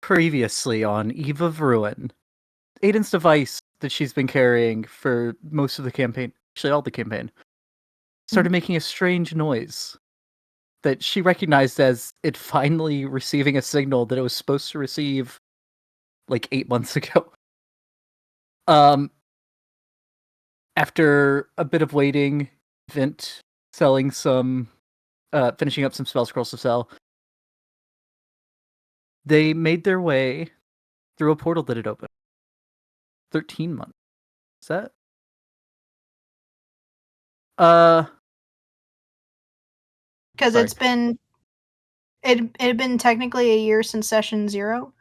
Previously on Eve of Ruin, Aiden's device that she's been carrying for most of the campaign, actually all the campaign, started making a strange noise that she recognized as it finally receiving a signal that it was supposed to receive like 8 months ago. After a bit of waiting, Vint selling some, finishing up some spell scrolls to sell, they made their way through a portal that had opened. 13 months. Is that? Because Sorry. it had been technically a year since session 0,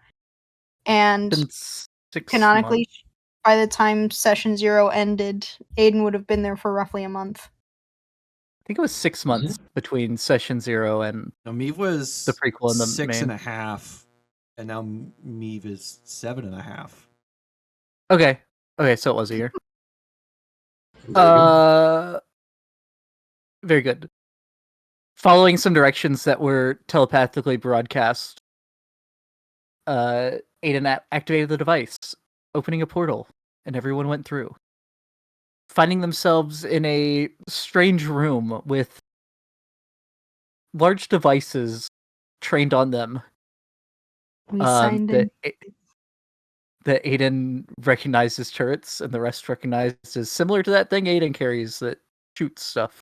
and Been 6 canonically, months. by the time session 0 ended, Aiden would have been there for roughly a month. I think it was 6 months between session 0 and No, Meave was the prequel and the 6.5, and now Meave is 7.5. Okay, so it was a year. Very good. Following some directions that were telepathically broadcast, Aiden activated the device, opening a portal, and everyone went through, finding themselves in a strange room with large devices trained on them. We signed in. That Aiden recognized as turrets, and the rest recognized as similar to that thing Aiden carries that shoots stuff.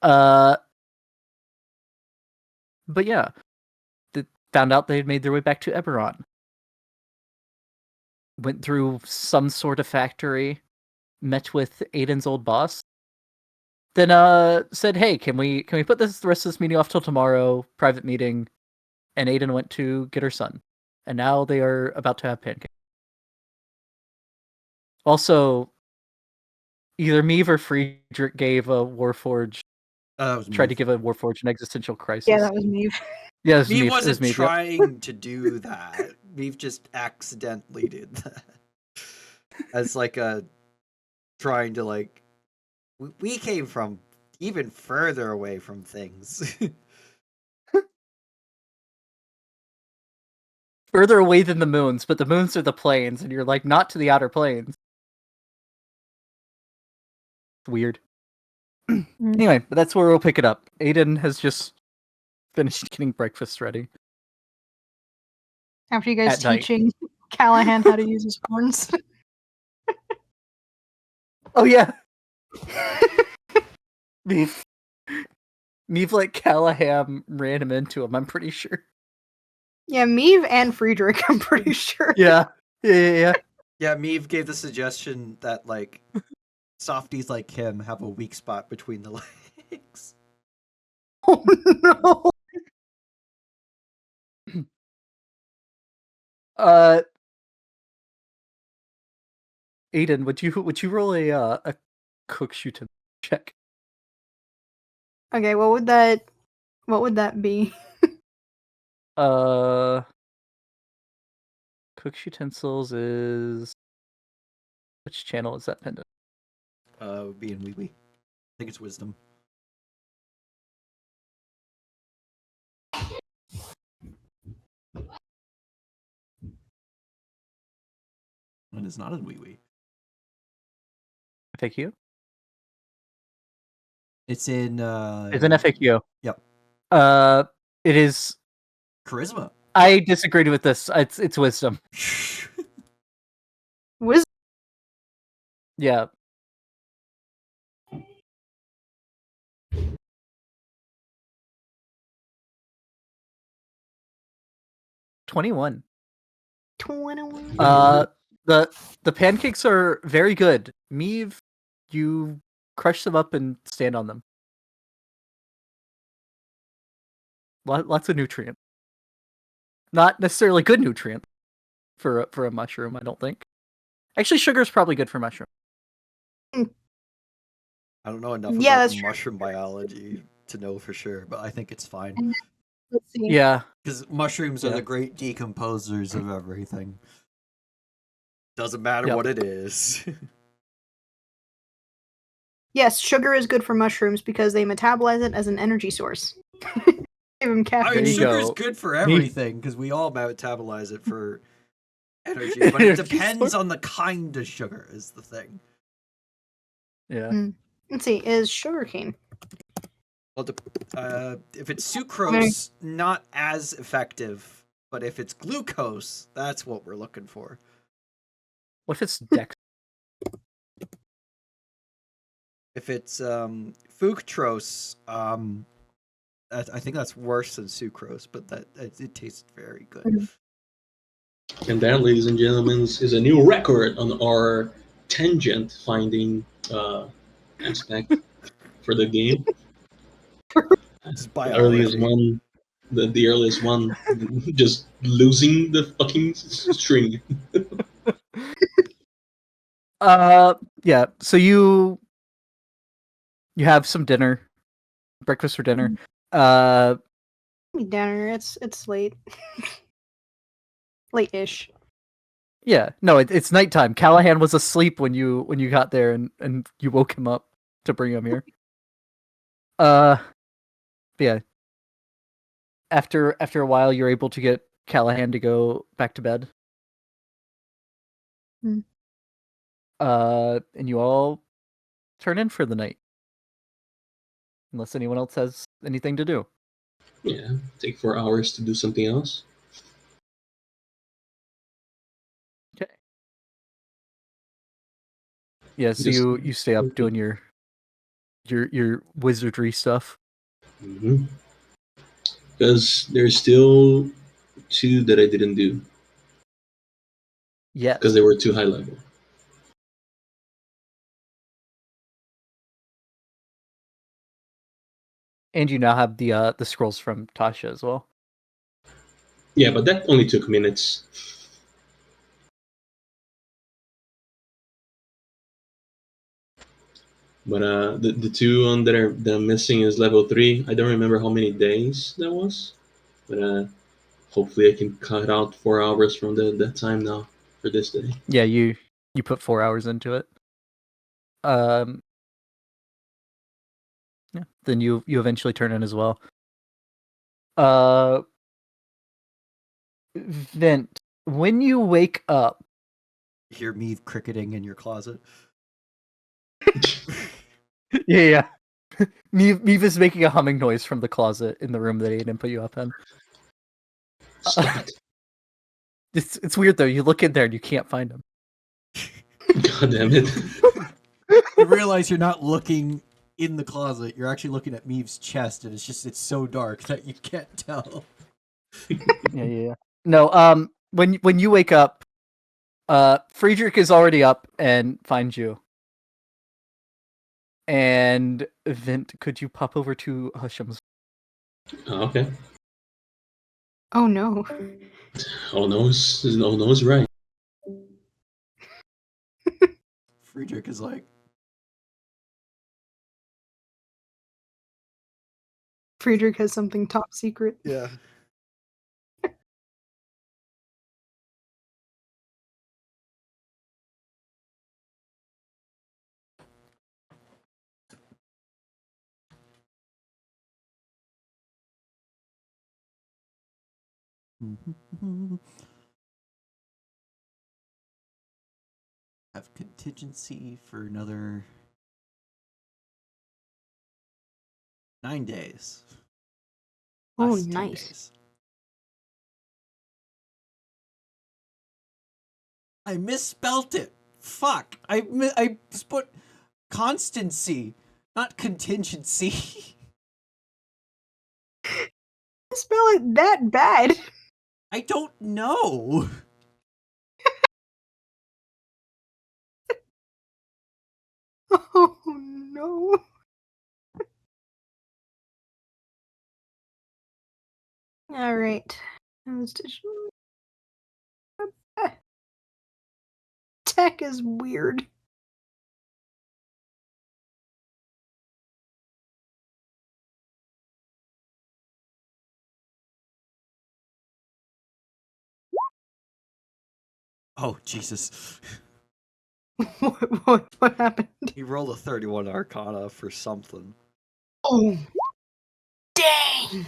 But yeah, they found out they had made their way back to Eberron. Went through some sort of factory, met with Aiden's old boss. Then said, "Hey, can we put the rest of this meeting off till tomorrow? Private meeting." And Aiden went to get her son, and now they are about to have pancakes. Also, either Meave or Friedrich gave a Warforged. Tried to give a Warforged an existential crisis. Yeah, that was me. Yeah, it was Meave Meave. wasn't Meave, trying to do that. Meave just accidentally did that. As like a trying to like we came from even further away from things. Further away than the moons, but the moons are the planes, and you're like not to the outer planes. Weird. Anyway, but that's where we'll pick it up. Aiden has just finished getting breakfast ready. After you guys At night. teaching Callahan how to use his horns. Oh yeah. Meave like Callahan ran him into him, I'm pretty sure. Yeah, Meave and Friedrich, I'm pretty sure. Yeah. Yeah, Meave gave the suggestion that like softies like him have a weak spot between the legs. Oh no. Aiden, would you roll a cook shoot check? Okay, what would that be? Cook utensils is which channel is that pendant? Would be in wee wee. I think it's wisdom. And it's not in wee wee. FAQ? It's in It's an FAQ. Yep. It is charisma. I disagreed with this. It's wisdom. Wisdom. Yeah. $21. The pancakes are very good. Meave, you crush them up and stand on them. Lots of nutrient. Not necessarily good nutrient for a mushroom, I don't think. Actually, sugar is probably good for mushroom. I don't know enough about mushroom biology to know for sure, but I think it's fine. Let's see. Yeah. Because mushrooms are the great decomposers of everything. Doesn't matter what it is. Yes, sugar is good for mushrooms because they metabolize it as an energy source. Give him I caffeine. mean, you sugar's go. good for everything because we all metabolize it for energy, but it depends on the kind of sugar. Is the thing. Yeah. Let's see. Is sugarcane? Well, if it's sucrose, not as effective. But if it's glucose, that's what we're looking for. What if it's dex? If it's fructose, I think that's worse than sucrose, but it tastes very good. And that, ladies and gentlemen, is a new record on our tangent finding aspect for the game. It's The earliest biology. one, the earliest one, just losing the fucking string. Yeah. So you have some dinner, breakfast for dinner. Dinner. It's late. Late-ish. Yeah. No, it's nighttime. Callahan was asleep when you got there, and you woke him up to bring him here. Yeah. After a while, you're able to get Callahan to go back to bed. And you all turn in for the night, unless anyone else has anything to do. Yeah, take 4 hours to do something else. Okay. Yeah. So Just- you stay up doing your wizardry stuff. Because there's still 2 that I didn't do Yes. because they were too high level. And you now have the scrolls from Tasha as well. Yeah, but that only took minutes. But the 2 on that I'm missing is level 3. I don't remember how many days that was, but hopefully I can cut out 4 hours from that time now for this day. Yeah, you put 4 hours into it. Yeah. Then you eventually turn in as well. Vent, when you wake up, You hear me cricketing in your closet. yeah. Meave is making a humming noise from the closet in the room that Aiden put you up in. Stop it. It's weird though. You look in there and you can't find him. God damn it. You realize you're not looking in the closet. You're actually looking at Meave's chest, and it's so dark that you can't tell. Yeah. No, when you wake up, Friedrich is already up and finds you. And Vint, could you pop over to Husham's? Okay. Oh no. Oh no, is right. Friedrich is like, Friedrich has something top secret. yeah. Have contingency for another 9 days. Oh, Last 10 nice. days. I misspelt it. Fuck. I put constancy, not contingency. Spell it that bad. I don't know. Oh no. All right. Tech is weird. Oh, Jesus. What happened? He rolled a 31 Arcana for something. Oh, dang!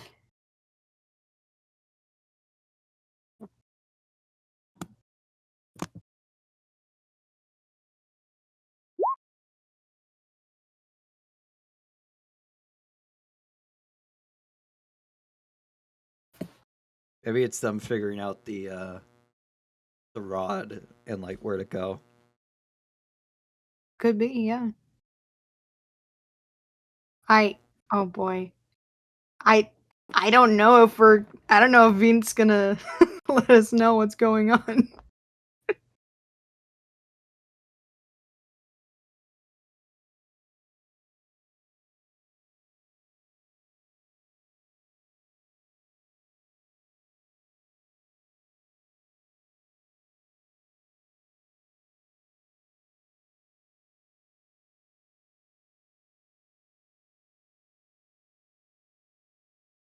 Maybe it's them figuring out the rod and like where to go. Could be, yeah. Oh boy. I I don't know if Vince's gonna let us know what's going on.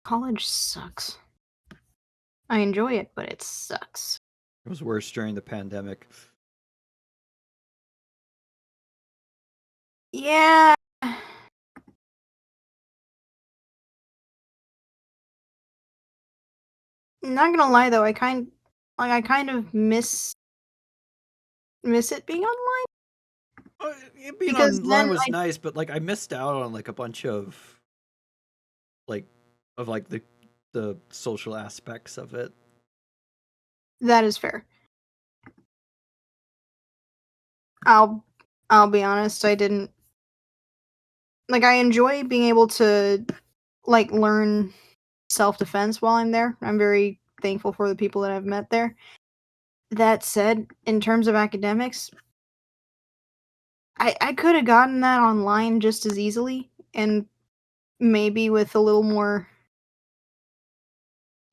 College sucks. I enjoy it, but it sucks. It was worse during the pandemic. Yeah. Not gonna lie though, I kind of miss it being online Being because online then was nice, but like I missed out on like a bunch of like the social aspects of it. that is fair. I'll be honest, I didn't like I enjoy being able to like learn self-defense while I'm there. I'm very thankful for the people that I've met there. That said, in terms of academics, I could have gotten that online just as easily and maybe with a little more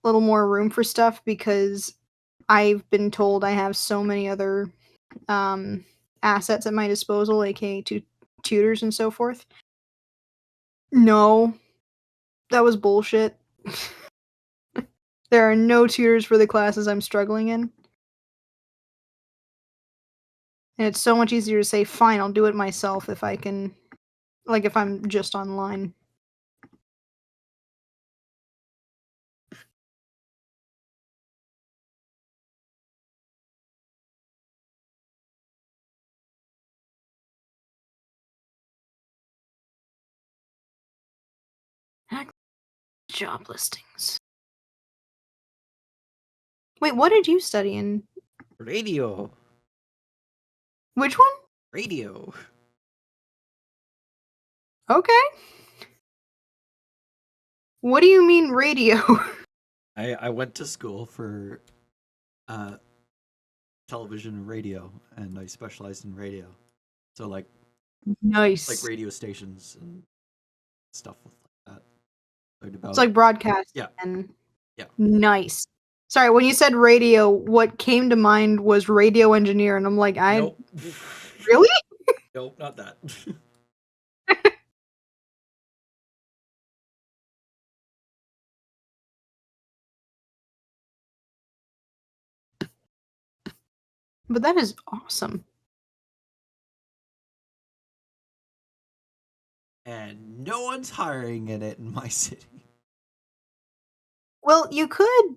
room for stuff because I've been told I have so many other assets at my disposal, aka tutors and so forth. No, that was bullshit. There are no tutors for the classes I'm struggling in. And it's so much easier to say, fine, I'll do it myself if I can, like if I'm just online. Job listings. Wait, what did you study in? Radio. Which one? Radio. Okay. What do you mean radio? I went to school for television and radio, and I specialized in radio. So like Nice. radio stations and stuff like that. Learned about It's like broadcast. Yeah. And Yeah. nice. Sorry, when you said radio, what came to mind was radio engineer, and I'm like, Nope. really? Nope, not that. But that is awesome. And no one's hiring in it in my city. Well, you could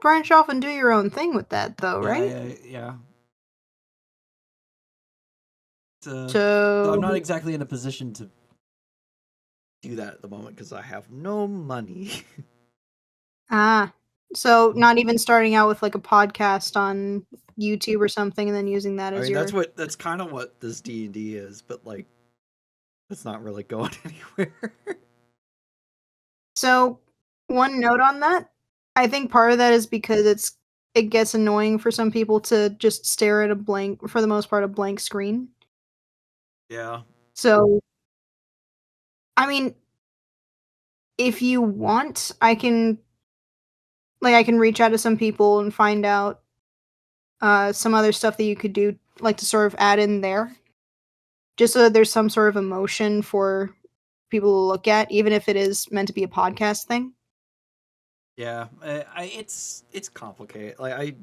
branch off and do your own thing with that, though, right? Yeah. So So I'm not exactly in a position to do that at the moment because I have no money. so not even starting out with like a podcast on YouTube or something, and then using that I as mean, your. that's kind of what this D&D is, but like, it's not really going anywhere. So, one note on that, I think part of that is because it gets annoying for some people to just stare at for the most part, a blank screen. Yeah. So, I mean, if you want, I can reach out to some people and find out some other stuff that you could do, like to sort of add in there, just so that there's some sort of emotion for people to look at, even if it is meant to be a podcast thing. Yeah, it's complicated. I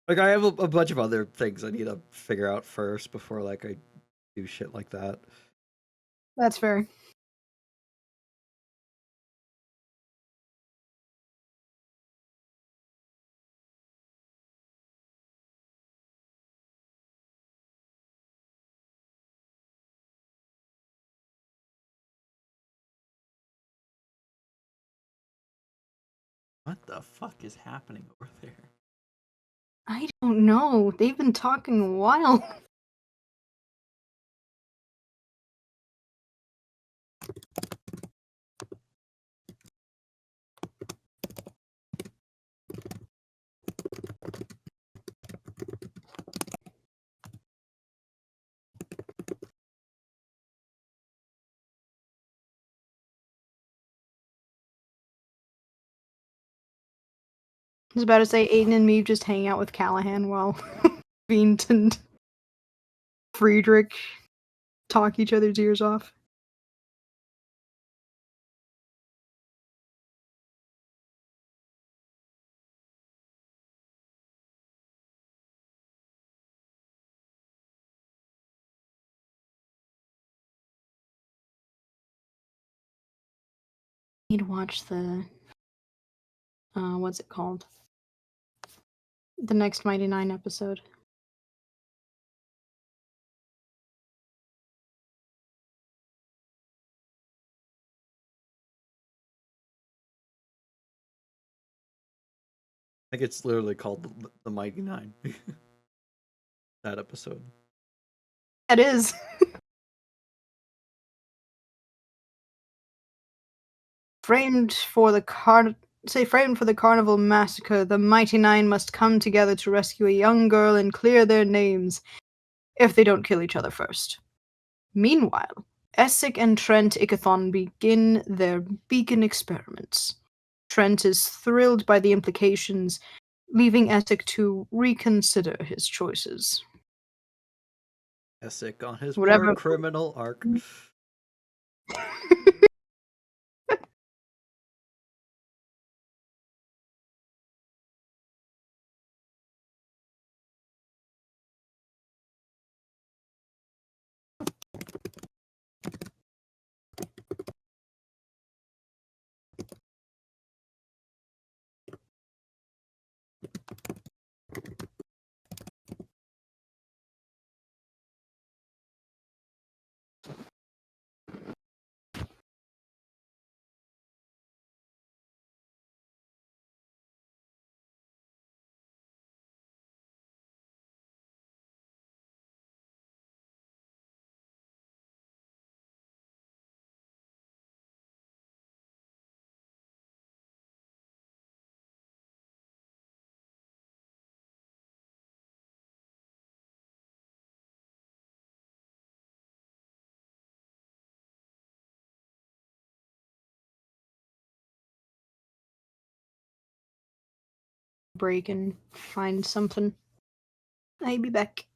have a bunch of other things I need to figure out first before like I do shit like that. That's fair. What the fuck is happening over there? I don't know. They've been talking a while. I was about to say Aiden and me just hang out with Callahan while Beant and Friedrich talk each other's ears off. Need to watch the what's it called? The next Mighty Nine episode. I think it's literally called the Mighty Nine. That episode. That is. Framed for the carnival massacre, the Mighty Nine must come together to rescue a young girl and clear their names if they don't kill each other first. Meanwhile, Essek and Trent Ickathon begin their beacon experiments. Trent is thrilled by the implications, leaving Essek to reconsider his choices. Essek on his Whatever. war criminal arc. Break and find something. I'll be back.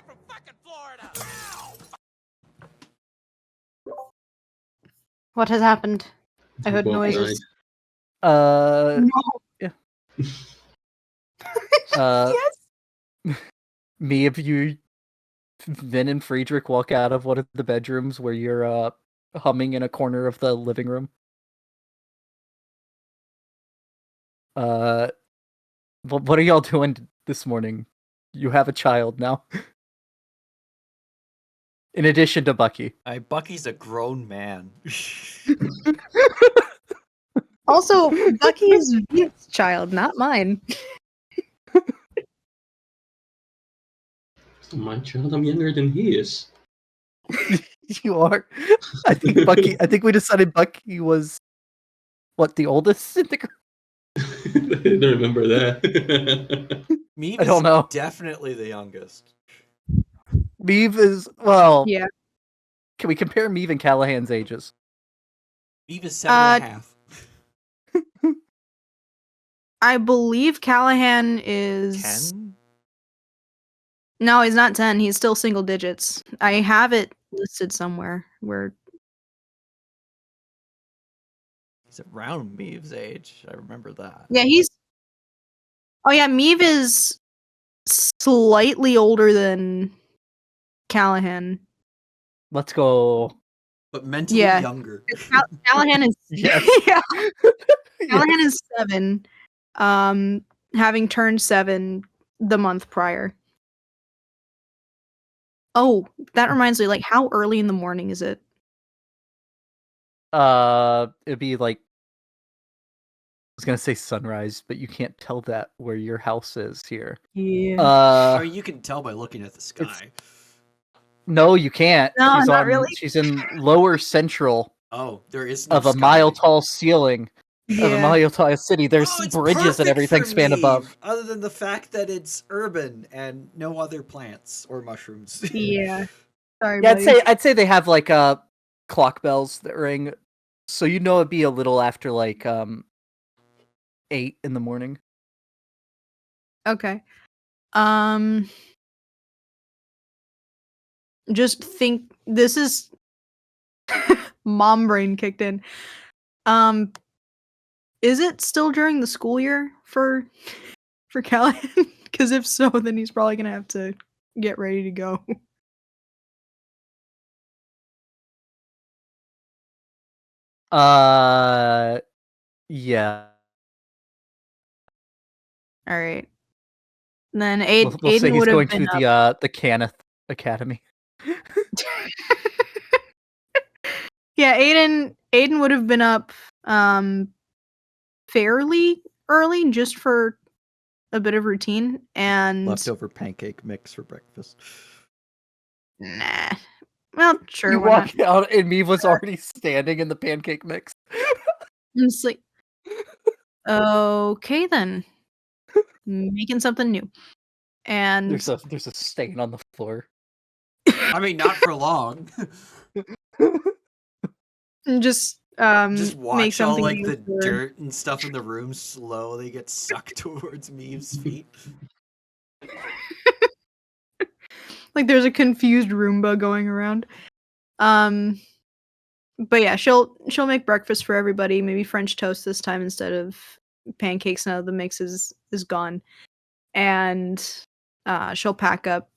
from fucking Florida. What has happened? I We heard both noises. No. No. Uh, Yes. me, if you, Vin and Friedrich walk out of one of the bedrooms where you're humming in a corner of the living room. What are y'all doing this morning? You have a child now. In addition to Bucky. Bucky's a grown man. Also, Bucky is Veep's child, not mine. It's not my child. I'm younger than he is. You are. I think we decided Bucky was what, the oldest in the group? I don't remember that. Meave I don't is know. definitely the youngest. Meave is, well, Yeah. can we compare Meave and Callahan's ages? Meave is 7.5. I believe Callahan is 10? No, he's not 10. He's still single digits. I have it listed somewhere where He's around Meave's age. I remember that. yeah, he's Oh yeah, Meave is slightly older than Callahan. Let's go. But mentally Yeah. younger. Callahan is Yes. yeah. Yeah. Callahan is 7. Having turned 7 the month prior. Oh, that reminds me, like, how early in the morning is it? It'd be like, I was gonna say sunrise, but you can't tell that where your house is here. Yeah. I mean, you can tell by looking at the sky. No, you can't. No, not really. She's in lower central Oh, there is no of a sky. mile-tall ceiling of a Yeah. mile-tall city. There's Oh, it's bridges and perfect everything for span Meave, above. other than the fact that it's urban and no other plants or mushrooms. Yeah. Sorry, Yeah, buddy. I'd say they have like clock bells that ring, so you know it'd be a little after like 8 in the morning. Okay. Just think this is mom brain kicked in. Is it still during the school year for Callahan? Because if so, then he's probably gonna have to get ready to go. Yeah. All right. Then We'll say Aiden he's would going have been to up. the Cannith Academy. Yeah, Aiden would have been up fairly early just for a bit of routine and Leftover pancake mix for breakfast. nah. Well, sure. You Why not? walk out and Meave was already standing in the pancake mix. I'm just like, okay then, making something new, and There's a stain on the floor. I mean, not for long. just Just make watch all something like new the for- dirt and stuff in the room slowly get sucked towards Meave's feet. Like there's a confused Roomba going around. But yeah, she'll make breakfast for everybody. Maybe French toast this time instead of pancakes. Now the mix is gone, and she'll pack up.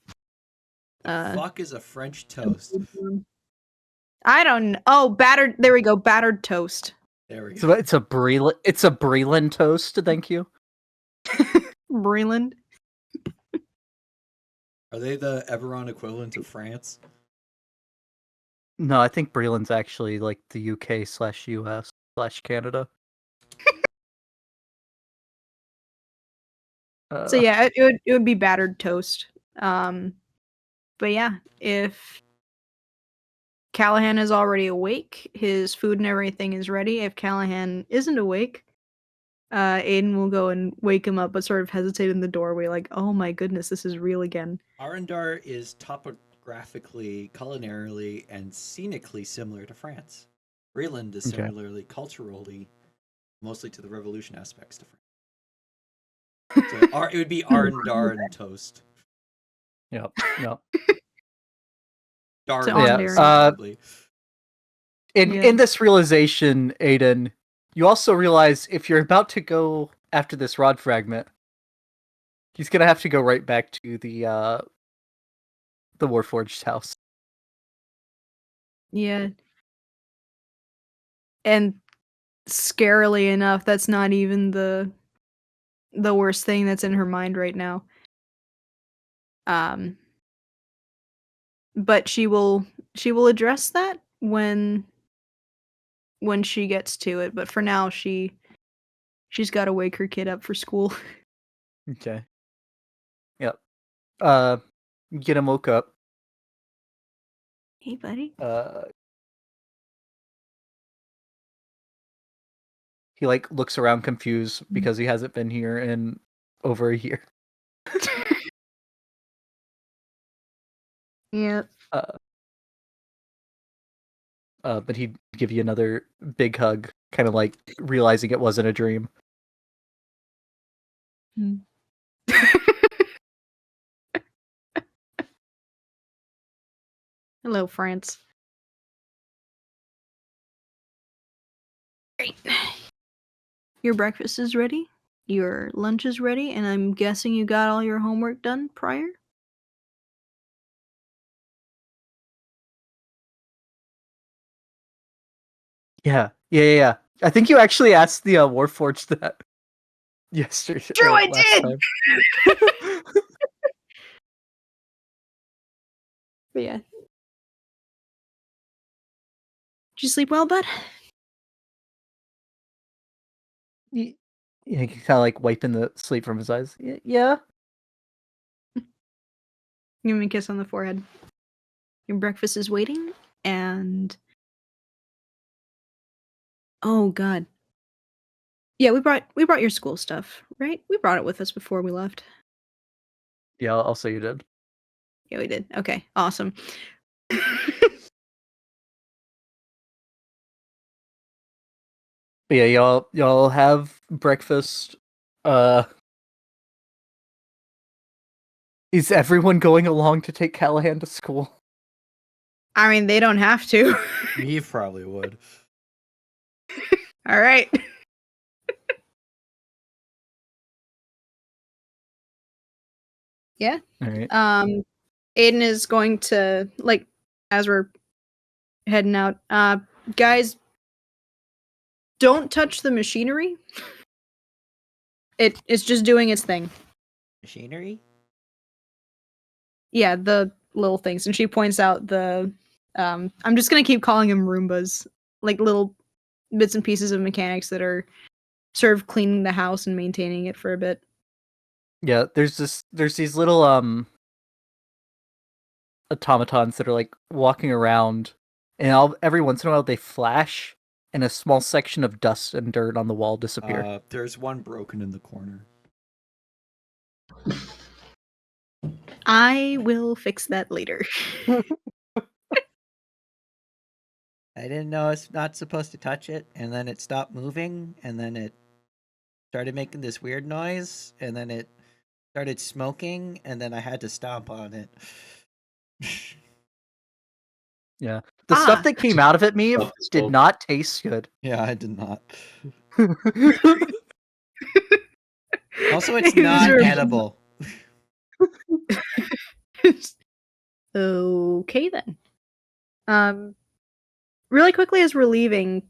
Fuck is a French toast. I don't know. Oh, battered. There we go. Battered toast. There we go. So it's a Breland toast, thank you. Breland. Are they the Eberron equivalent of France? No, I think Breland's actually like the UK/US/Canada. So yeah, it would be battered toast. But yeah, if Callahan is already awake, his food and everything is ready. If Callahan isn't awake, Aiden will go and wake him up, but sort of hesitate in the doorway, like, "Oh my goodness, this is real again." Arendar is topographically, culinarily, and scenically similar to France. Breland is Okay. similarly culturally, mostly to the revolution aspects to France. So it would be Arendar and toast. Yep. Yep. Darn, on Daring. probably. In this realization, Aiden, you also realize if you're about to go after this rod fragment, he's gonna have to go right back to the Warforged house. Yeah. And scarily enough, that's not even the worst thing that's in her mind right now. But she will address that when she gets to it. But for now, she's got to wake her kid up for school. Okay. Yep. Get him woke up. Hey, buddy. He like looks around confused because he hasn't been here in over a year. Yeah. But he'd give you another big hug, kind of like realizing it wasn't a dream. Hello, France. Great. Your breakfast is ready. Your lunch is ready, and I'm guessing you got all your homework done prior? Yeah. I think you actually asked the Warforged that yesterday. True, I last did! time. But yeah. Did you sleep well, bud? Yeah, he kind of like wiping the sleep from his eyes. Yeah. Give me a kiss on the forehead. Your breakfast is waiting, and oh god. Yeah, we brought your school stuff, right? We brought it with us before we left. Yeah, I'll say you did. Yeah, we did. Okay, awesome. But yeah, y'all have breakfast. Is everyone going along to take Callahan to school? I mean, they don't have to. Me probably would. All right. Yeah. All right. Aiden is going to, like, as we're heading out, guys, don't touch the machinery. It's just doing its thing. Machinery? Yeah, the little things. And she points out the I'm just gonna keep calling them Roombas. Like little bits and pieces of mechanics that are sort of cleaning the house and maintaining it for a bit. Yeah, there's these little automatons that are like walking around, and every once in a while they flash, and a small section of dust and dirt on the wall disappear. There's one broken in the corner. I will fix that later. I didn't know it's not supposed to touch it, and then it stopped moving, and then it started making this weird noise, and then it started smoking, and then I had to stomp on it. Yeah, the stuff that came out of it, Meave, Stuff is did smoke. not taste good. Yeah, I did not. Also, These it's are- not edible. Okay then. Really quickly as we're leaving,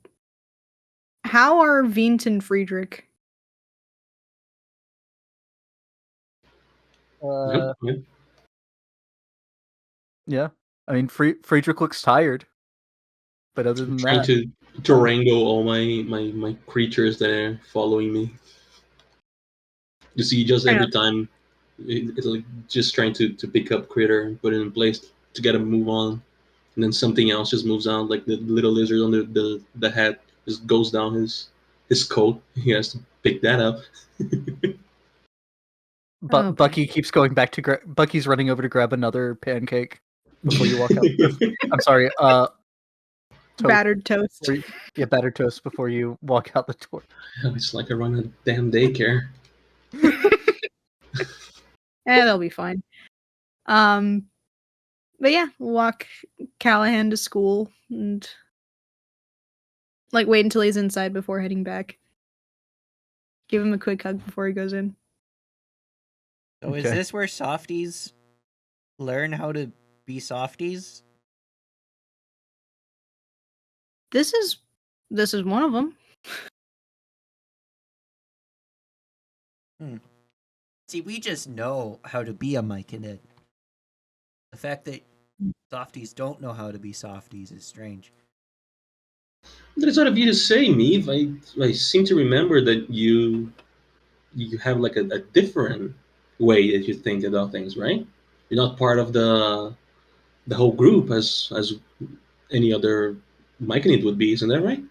how are Vint and Friedrich? Yep. Yeah, I mean, Friedrich looks tired, but other than Trying that, to wrangle all my creatures that are following me. You see, just every time it's like just trying to pick up critter and put it in place to get him move on, and then something else just moves out, like the little lizard under the hat just goes down his coat. He has to pick that up. but Okay. Bucky keeps going back to Bucky's running over to grab another pancake before you walk out. I'm sorry, Battered toast. Yeah, battered toast before you walk out the door. It's like I run a damn daycare. They'll be fine. But yeah, we'll walk Callahan to school and like wait until he's inside before heading back. Give him a quick hug before he goes in. So is Okay. this where softies learn how to be softies? This is one of them. See, we just know how to be a myconid. The fact that softies don't know how to be softies is strange. That is out of you to say, Meave. I seem to remember that you have like a different way that you think about things, right? You're not part of the whole group as any other Myconid would be, isn't that right?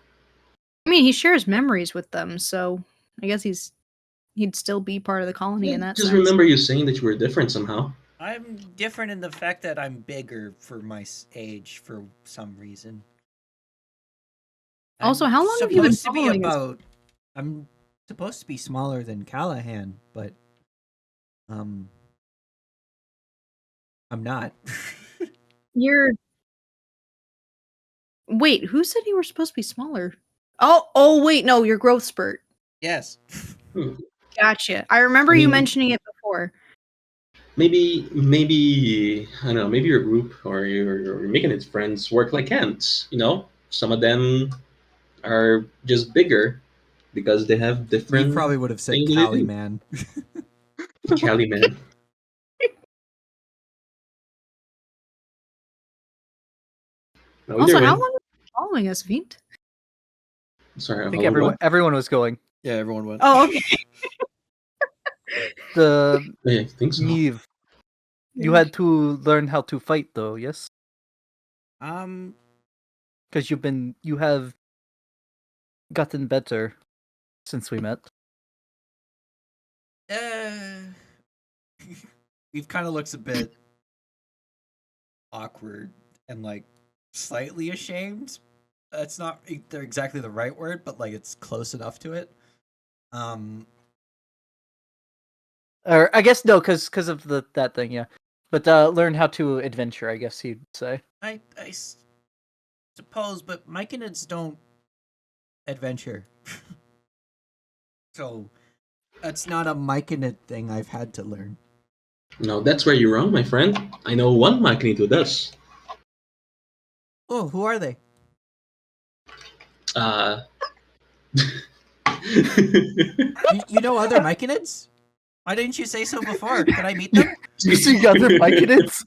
I mean, he shares memories with them, so I guess he'd still be part of the colony in I that just sense. remember you saying that you were different somehow. I'm different in the fact that I'm bigger for my age for some reason. Also, how long have you been following us? I'm supposed to be smaller than Callahan, but I'm not. Wait, who said you were supposed to be smaller? Oh, wait, no, your growth spurt. Yes. Gotcha. I remember you mentioning it before. Maybe I don't know. Maybe your group or your Myconid friends work like ants. You know, some of them are just bigger because they have different. You probably would have said things that they Cali do. man. Cali man. No, Also, either how way. long have you been following us, Vint? Sorry, I think hold on. everyone was going. Yeah, everyone went. Oh, okay. The Yeah, I think so. Neve, you had to learn how to fight, though. Yes, because you have gotten better since we met. Eve kind of looks a bit awkward and like slightly ashamed. That's not exactly the right word, but like it's close enough to it. Or I guess no, because of that thing, yeah. But learn how to adventure, I guess you'd say. I suppose, but Myconids don't adventure. So that's not a Myconid thing I've had to learn. No, that's where you're wrong, my friend. I know one Myconid who does. Oh, who are they? You know other Myconids? Why didn't you say so before? Could I meet them? You see other Myconids?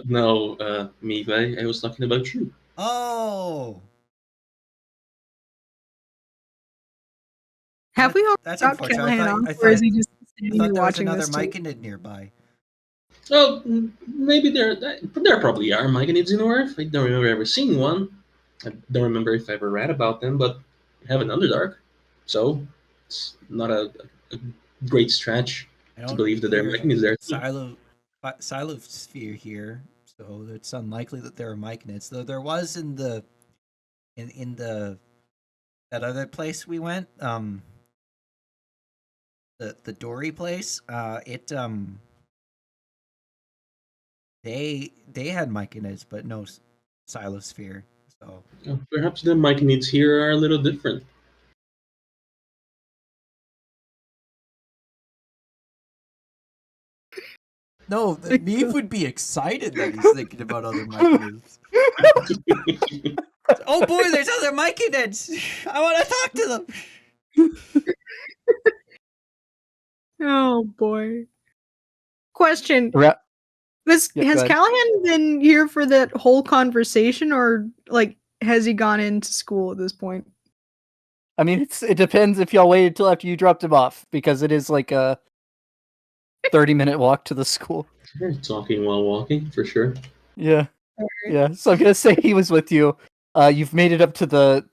no, me, I was talking about you. Oh. Have we all That's got unfortunate. Callahan on, I or is thought, he just I standing thought here there was watching another this too? Myconid nearby. Oh, maybe there probably are Myconids in Earth. I don't remember ever seeing one. I don't remember if I ever read about them, but I have an Underdark, so it's not a great stretch I to don't believe that there are hear Myconids there too. Silosphere here, so it's unlikely that there are Myconids. Though there was in the that other place we went, the Dory place. They had Myconids, but no Silosphere. So Perhaps the Myconids here are a little different. no, Neve would be excited that he's thinking about other Myconids. Oh boy, there's other Myconids! I want to talk to them. Oh boy. Question: Yeah, has go ahead. Callahan been here for that whole conversation, or like has he gone into school at this point? I mean, it depends if y'all waited till after you dropped him off, because it is like a 30-minute walk to the school. You're talking while walking, for sure. Yeah. Yeah, so I'm gonna say he was with you. You've made it up to the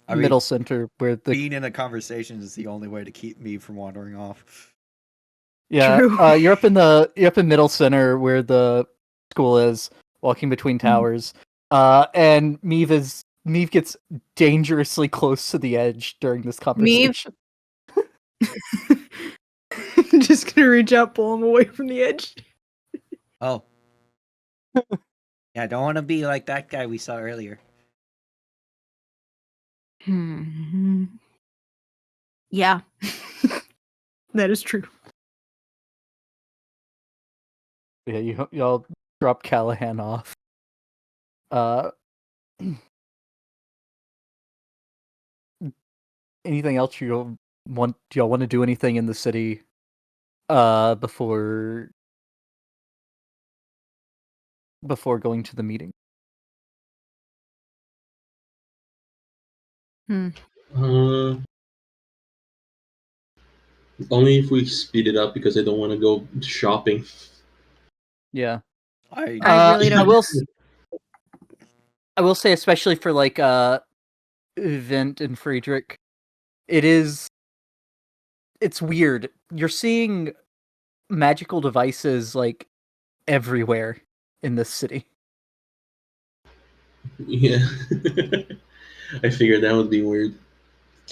middle center where the Being in a conversation is the only way to keep me from wandering off. True. you're up in middle center where the school is, walking between towers. And Meave gets dangerously close to the edge during this conversation. Just gonna reach out, pull him away from the edge. Oh. Yeah, I don't want to be like that guy we saw earlier. Yeah. That is true. Yeah, y'all drop Callahan off. Anything else you want? Do y'all want to do anything in the city before going to the meeting? Uh, only if we speed it up because I don't want to go shopping. Yeah. I really don't. I will say, especially for like Vint and Friedrich, it's weird. You're seeing magical devices like everywhere in this city. Yeah. I figured that would be weird.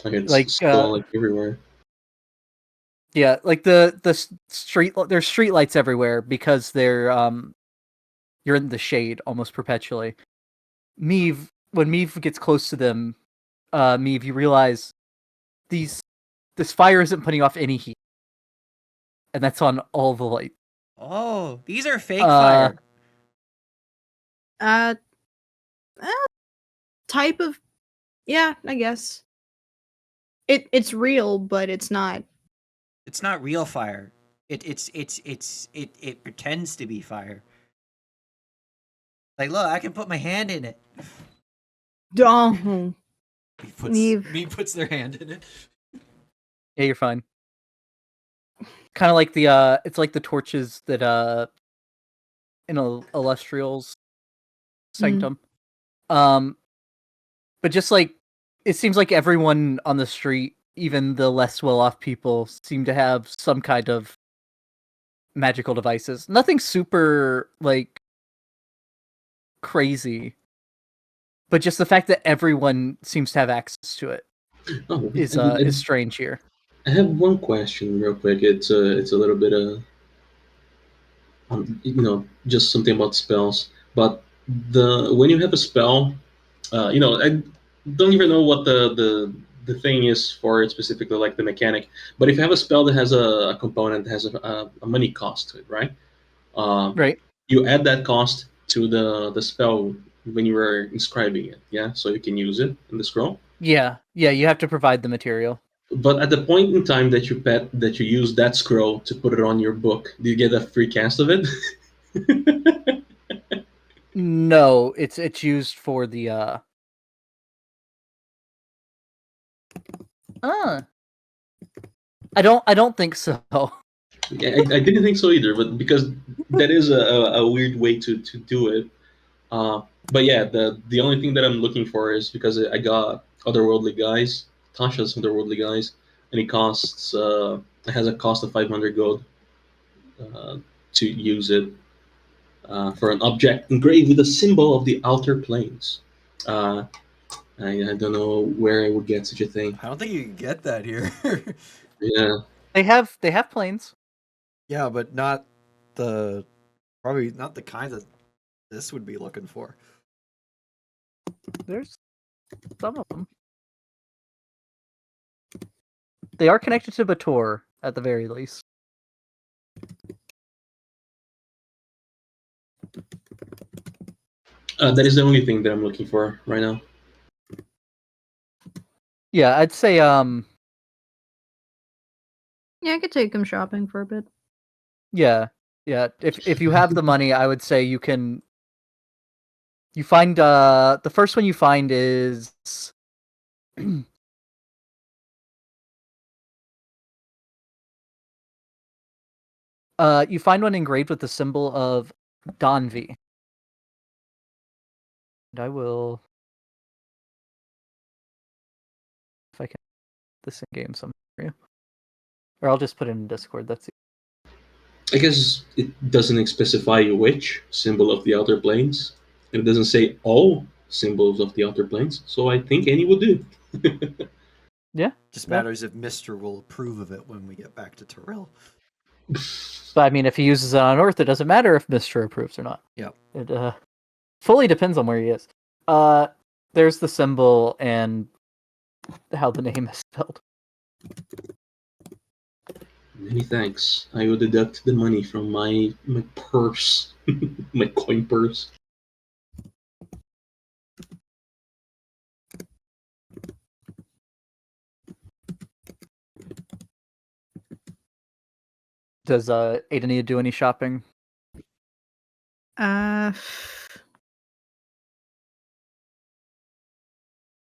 It's Like, skull like everywhere. Yeah, like the there's street lights everywhere because they're you're in the shade almost perpetually. Meave, when Meave gets close to them, Meave, you realize this fire isn't putting off any heat, and that's on all the lights. Oh, these are fake fire. Type of, yeah, I guess. It's real, but it's not. It's not real fire. It pretends to be fire. Like, look, I can put my hand in it. Don't. Me puts their hand in it. Yeah, you're fine. Kind of like the it's like the torches that in Illustrial's sanctum. But just like it seems like everyone on the street, even the less well-off people, seem to have some kind of magical devices. Nothing super like crazy, but just the fact that everyone seems to have access to it is strange here. I have one question real quick. It's a little bit just something about spells. But when you have a spell, I don't even know what the thing is for it specifically, like the mechanic. But if you have a spell that has a component that has a money cost to it, right? Right. You add that cost to the spell when you are inscribing it, yeah, so you can use it in the scroll. Yeah, you have to provide the material. But at the point in time that you use that scroll to put it on your book, do you get a free cast of it? No, it's used for the I don't think so. Yeah, I didn't think so either, but because that is a weird way to do it. But yeah, the only thing that I'm looking for is because I got Otherworldly Guys, Tasha's Otherworldly Guys, and it has a cost of 500 gold to use it for an object engraved with a symbol of the outer planes. I don't know where I would get such a thing. I don't think you can get that here. Yeah. They have planes. Yeah, but probably not the kind that this would be looking for. There's some of them. They are connected to Bator at the very least. That is the only thing that I'm looking for right now. Yeah, I'd say Yeah, I could take him shopping for a bit. yeah. If you have the money, I would say you can. You find the first one you find is you find one engraved with the symbol of Donvi. And I will, if I can, this in game some for you, or I'll just put it in Discord. That's I guess it doesn't specify which symbol of the outer planes, and it doesn't say all symbols of the outer planes. So I think any would do. Yeah. Just Yeah. matters if Mister will approve of it when we get back to Terrell. But I mean, if he uses it on Earth, it doesn't matter if Mr. approves or not. Yep. It fully depends on where he is. There's the symbol and how the name is spelled. Many thanks. I will deduct the money from my purse, my coin purse. Does Ada need to do any shopping? Or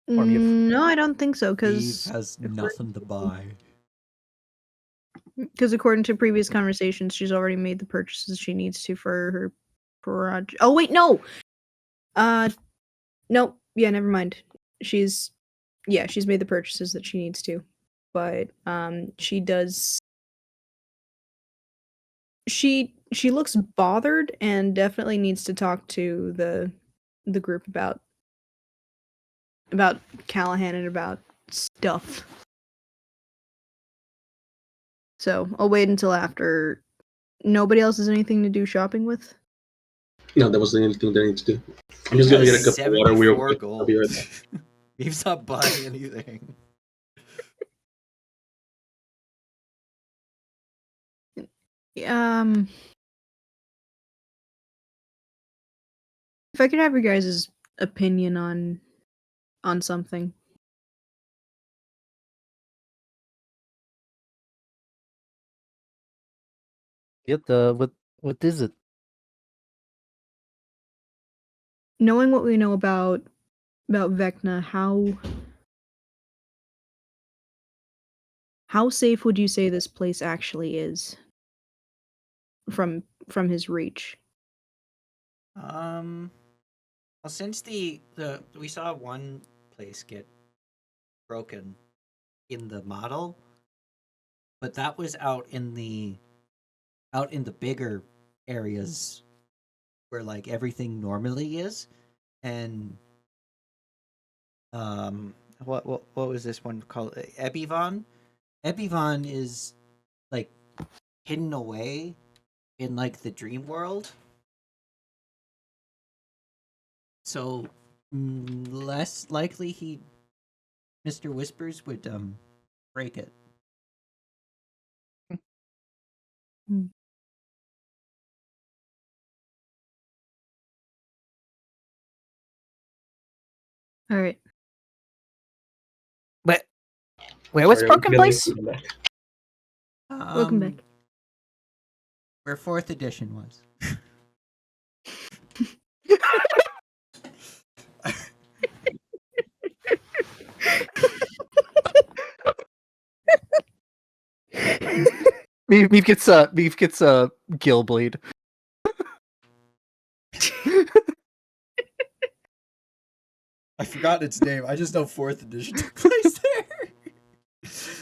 Mew? No, I don't think so. Eve Because has nothing to buy. according to previous conversations, she's already made the purchases she needs to for her project. Oh wait, no. No. Yeah, never mind. She's made the purchases that she needs to, but she does. She looks bothered and definitely needs to talk to the group about Callahan and about stuff. So I'll wait until after. Nobody else has anything to do shopping with? No, that was the only thing that I need to do. I'm just gonna get a cup of water. 74 I'll be right gold. back. Eve's not buying anything. If I could have your guys' opinion on something. What is it? Knowing what we know about Vecna, how safe would you say this place actually is from his reach? Well, since the we saw one place get broken in the model, but that was out in the bigger areas where like everything normally is, and what was this one called? Ebivon. Ebivon is like hidden away in like the dream world. So less likely Mr. Whispers would break it. All right. But where was Sorry, Broken Place? Welcome back. Where 4th edition was. Beef gets a gill bleed. I forgot its name. I just know 4th edition took place there.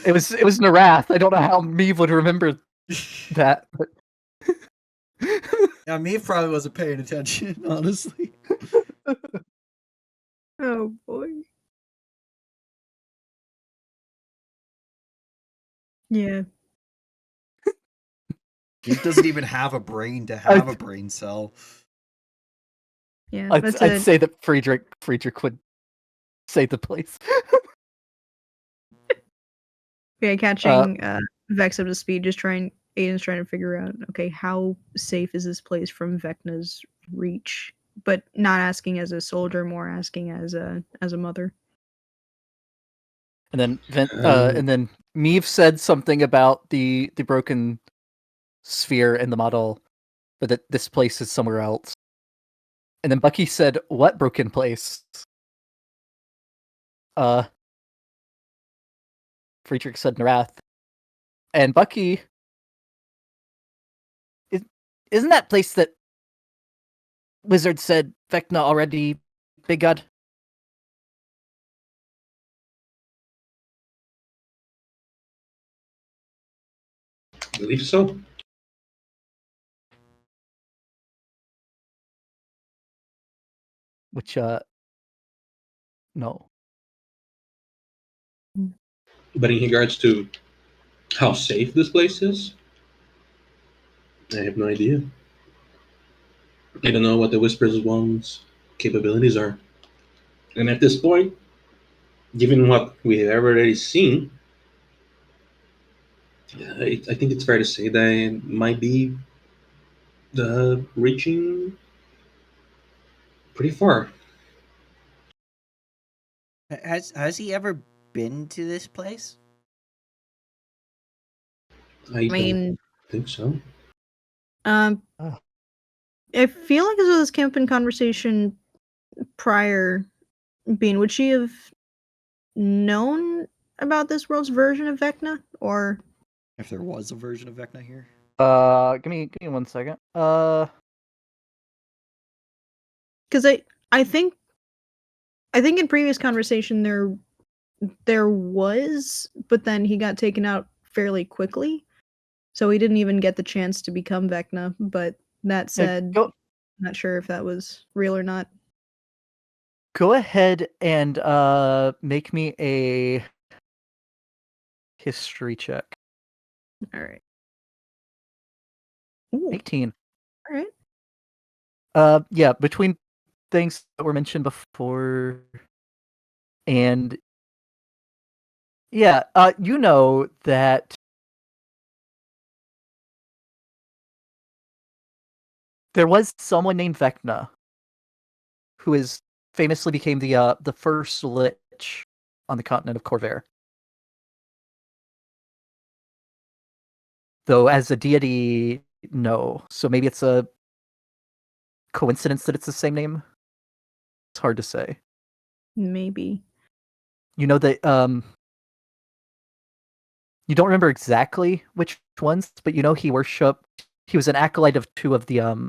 It was Narath. I don't know how Meave would remember that. But... Yeah, me probably wasn't paying attention, honestly. Oh boy. Yeah. He doesn't even have a brain to have a brain cell. Yeah. I'd say that Friedrich would save the place. Okay, catching Vex up to speed, Aiden's trying to figure out, okay, how safe is this place from Vecna's reach? But not asking as a soldier, more asking as a mother. And then Meave said something about the broken sphere in the model, but that this place is somewhere else. And then Bucky said, "What broken place?" Friedrich said Narath. And Bucky, isn't that place that Wizard said Vecna already big god? I believe so. Which no. But in regards to how safe this place is, I have no idea. I don't know what the Whispers One's capabilities are. And at this point, given what we have already seen, I think it's fair to say that it might be reaching pretty far. Has he ever been to this place? I I don't mean, think so. um, Oh. I feel like as well this came up in conversation prior, Bean, would she have known about this world's version of Vecna, or If there was a version of Vecna here? Give me 1 second. because I think in previous conversation there was, but then he got taken out fairly quickly, so he didn't even get the chance to become Vecna. But that said, Go not sure if that was real or not. go ahead and make me a history check. All right. Ooh, 18. all right. Yeah, between things that were mentioned before and yeah, you know that there was someone named Vecna who famously became the first lich on the continent of Corvair. Though as a deity, no. So maybe it's a coincidence that it's the same name. It's hard to say. Maybe. You know that you don't remember exactly which ones, but you know he was an acolyte of two of the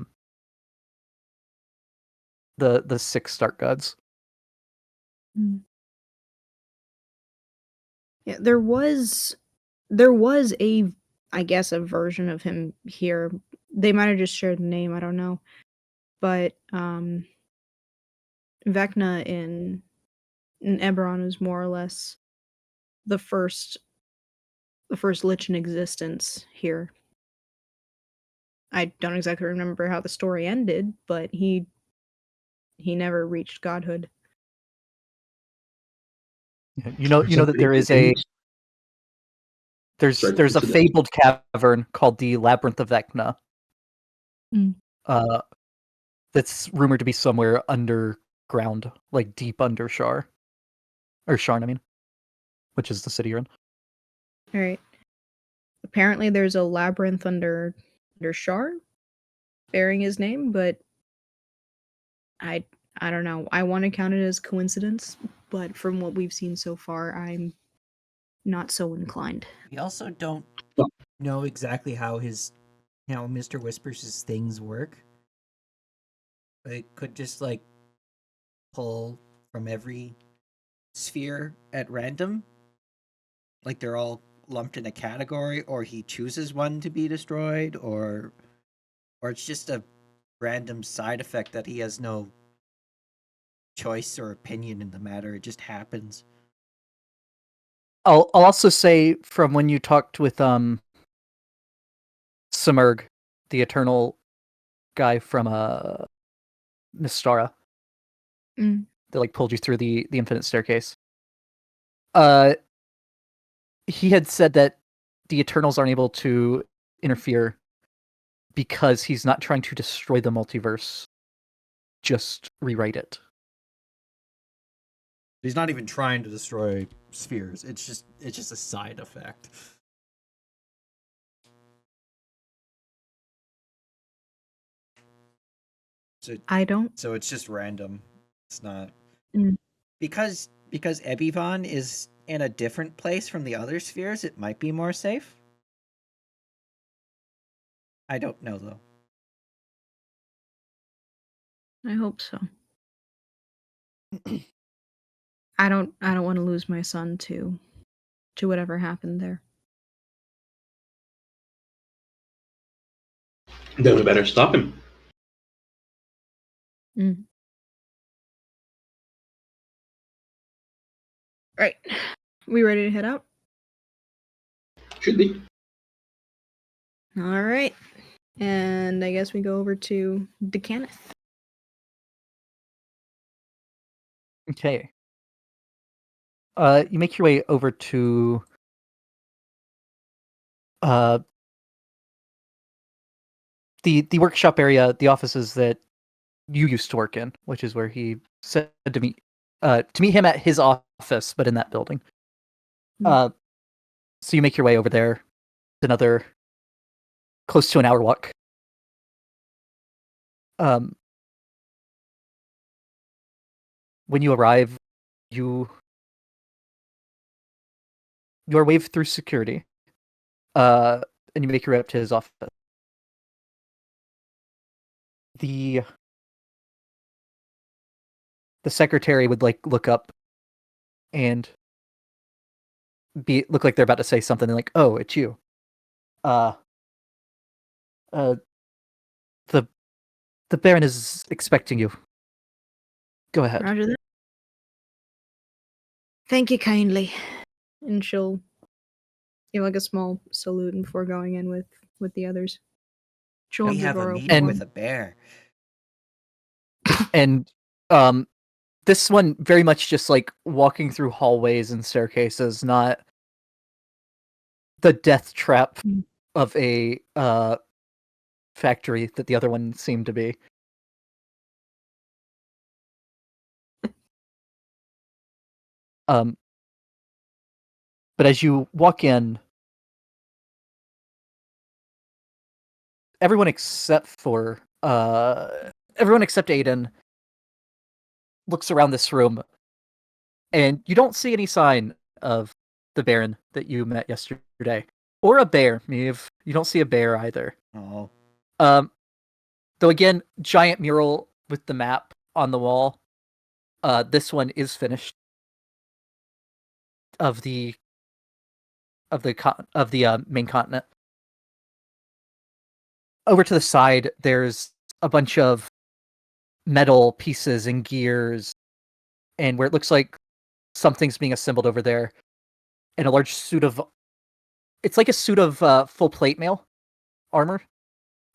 six Stark gods. Mm. Yeah, there was a, I guess, a version of him here. They might have just shared the name, I don't know. But Vecna in Eberron is more or less the first lich in existence here. I don't exactly remember how the story ended, but he never reached godhood. You know that there is there's a fabled cavern called the Labyrinth of Vecna. Mm. That's rumored to be somewhere underground, like deep under Shar. Or Sharn, I mean. Which is the city you're in. All right. Apparently there's a labyrinth under Shar bearing his name, but I don't know. I want to count it as coincidence, but from what we've seen so far, I'm not so inclined. We also don't know exactly how Mr. Whispers' things work. It could just like pull from every sphere at random. Like they're all lumped in a category, or he chooses one to be destroyed, or it's just a random side effect that he has no choice or opinion in the matter. It just happens. I'll also say from when you talked with Simurg, the eternal guy from Mystara, Mm. that like pulled you through the infinite staircase. He had said that the Eternals aren't able to interfere because he's not trying to destroy the multiverse, just rewrite it. He's not even trying to destroy spheres. It's just a side effect. So I don't. so it's just random. It's not Mm. because Ebivon is in a different place from the other spheres. It might be more safe. I don't know though. I hope so. I don't want to lose my son to whatever happened there. Then we better stop him. Mm. Right. We ready to head out? Should be. All right. And I guess we go over to Decaneth. Okay. You make your way over to the workshop area, the offices that you used to work in, which is where he said to meet him at his office, but in that building. So you make your way over there. It's another close to an hour walk. When you arrive, you are waved through security, and you make your way up to his office. The secretary would look up and look like they're about to say something. They're like, "Oh, it's you." The Baron is expecting you. Go ahead. Roger that. Thank you kindly. And she'll give like a small salute before going in with the others. She'll We hold the have a door open meeting for with him. a bear. And this one very much just walking through hallways and staircases, not the death trap of a factory that the other one seemed to be. But as you walk in, everyone except Aiden looks around this room, and you don't see any sign of the Baron that you met yesterday, or a bear. You don't see a bear either. Oh, Though again, giant mural with the map on the wall. This one is finished. Of the main continent. Over to the side, there's a bunch of metal pieces and gears, and where it looks like something's being assembled over there, and a large suit of. It's like a suit of full plate mail armor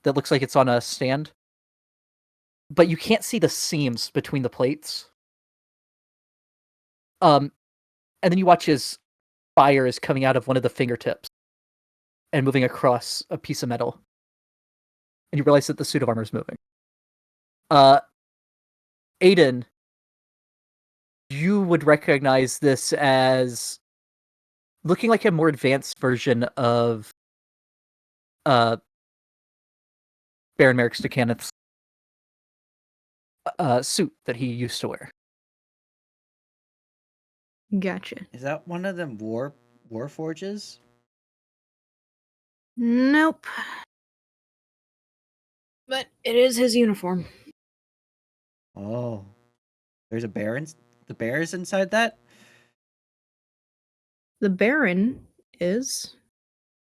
that looks like it's on a stand, but you can't see the seams between the plates. And then you watch as fire is coming out of one of the fingertips and moving across a piece of metal, and you realize that the suit of armor is moving. Aiden, you would recognize this as looking like a more advanced version of Baron Merrick Stakhaneth's suit that he used to wear. Gotcha. is that one of them war forges? Nope. But it is his uniform. Oh, there's a bear. The bear's inside that. The Baron is.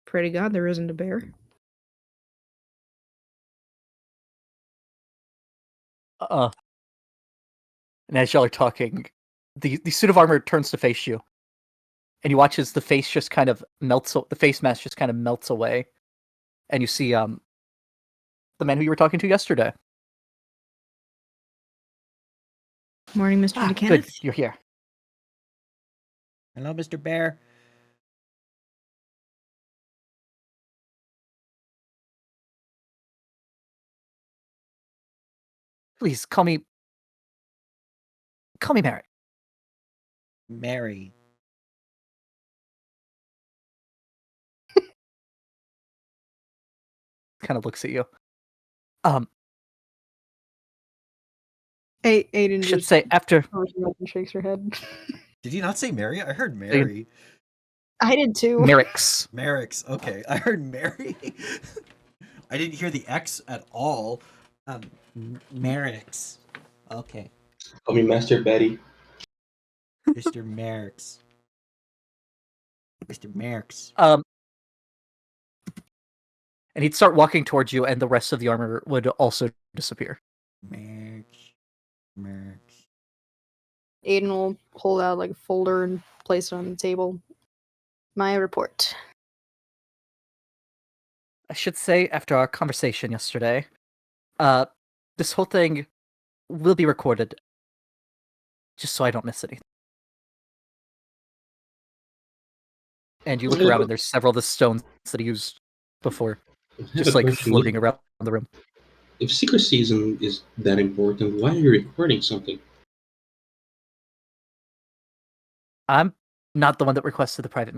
Pray to God there isn't a bear. And as y'all are talking, the suit of armor turns to face you, and you watch as the face just kind of melts. The face mask just kind of melts away, and you see the man who you were talking to yesterday. Morning, Mr. Decaneth. Good, you're here. Hello, Mr. Bear. Please call me Mary. Mary. Kind of looks at you. Aiden Should just say after. and shakes her head. Did you not say Mary? I heard Mary. I did too. Merrick's. Merrick's. Okay, I heard Mary. I didn't hear the X at all. Merrick's. Okay, Call me Master Betty. Mr. Merrick's. Mr. Merrick's. And he'd start walking towards you, and the rest of the armor would also disappear. Merrick's. Merrick's. Aiden will hold out like a folder and place it on the table. My report. I should say, after our conversation yesterday, this whole thing will be recorded, just so I don't miss anything. And you look Okay. around, and there's several of the stones that he used before, I have just a like question. floating around the room. If secrecy is that important, why are you recording something? I'm not the one that requested the private.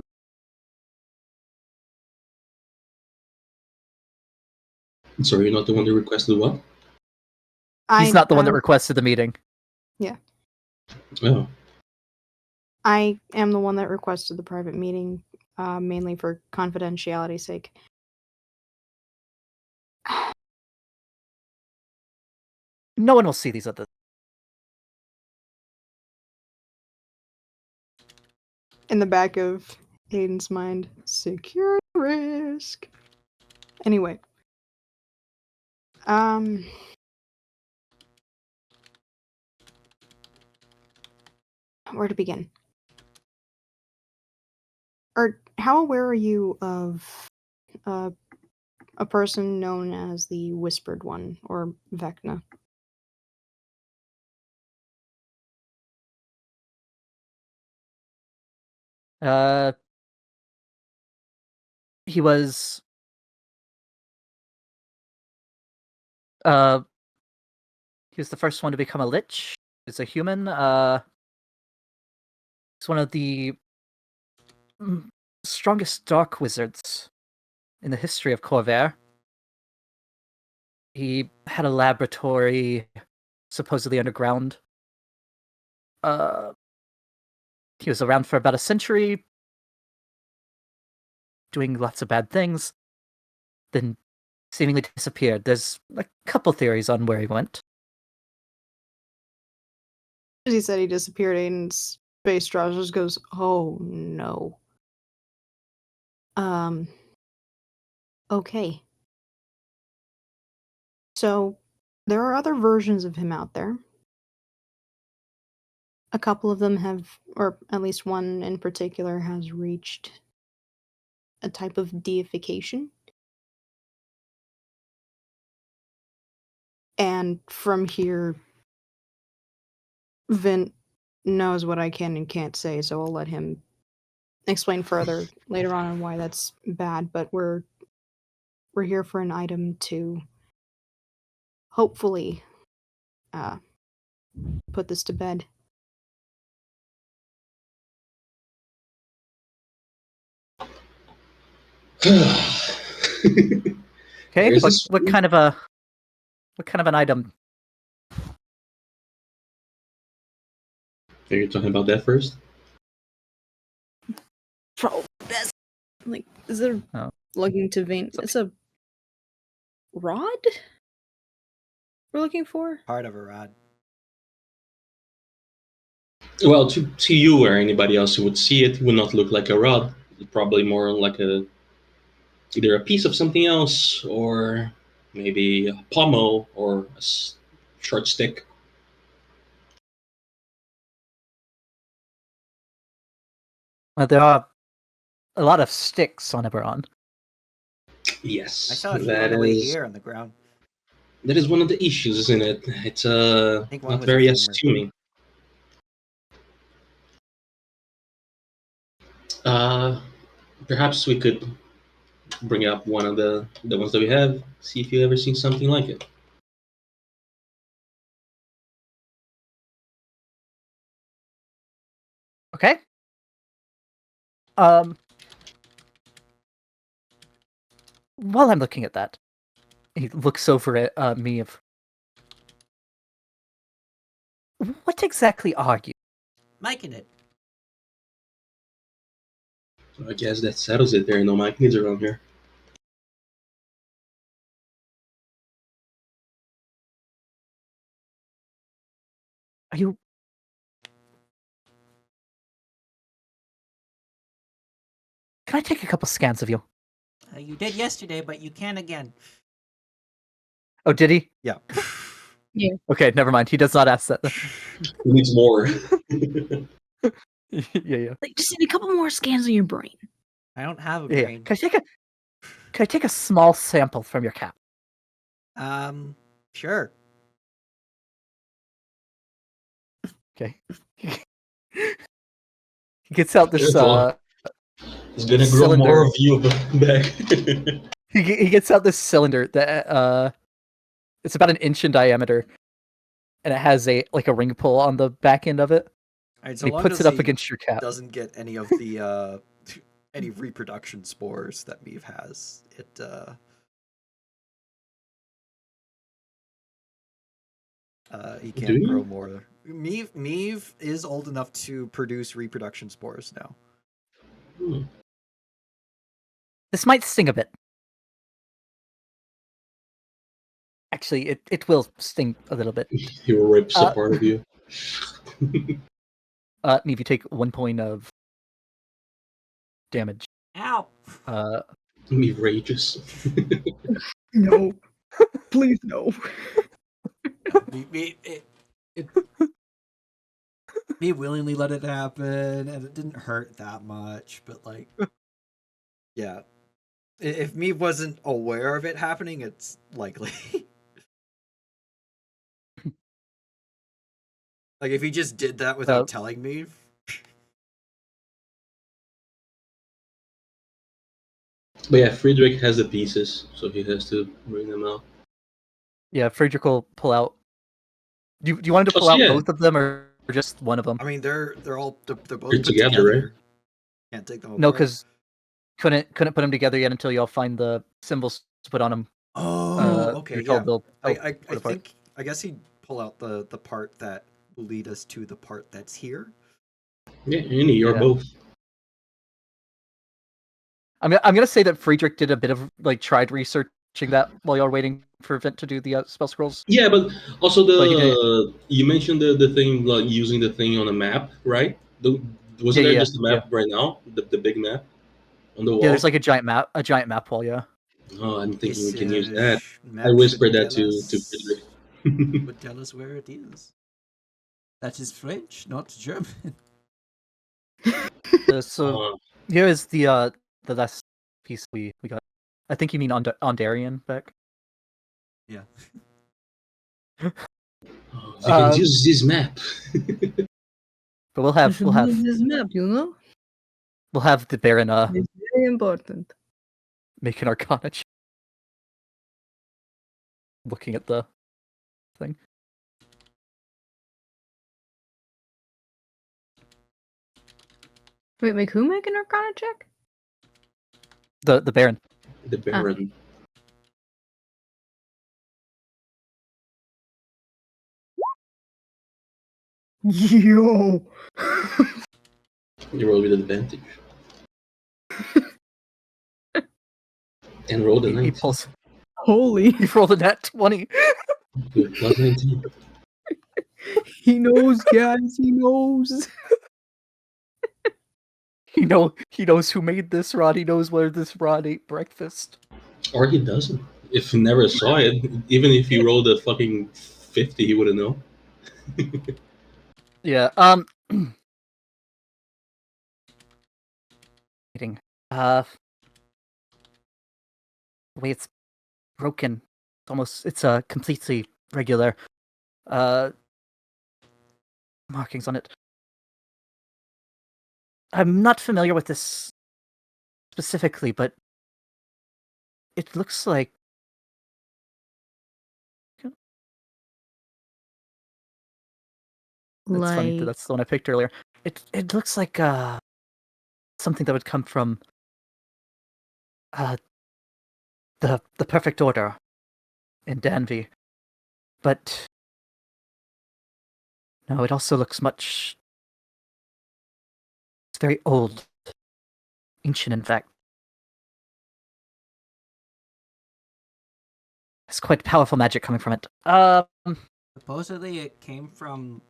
Sorry, you're not the one that requested what? He's not the one that I'm- requested the meeting. Oh, I am the one that requested the private meeting, mainly for confidentiality's sake. No one will see these other. In the back of Aiden's mind, security risk. Anyway. Where to begin? Or how aware are you of a person known as the Whispered One, or Vecna? He was he was the first one to become a lich. He's a human. He's one of the strongest dark wizards in the history of Corvair. He had a laboratory supposedly underground. He was around for about a century, doing lots of bad things, then seemingly disappeared. There's a couple theories on where he went. As he said he disappeared, Aiden's face drops, just goes, oh no. Okay. So, there are other versions of him out there. A couple of them have, or at least one in particular, has reached a type of deification. And from here, Vint knows what I can and can't say, so I'll let him explain further later on why that's bad. But we're here for an item to hopefully put this to bed. Okay, There's this what one. kind of an item? Are you talking about that first? Probably best. Like, is it Oh. looking to Vint? It's a rod we're looking for? Part of a rod. Well, to you or anybody else who would see it, it would not look like a rod. Probably more like either a piece of something else, or maybe a pommel or a short stick. There are a lot of sticks on Eberron. Yes, I saw a few on that the way is here on the ground. that is one of the issues, isn't it? It's think one not was a very femur. assuming. Perhaps we could bring up one of the ones that we have. See if you ever seen something like it. Okay. While I'm looking at that, he looks over at me. What exactly are you? Miking it. So I guess that settles it. There are no mic needs around here. Are you? Can I take a couple scans of you? You did yesterday, but you can again. Oh, did he? Yeah. Okay, never mind. He does not ask that. Who needs more? Yeah. Like, just need a couple more scans of your brain. I don't have a Yeah. brain. Can I take a? Can I take a small sample from your cap? Sure. Okay. He gets out this Careful. It's gonna grow cylinder. more of you back. He gets out this cylinder that it's about 1 inch in diameter, and it has a ring pull on the back end of it. All right, so And he long puts as it up he against your cap. doesn't get any of the any reproduction spores that Meave has, he Do can't grow you? more. Meave is old enough to produce reproduction spores now. Hmm. This might sting a bit. Actually, it will sting a little bit. He rips a part of you. Neve, you take 1 point of damage. Ow! Me rages. No. Please no. Me willingly let it happen, and it didn't hurt that much. But like, yeah, if me wasn't aware of it happening, it's likely. Like if he just did that without telling me. But yeah, Friedrich has the pieces, so he has to bring them out. Yeah, Friedrich will pull out. Do you want him to Oh, pull so out yeah. both of them or just one of them? I mean, they're both They're put together, together. right? Can't take them apart. No, because couldn't put them together yet until y'all find the symbols to put on them. Okay, you're yeah. told they'll I put apart. think I guess he'd pull out the part that will lead us to the part that's here. Yeah, any or Yeah. both. I'm gonna say that Friedrich did a bit of tried researching that while y'all were waiting for Vint to do the spell scrolls. Yeah, but also But he didn't. you mentioned the thing like using the thing on a map, right? Wasn't there just a map right now? The big map on the wall? Yeah, there's like a giant map wall, yeah. Oh, I'm thinking we can use Research that. map I whispered should that tell to us- Friedrich. would tell us where it is. That is French, not German. So here is the last piece we got. I think you mean Ondarian back. Yeah. We can use this map. But we'll have this map, you know? we'll have the Baron It's very important. make an Arcana check. Looking at the thing. Wait, make who make an Arcana check? The Baron. The Baron. Yo! You roll with advantage. And roll the 19. He pulls. Holy! He rolled a nat 20. Good, plus 19. He knows, guys. He knows. He knows who made this rod. He knows where this rod ate breakfast. Or he doesn't. If he never saw it, even if he rolled a fucking 50, he wouldn't know. Yeah. The way it's broken, it's completely regular. Markings on it. I'm not familiar with this specifically, but it looks like that's funny. That's the one I picked earlier. It looks like something that would come from the perfect order in Danby, but no, it also looks much. It's very old, ancient, in fact. It's quite powerful magic coming from it. Supposedly it came from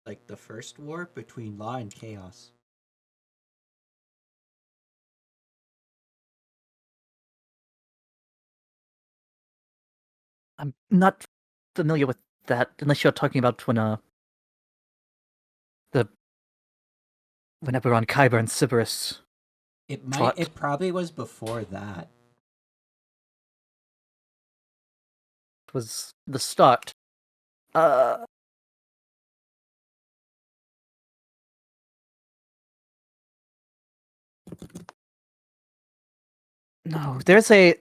like the first war between law and chaos. I'm not familiar with that, unless you're talking about whenever on Kyber and Sybaris What? It probably was before that. Was the start. No, there's I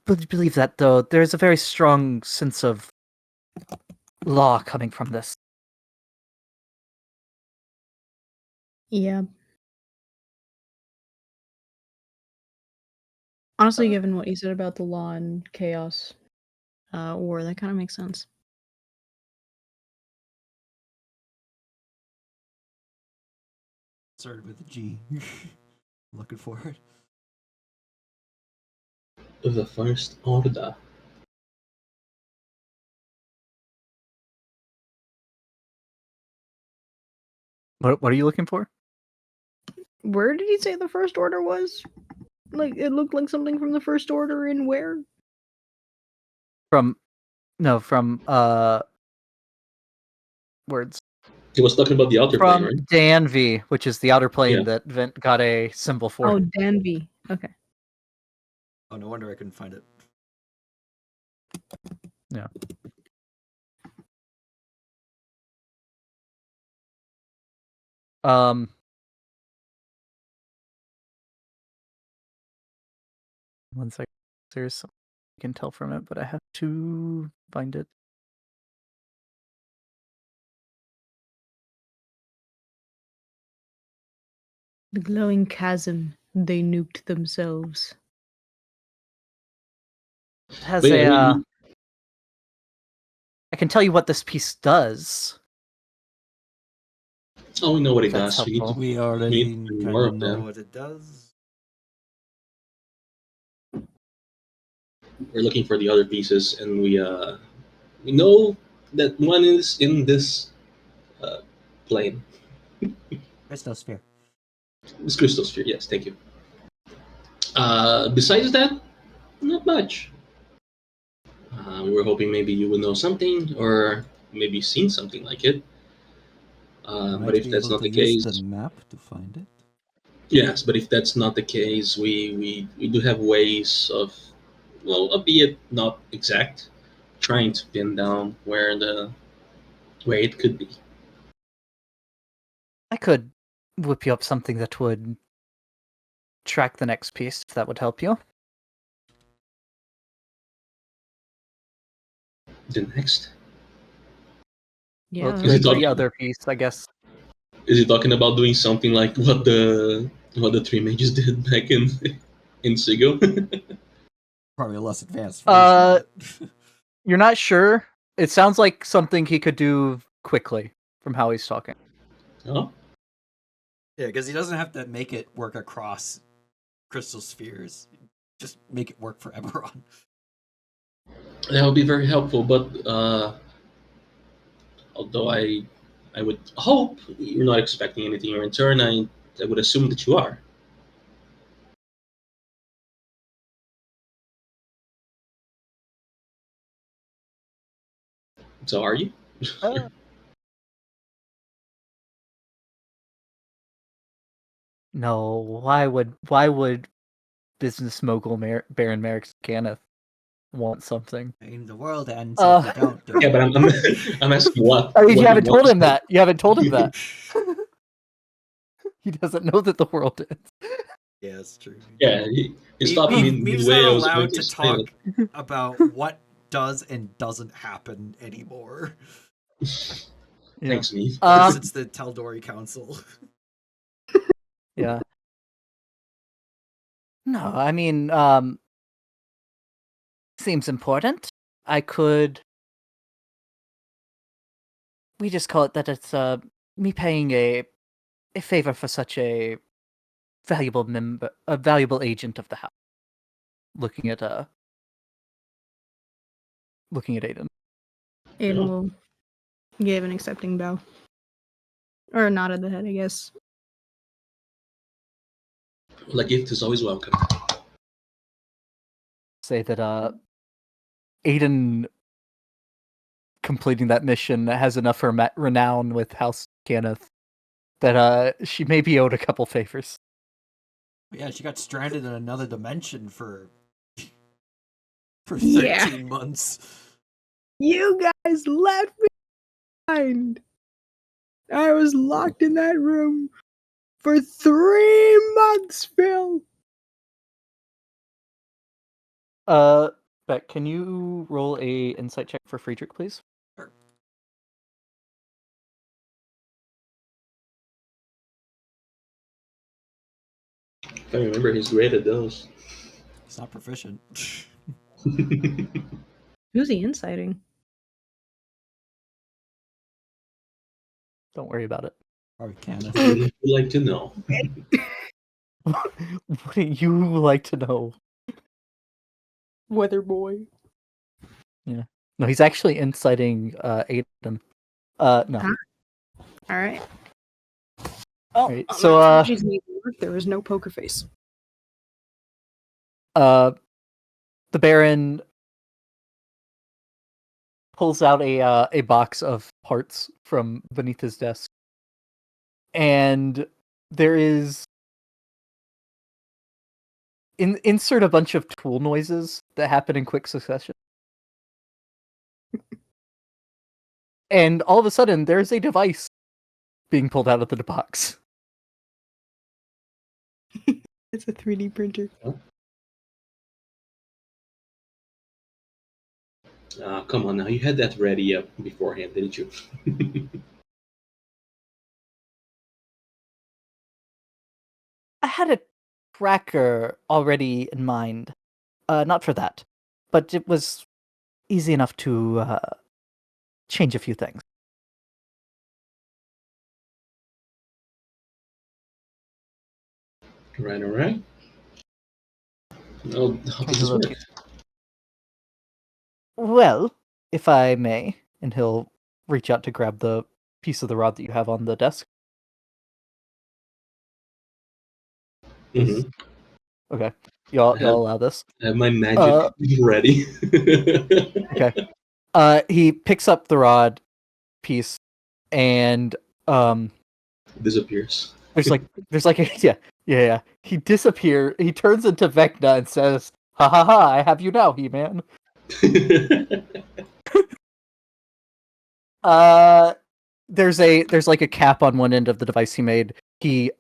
believe that though. There's a very strong sense of law coming from this. Yeah. Honestly, given what you said about the law and chaos war, that kind of makes sense. Started with a G. Looking forward. The First Order. What are you looking for? Where did he say the First Order was? Like, it looked like something from the First Order in where? From words. He was talking about the outer plane, From right? Danvi, which is the outer plane Yeah. that Vent got a symbol for. Oh, Danby. Okay. Oh, no wonder I couldn't find it. Yeah. One second. There's something I can tell from it, but I have to find it. The glowing chasm. They nuked themselves. It has But yeah, a. we- I can tell you what this piece does. Oh, we know what it That's does. We need to helpful. We we already need to do kind more of of Know them. what it does? We're looking for the other pieces, and we know that one is in this plane. Crystal This crystal sphere. Yes, thank you. Besides that, not much. We were hoping maybe you would know something, or maybe seen something like it. But if that's not the case, the map to find it. yes. But if that's not the case, we do have ways of, well, albeit not exact, trying to pin down where it could be. I could whip you up something that would track the next piece, if that would help you. The next. Yeah. Well, that Is he was the talking? great. other piece, I guess. Is he talking about doing something like what the three mages did back in Sigo? Probably a less advanced Uh, version. You're not sure. It sounds like something he could do quickly from how he's talking. Oh, Yeah, because he doesn't have to. That make it work across crystal spheres. Just make it work for Eberron. that would be very helpful. But although I would hope you're not expecting anything in return, I would assume that you are. So are you? No, why would business mogul Baron Merrick Canneth want something? I mean, the world ends Uh, if you don't do Yeah, it. but I'm asking what. I mean, what you he haven't told wants. him that. You haven't told him that. He doesn't know that the world ends. Yeah, it's true. Yeah, he stopped me Meme's midway. not I was going allowed to to explain talk about what does and doesn't happen anymore. it. Yeah. Thanks, me. Unless it's the Taldori Council. Yeah. No, I mean, seems important. I could. We just call it that it's me paying a favor for such a valuable agent of the house. Looking at Aiden. Aiden will give an accepting bow. Or a nod of the head, I guess. Well, a gift is always welcome. Say that Aiden completing that mission has enough renown with House Canneth that she may be owed a couple favors. Yeah, she got stranded in another dimension for 13 Yeah. months. You guys left me behind. I was locked in that room for 3 months, Phil. Beck, can you roll a insight check for Friedrich, please? Sure. If I remember, he's great at those. He's not proficient. Who's he inciting? Don't worry about it. Probably Kenneth. Wouldn't you like to know? Wouldn't you like to know? Weather boy. No, he's actually inciting Aiden. No. Huh? All right. Oh, Right, on so, my strategies need to work, there was no poker face. The Baron pulls out a box of parts from beneath his desk, and there is insert a bunch of tool noises that happen in quick succession. And all of a sudden, there's a device being pulled out of the box. It's a 3D printer. Come on now, you had that ready up beforehand, didn't you? I had a tracker already in mind. Not for that, but it was easy enough to change a few things. All right. Well, how does this Hello, work? Well, if I may, and he'll reach out to grab the piece of the rod that you have on the desk. Mm-hmm. Okay, y'all allow this. I have my magic ready. Okay. He picks up the rod piece, and Disappears. there's like a yeah. He turns into Vecna and says, "Ha ha ha! I have you now, He-Man." There's like a cap on one end of the device he made. He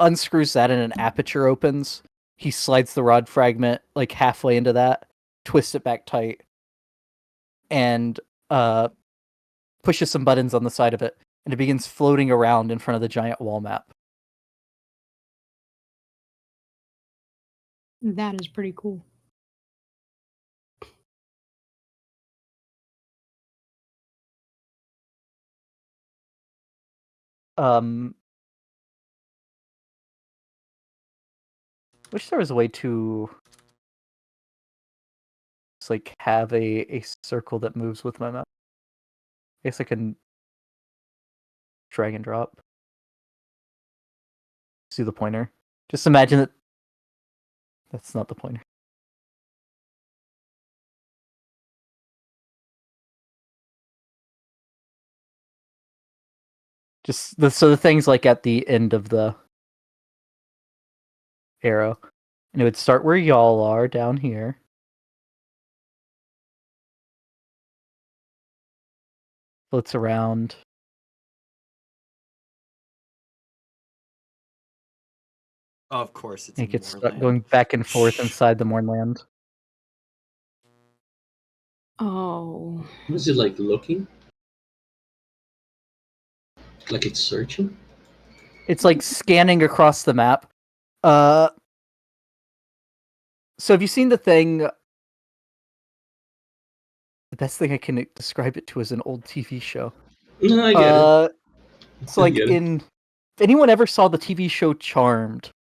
unscrews that and an aperture opens. He slides the rod fragment like halfway into that, twists it back tight, and pushes some buttons on the side of it, and it begins floating around in front of the giant wall map. That is pretty cool. Wish there was a way to just like have a circle that moves with my mouse. I guess I can drag and drop. See the pointer. Just imagine that that's not the pointer. Just so the thing's like at the end of the arrow. And it would start where y'all are down here. Floats around. Of course, it's And in it gets stuck Moorland. going back and forth inside the Mournland. Oh. Was it like looking? Like it's searching? It's like scanning across the map. So have you seen the thing? The best thing I can describe it to is an old TV show. No, I get it. So like I get it. if anyone ever saw the TV show Charmed?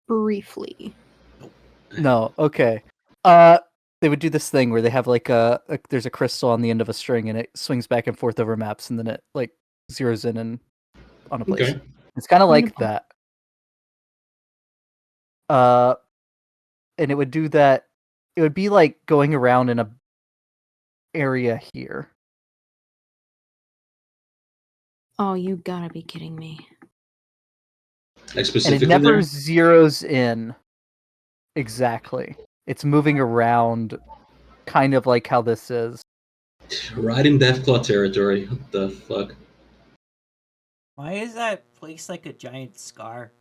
Briefly. No, okay. They would do this thing where they have like there's a crystal on the end of a string and it swings back and forth over maps and then it like zeroes in and on a place. Okay. It's kind of like Wonderful. that. And it would do that. It would be like going around in a area here. Oh, you gotta be kidding me. Like And specifically it never there? zeroes in exactly. It's moving around, kind of like how this is. Right in Deathclaw territory. What the fuck? Why is that place like a giant scar?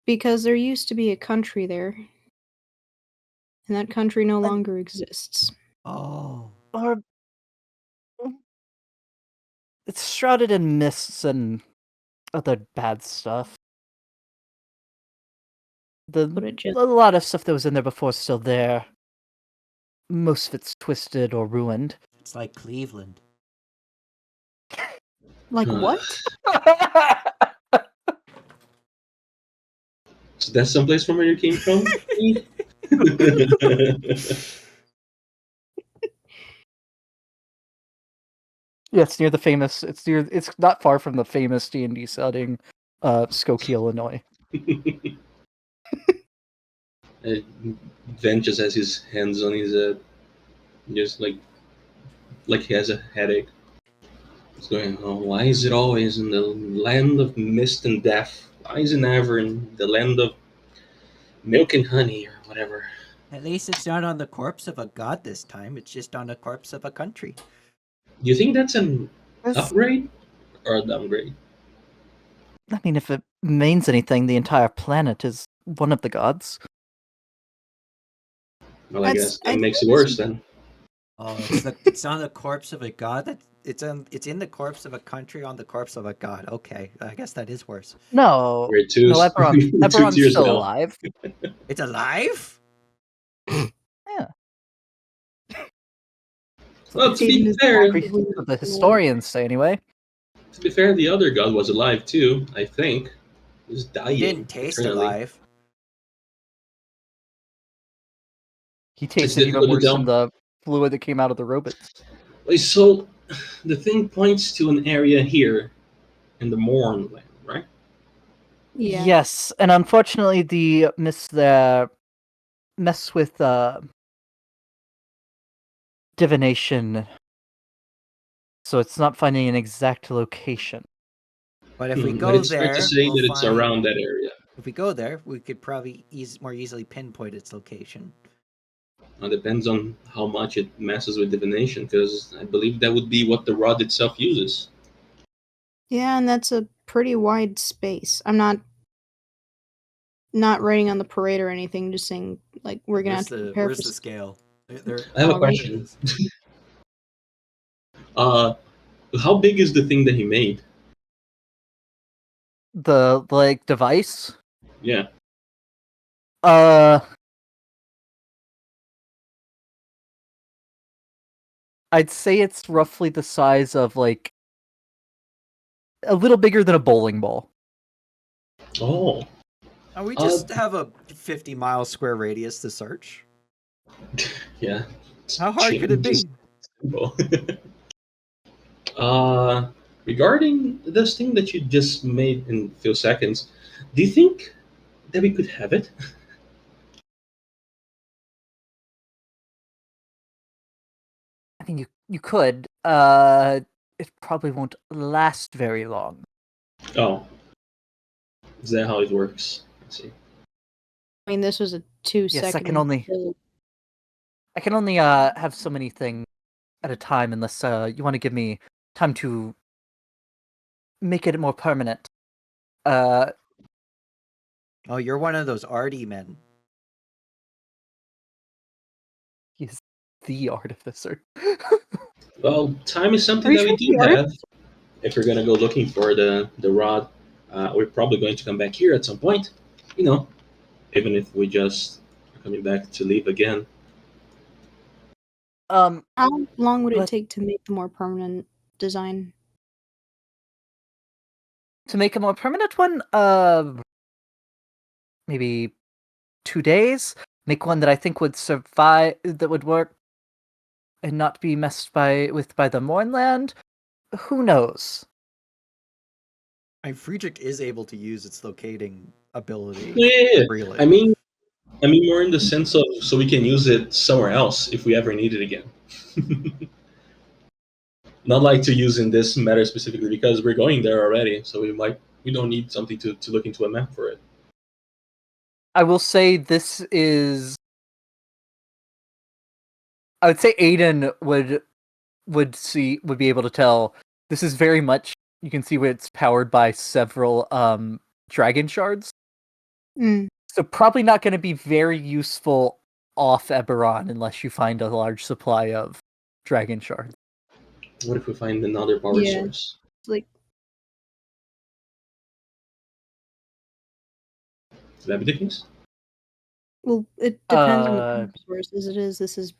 Because there used to be a country there. And that country no longer exists. Oh. Or it's shrouded in mists and other bad stuff. Put it A just- lot of stuff that was in there before is still there. Most of it's twisted or ruined. It's like Cleveland. Like Huh. what? So that's someplace from where you came from? Yeah, it's near the famous. It's not far from the famous D&D setting, Skokie, Illinois. Ven just has his hands on his head, just like he has a headache. He's going, oh, why is it always in the land of mist and death? Why is it never in the land of milk and honey or whatever? At least it's not on the corpse of a god this time. It's just on the corpse of a country. Do you think that's an This- upgrade or a downgrade? I mean, if it means anything, the entire planet is one of the gods. Well, I That's- guess that I makes think it worse it's- then. Oh, it's on the corpse of a god. It's in the corpse of a country on the corpse of a god. Okay, I guess that is worse. No, We're two, no, Eberron's tiers still down. alive. It's alive. Yeah. Well, to Aiden be is fair, actively- The historians say anyway. the other god was alive too. I think. He's dying. He didn't taste eternally. alive. He tasted difficult even to worse tell. than the fluid that came out of the robots. Wait, so the thing points to an area here in the Mornland, right? Yeah. Yes, and unfortunately, the mess with divination, so it's not finding an exact location. But if we But go it's fair there, to say we'll that it's find- around that area. If we go there, we could probably more easily pinpoint its location. It depends on how much it messes with divination, because I believe that would be what the rod itself uses. Yeah, and that's a pretty wide space. I'm not writing on the parade or anything, just saying like we're gonna have to prepare Where's for the scale? I have a Alright. question. How big is the thing that he made? The device. Yeah. I'd say it's roughly the size of like a little bigger than a bowling ball. Oh. We just have a 50-mile square radius to search. Yeah. How hard could it be? Just simple. Regarding this thing that you just made in a few seconds, do you think that we could have it? I mean, you could. It probably won't last very long. Oh. Is that how it works? Let's see. I mean, this was a 2-second. Yes, I can only have so many things at a time, unless you want to give me time to make it more permanent. Oh, you're one of those arty men. He's the artificer. Well, time is something Are you that we sure do the have. If we're gonna go looking for the rod, we're probably going to come back here at some point. You know, even if we just are coming back to leave again. How long would it But- take to make the more permanent design? To make a more permanent one, maybe 2 days. Make one that I think would survive, that would work, and not be messed by the Mornland. Who knows? Friedrich is able to use its locating ability. Yeah, Really. I mean more in the sense of so we can use it somewhere else if we ever need it again. Not like to use in this matter specifically because we're going there already, so we might We don't need something to look into a map for it. I will say this is. I would say Aiden would be able to tell. This is very much. You can see where it's powered by several dragon shards. Mm. So probably not going to be very useful off Eberron unless you find a large supply of dragon shards. What if we find another power Yeah. source? Like, Would that be the case? well, it depends on what Uh, kind of sources it is. This is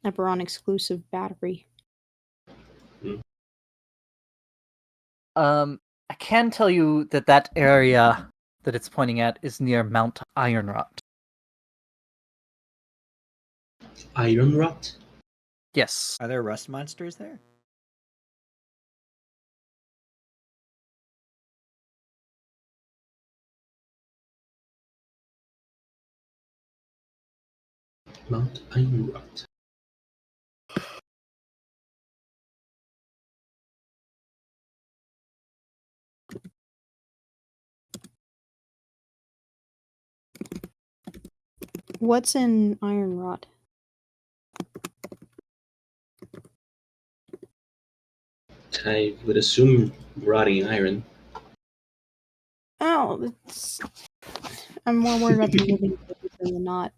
Eberron exclusive battery. I can tell you that area that it's pointing at is near Mount Ironrot. Iron rot? Yes. Are there rust monsters there? Mount Iron rot. What's in Iron Rot? I would assume rotting iron. Oh, I'm more worried about the living things than the not.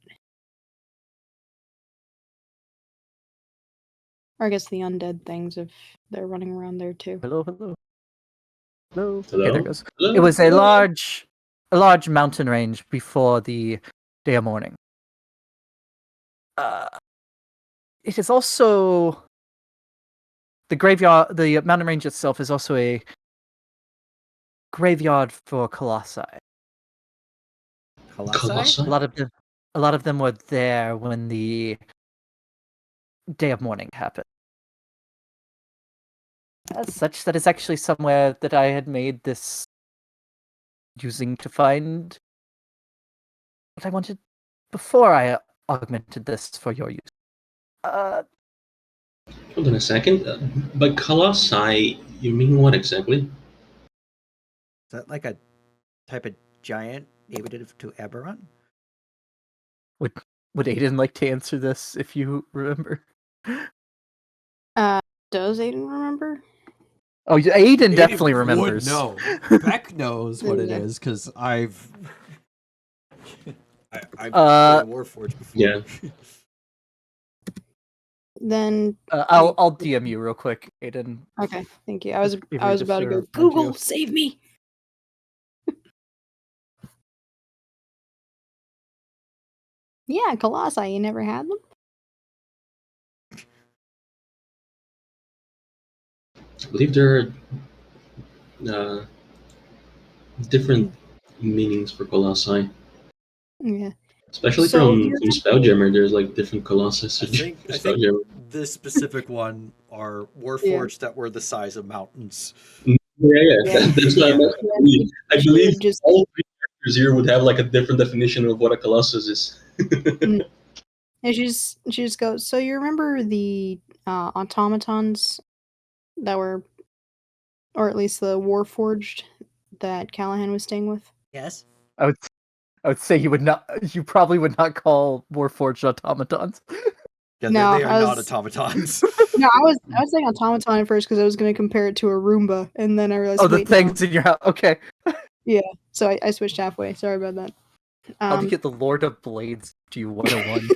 Or I guess the undead things if they're running around there too. Hello. Hello. Hello? Okay, there it goes. Hello? It was a Hello? large mountain range before the day of mourning. It is also the graveyard. The mountain range itself is also a graveyard for colossi. Colossi? A lot of them were there when the day of mourning happened. As such, that is actually somewhere that I had made this using to find what I wanted before I augmented this for your use. Hold on a second. By colossi, you mean what exactly? Is that like a type of giant native to Eberron? Would Aiden like to answer this if you remember? Does Aiden remember? Oh, Aiden definitely Would remembers. know. Beck knows what it Yeah. is because I've I've Uh, played Warforged before. Yeah. Then I'll DM you real quick, Aiden. okay, thank you. I was Avery, about just to go remind Google you. save me. Yeah, Colossi. You never had them? I believe there are different meanings for colossi. Yeah. Especially So from you're Spelljammer, there's like different colossi. I think Spelljammer. this specific one are Warforged that were the size of mountains. Yeah. Yeah. That's what Yeah. I believe. I She believe just all three characters here would have like a different definition of what a colossus is. and she just goes. So you remember the automatons that were, or at least the Warforged that Callahan was staying with? Yes. I would say you probably would not call Warforged automatons. Yeah, No, they are I not was- automatons. No, I was saying automaton at first because I was going to compare it to a Roomba, and then I realized. Oh, the wait, no. things in your house. Okay. So I switched halfway. Sorry about that. How do you get the Lord of Blades to you 101?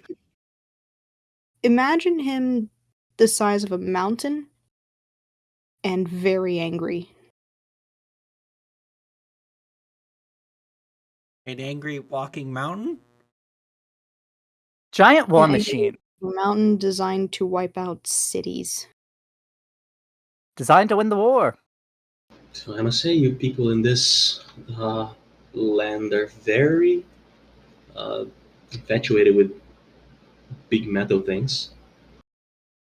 Imagine him the size of a mountain and very angry. An angry walking mountain? Giant war An angry machine. mountain designed to wipe out cities. Designed to win the war. So I must say, you people in this land are very infatuated with big metal things.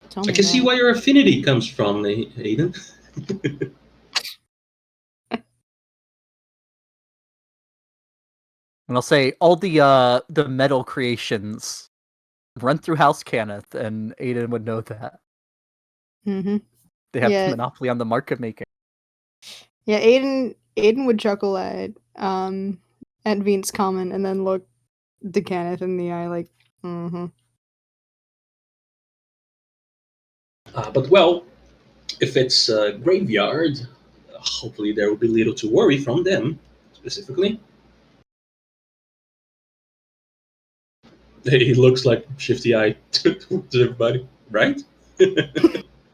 Tell I me can see about why your affinity comes from, Aiden. And I'll say all the metal creations run through House Cannith, and Aiden would know that. it. Mm-hmm. They have Yeah. monopoly on the market making. Yeah, Aiden would chuckle at Vince's comment and then look to Kenneth in the eye like, mm-hmm. But well, if it's a graveyard, hopefully there will be little to worry from them, specifically. He looks like shifty eye to everybody, right?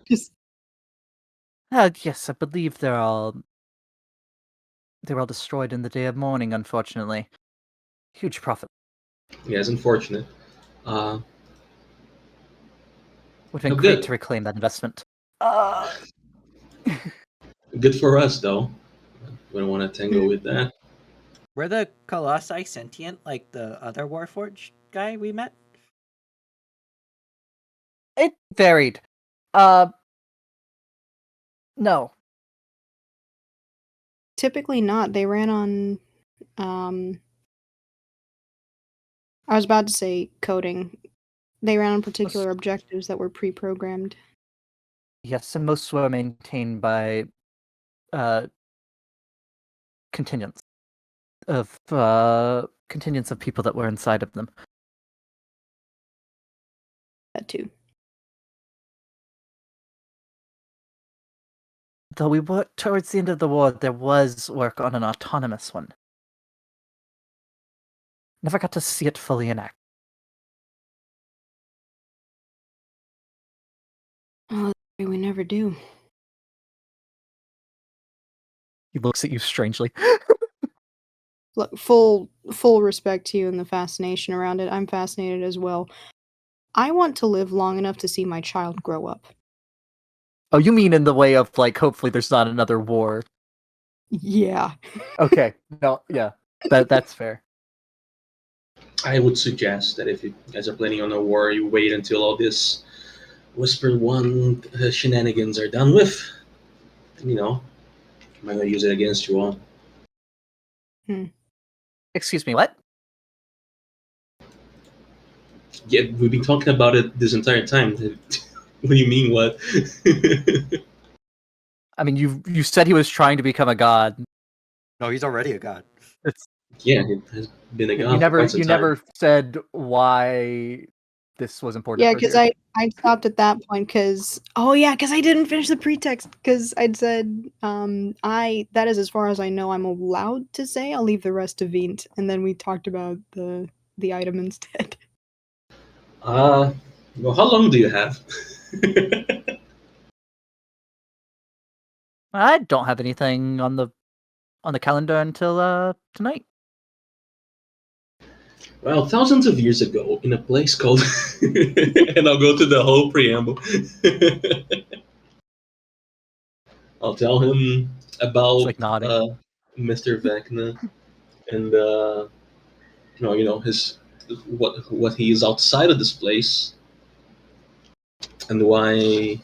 Just Yes, I believe they were all destroyed in the day of mourning, unfortunately. Huge profit. Yes, unfortunate. Uh, Would have no, been great good. to reclaim that investment. Good for us, though. We don't want to tangle with that. Were the Colossi sentient like the other Warforged guy we met? It varied. No. typically not. They ran on I was about to say coding. They ran on particular objectives that were pre-programmed. Yes, and most were maintained by contingents of people that were inside of them. That too. Though we were towards the end of the war, there was work on an autonomous one. Never got to see it fully in act. Oh, we never do. He looks at you strangely. Look, full respect to you and the fascination around it. I'm fascinated as well. I want to live long enough to see my child grow up. Oh, you mean in the way of, like, hopefully there's not another war. Yeah. Okay. No, yeah. That's fair. I would suggest that if you guys are planning on a war, you wait until all this Whisper One shenanigans are done with. And, I'm going to use it against you all. Excuse me, what? Yeah, we've been talking about it this entire time. What do you mean, what? I mean, you said he was trying to become a god. No, he's already a god. Yeah, it has been a god You for quite some time. never said why this was important. Yeah, for because you. I stopped at that point because I didn't finish the pretext because I'd said that is as far as I know I'm allowed to say. I'll leave the rest to Vint, and then we talked about the item instead. Well, how long do you have? I don't have anything on the calendar until tonight. Well, thousands of years ago, in a place called, and I'll go to the whole preamble. I'll tell him about Just, like, nodding. Mr. Vecna and his what he is outside of this place and why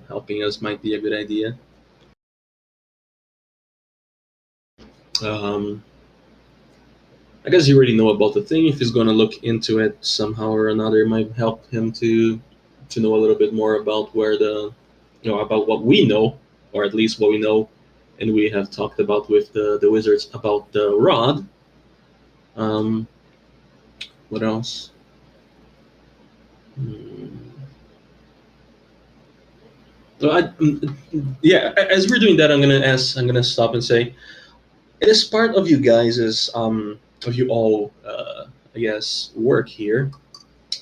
helping us might be a good idea. I guess you already know about the thing. If he's going to look into it somehow or another, it might help him to know a little bit more about where about what we know, or at least what we know, and we have talked about with the wizards about the rod. What else? So yeah. As we're doing that, I'm gonna stop and say, it is part of you guys' of you all, I guess, work here,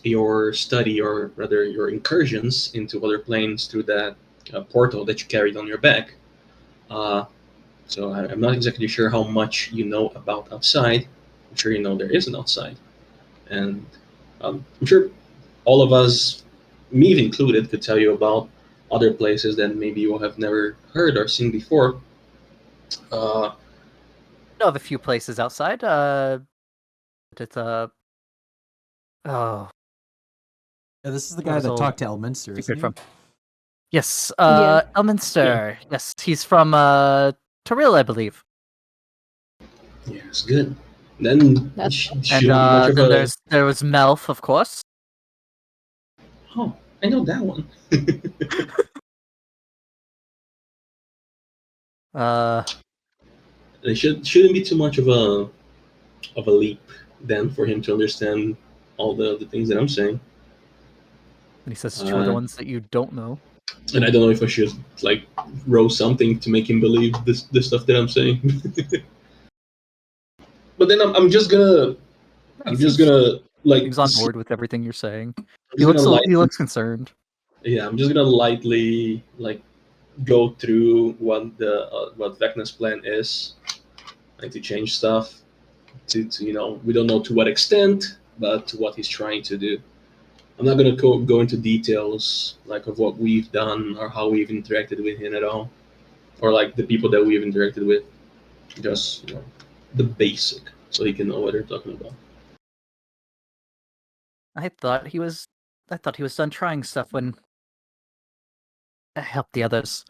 your study, or rather your incursions into other planes through that portal that you carried on your back. So I'm not exactly sure how much you know about outside. I'm sure you know there is an outside, and I'm sure all of us, me included, could tell you about other places that maybe you have never heard or seen before. I know of a few places outside. It's oh, Yeah, this is the guy What is that old talked to Elminster, secret isn't he? from. Yes, Yeah. Elminster. Yes, he's from Toril, I believe. Yes, good. Then That's- shouldn't be much of then a. there was Melf, of course. Oh, I know that one. It shouldn't be too much of a leap then for him to understand all the things that I'm saying. And he says two other Uh, ones that you don't know. and I don't know if I should like row something to make him believe this stuff that I'm saying. But then I'm just gonna like He's on board with everything you're saying. I'm He just gonna he looks concerned. yeah, I'm just gonna lightly like go through what Vecna's plan is, like to change stuff to we don't know to what extent, but to what he's trying to do. I'm not gonna go into details like of what we've done or how we've interacted with him at all, or like the people that we've interacted with. Just the basic, so he can know what they're talking about. I thought he was done trying stuff when I helped the others.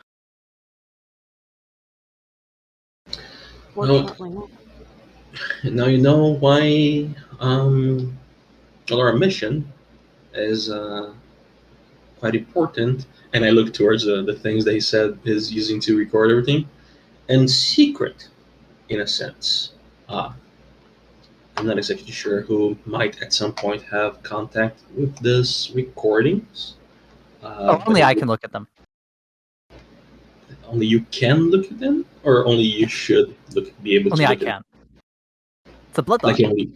Fortunately not. Now you know why our mission is quite important. And I look towards the things that he said is using to record everything, and secret, in a sense. Uh, I'm not exactly sure who might at some point have contact with these recordings. But Only I can look at them. only you can look at them, or only you should be able Only to I look at them. can. It's a blood Like log. only.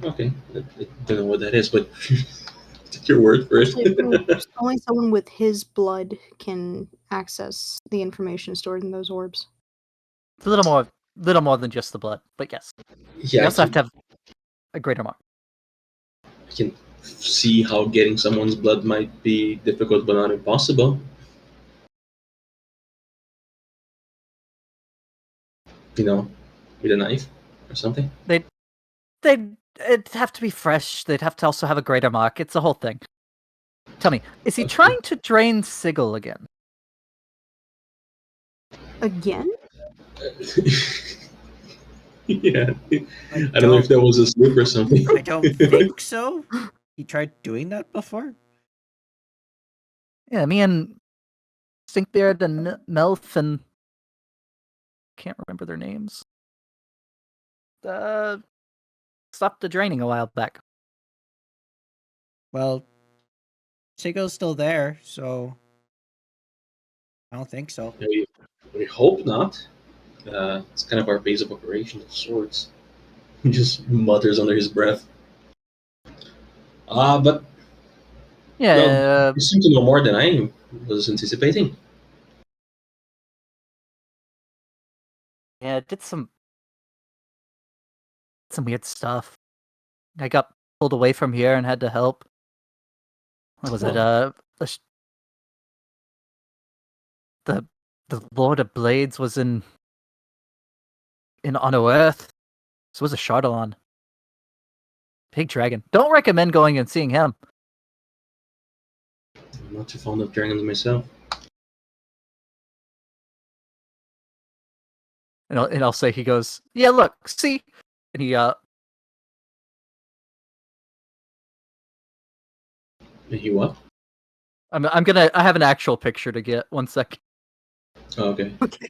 Okay, I don't know what that is, but take your word for it. Only someone with his blood can access the information stored in those orbs. It's a little more than just the blood, but yes. Yeah, You also have to have a greater mark. I can see how getting someone's blood might be difficult, but not impossible. With a knife or something. It'd have to be fresh. They'd have to also have a greater mark. It's the whole thing. Tell me, is he trying to drain Sigil again? Again? Yeah. I don't know if that was a slip or something. I don't think so. He tried doing that before. Yeah, me and Stinkbeard and Melf and can't remember their names. Stopped the draining a while back. Well, Sigil's still there, so I don't think so. We hope not. It's kind of our base of operations of sorts. He just mutters under his breath. But Yeah, well, you seem to know more than I was anticipating. yeah, did some weird stuff. I got pulled away from here and had to help. What was it? The Lord of Blades was in on Earth. So was a Chardalon. Big dragon. Don't recommend going and seeing him. I'm not too fond of dragons myself. And I'll say he goes, yeah, look, see, and he He what? I have an actual picture to get. 1 sec. Oh, okay. Okay.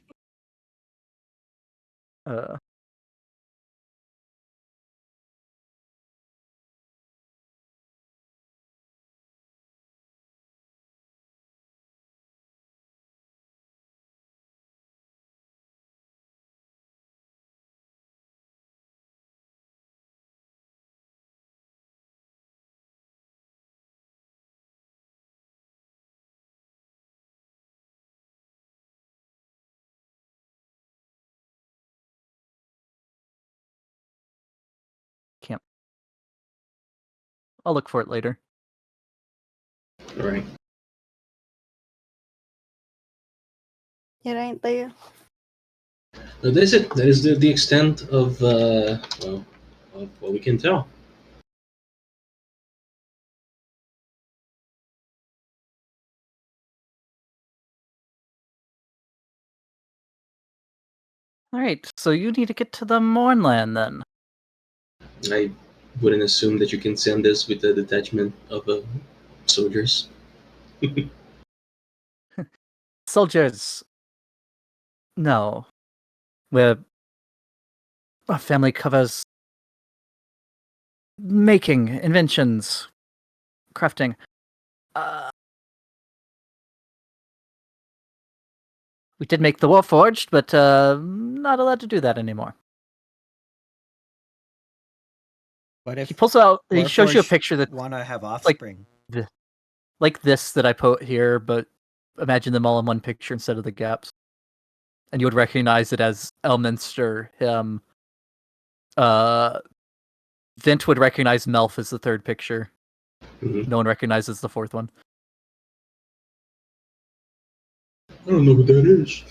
Can't. I'll look for it later. All right. It ain't there. So that is it. That is the extent of of what we can tell. All right, so you need to get to the Mornland then. I wouldn't assume that you can send this with a detachment of soldiers. Soldiers. No. Where our family covers making, inventions, crafting. We did make the Warforged, but not allowed to do that anymore. What if He pulls out. He shows you a Warforged picture that want to have offspring? like this that I put here, but imagine them all in one picture instead of the gaps. And you would recognize it as Elminster, him. Vint would recognize Melf as the third picture. Mhm. No one recognizes the fourth one. I don't know who that is.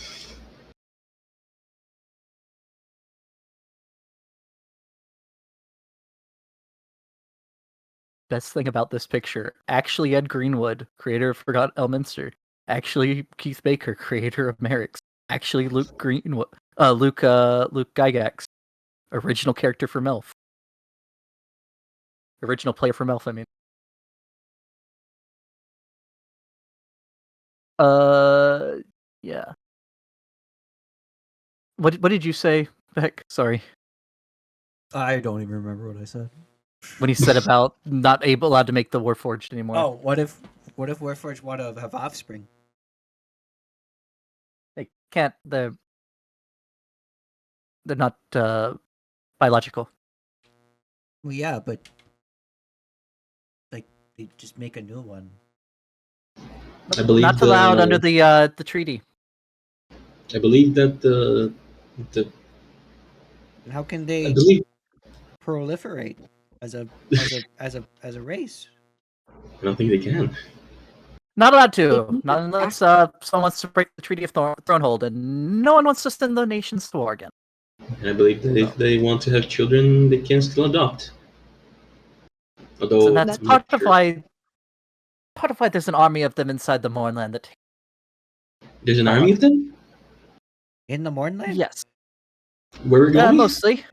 Best thing about this picture, actually Ed Greenwood, creator of Forgot Elminster. Actually Keith Baker, creator of Merrick's. Actually Luke Greenwood, Luke Gygax, original character for Melf. Original player for Melf, I mean. Yeah. What did you say, Beck? Sorry. I don't even remember what I said. When he said about not allowed to make the Warforged anymore. Oh, what if Warforged want to have offspring? They can't. They're not biological. Well, yeah, but like they just make a new one. I believe Not allowed under the treaty. I believe that the And how can I they believe proliferate as a race? I don't think they can. Not allowed to. Not unless someone wants to break the Treaty of Thronehold, and no one wants to send the nations to war again. And I believe that if they want to have children, they can still adopt. Although So that's I'm not part of sure. why. Part of why there's an army of them inside the Mournland. That There's an army of them. In the Mornland? yes, Where we're going? mostly.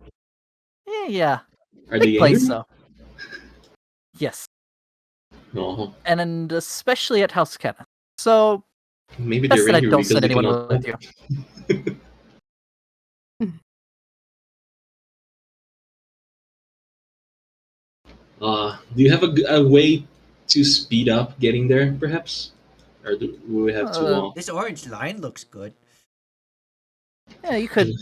Yeah. Are Big they place angry? though. Yes, Oh, and especially at House Kenneth. So maybe best they're that I angry don't because send they anyone cannot with you. Do you have a way to speed up getting there, perhaps? Or do we have to? This orange line looks good. Yeah, you could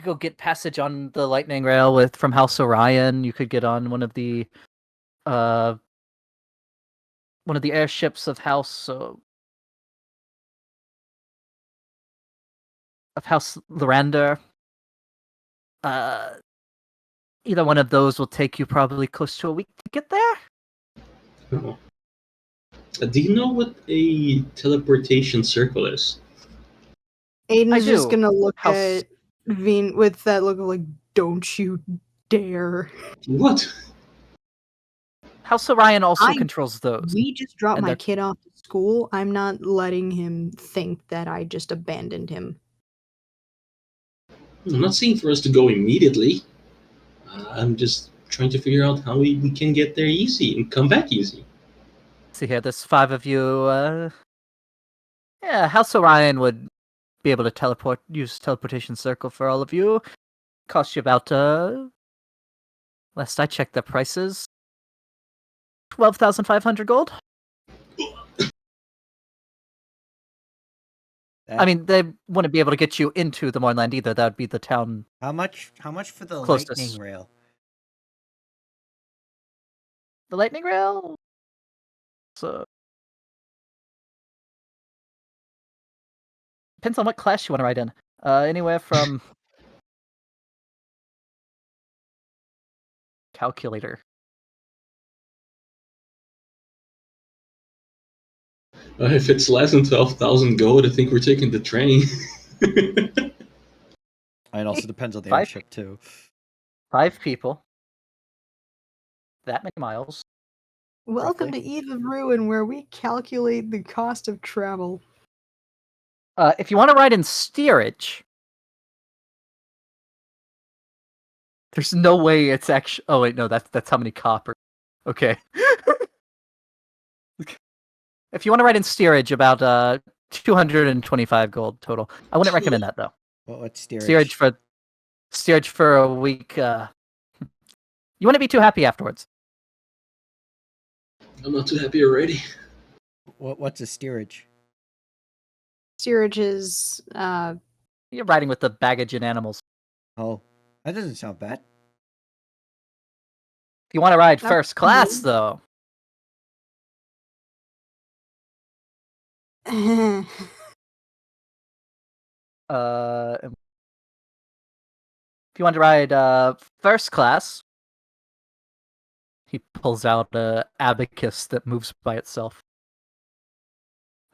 go get passage on the lightning rail from House Orion. You could get on one of the airships of House Loranda. Either one of those will take you probably close to a week to get there. Oh. Do you know what a teleportation circle is? Aiden's just do. gonna look House- at Veen with that look of like, don't you dare. What? House Orion also I- controls those. We just dropped And my they're- kid off to school. I'm not letting him think that I just abandoned him. I'm not saying for us to go immediately. I'm just trying to figure out how we can get there easy and come back easy. See here, there's 5 of you. Yeah, House Orion would be able to use teleportation circle for all of you. Cost you about last I checked the prices, 12,500 gold. I mean, they wouldn't be able to get you into the Mournland either. That would be the town. How much for the Closest. lightning rail? The lightning rail. So depends on what class you want to ride in. Anywhere from calculator. If it's less than 12,000 gold, I think we're taking the train. And also depends on the 5 airship too. 5 people. That many miles. Welcome to Eve of Ruin, where we calculate the cost of travel. If you want to ride in steerage, there's no way it's actually. Oh wait, no, that's how many copper. Okay. If you want to ride in steerage, about 225 gold total. I wouldn't recommend that though. What's steerage? Steerage for a week. You wouldn't be too happy afterwards. I'm not too happy already. What's a steerage? Steerage is You're riding with the baggage and animals. Oh, that doesn't sound bad. If you want to ride That's first class, cool. though, if you want to ride first class, he pulls out a abacus that moves by itself.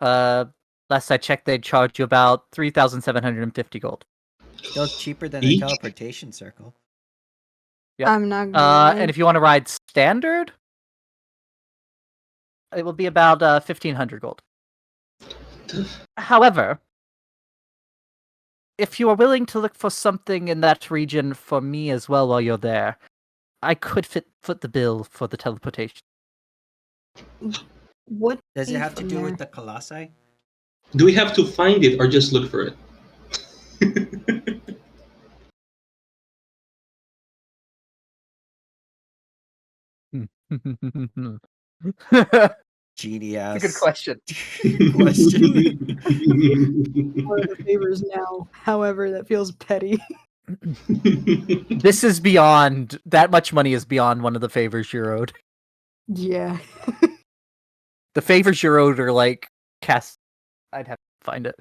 Last I checked, they'd charge you about 3,750 gold. Still cheaper than a Each? teleportation circle. Yep. I'm not gonna lie. And if you want to ride standard, it will be about 1,500 gold. However, if you are willing to look for something in that region for me as well while you're there, I could foot the bill for the teleportation. What Does it have to from do there? with the colossi? Do we have to find it or just look for it? Genius. Good question. Question. What are the favors now? However, that feels petty. This is beyond that much money is beyond one of the favors you're owed. Yeah. The favors you're owed are like I'd have to find it.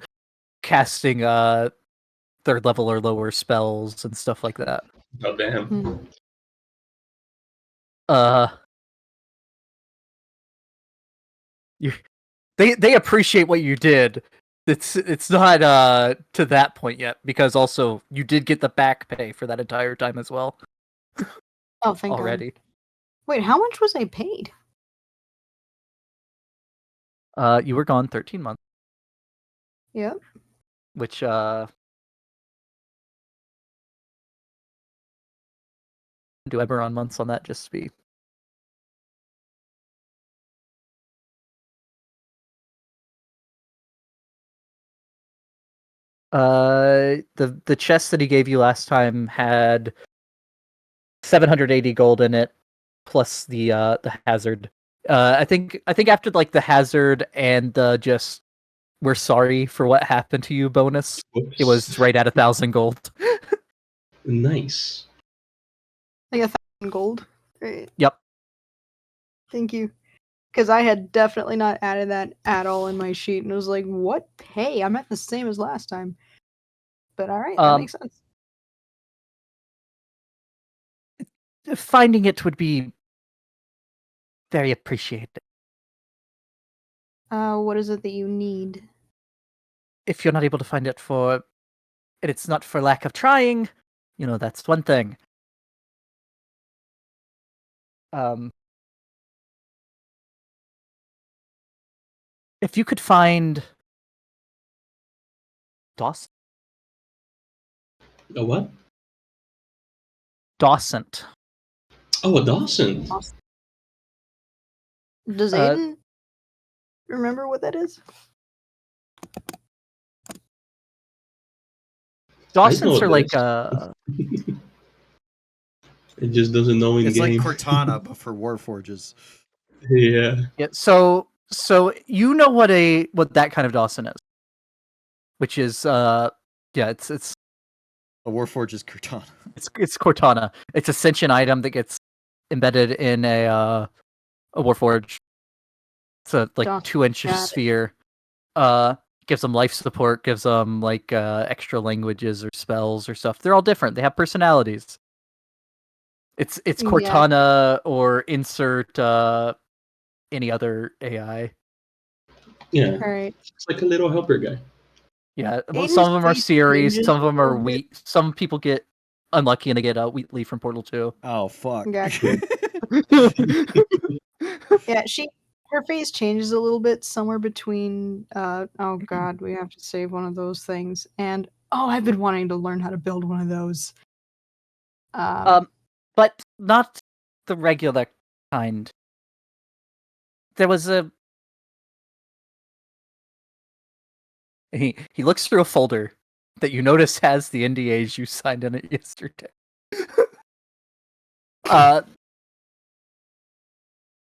Casting third level or lower spells and stuff like that. Oh damn. Hmm. They appreciate what you did. It's not to that point yet, because also you did get the back pay for that entire time as well Oh, thank God. already. Wait, how much was I paid? You were gone 13 months, Yep. which do Eberron months on that just to be. The chest that he gave you last time had 780 gold in it, plus the hazard. I think after like the hazard and the just we're sorry for what happened to you bonus, Whoops. it was right at 1,000 gold. Nice. Like 1,000 gold. Great. Yep. Thank you. Because I had definitely not added that at all in my sheet, and it was like, what pay? I'm at the same as last time. But all right, that makes sense. Finding it would be very appreciated. What is it that you need? If you're not able to find it and it's not for lack of trying, that's one thing. If you could find Dawson. A what? Dawson. Oh, a Dawson. Does Aiden remember what that is? Dawsons what are that like is. It just doesn't know in It's game. like Cortana, but for Warforges. Yeah. yeah, so you know what that kind of Dawson is. Which is it's A Warforge is Cortana. it's Cortana. It's a sentient item that gets embedded in a Warforge. It's a like Dawson, 2-inch got it. sphere. Gives them life support, gives them like extra languages or spells or stuff. They're all different. They have personalities. It's Yeah. Cortana or insert any other AI. Yeah. Alright. It's like a little helper guy. Yeah, well, Aiden's some of them are face series, changes some of them a are little bit. wheat. Some people get unlucky and they get Wheatley from Portal 2. Oh fuck. Gotcha. Yeah, her face changes a little bit somewhere between oh god, we have to save one of those things. And I've been wanting to learn how to build one of those. But not the regular kind. There was He looks through a folder that you notice has the NDAs you signed in it yesterday.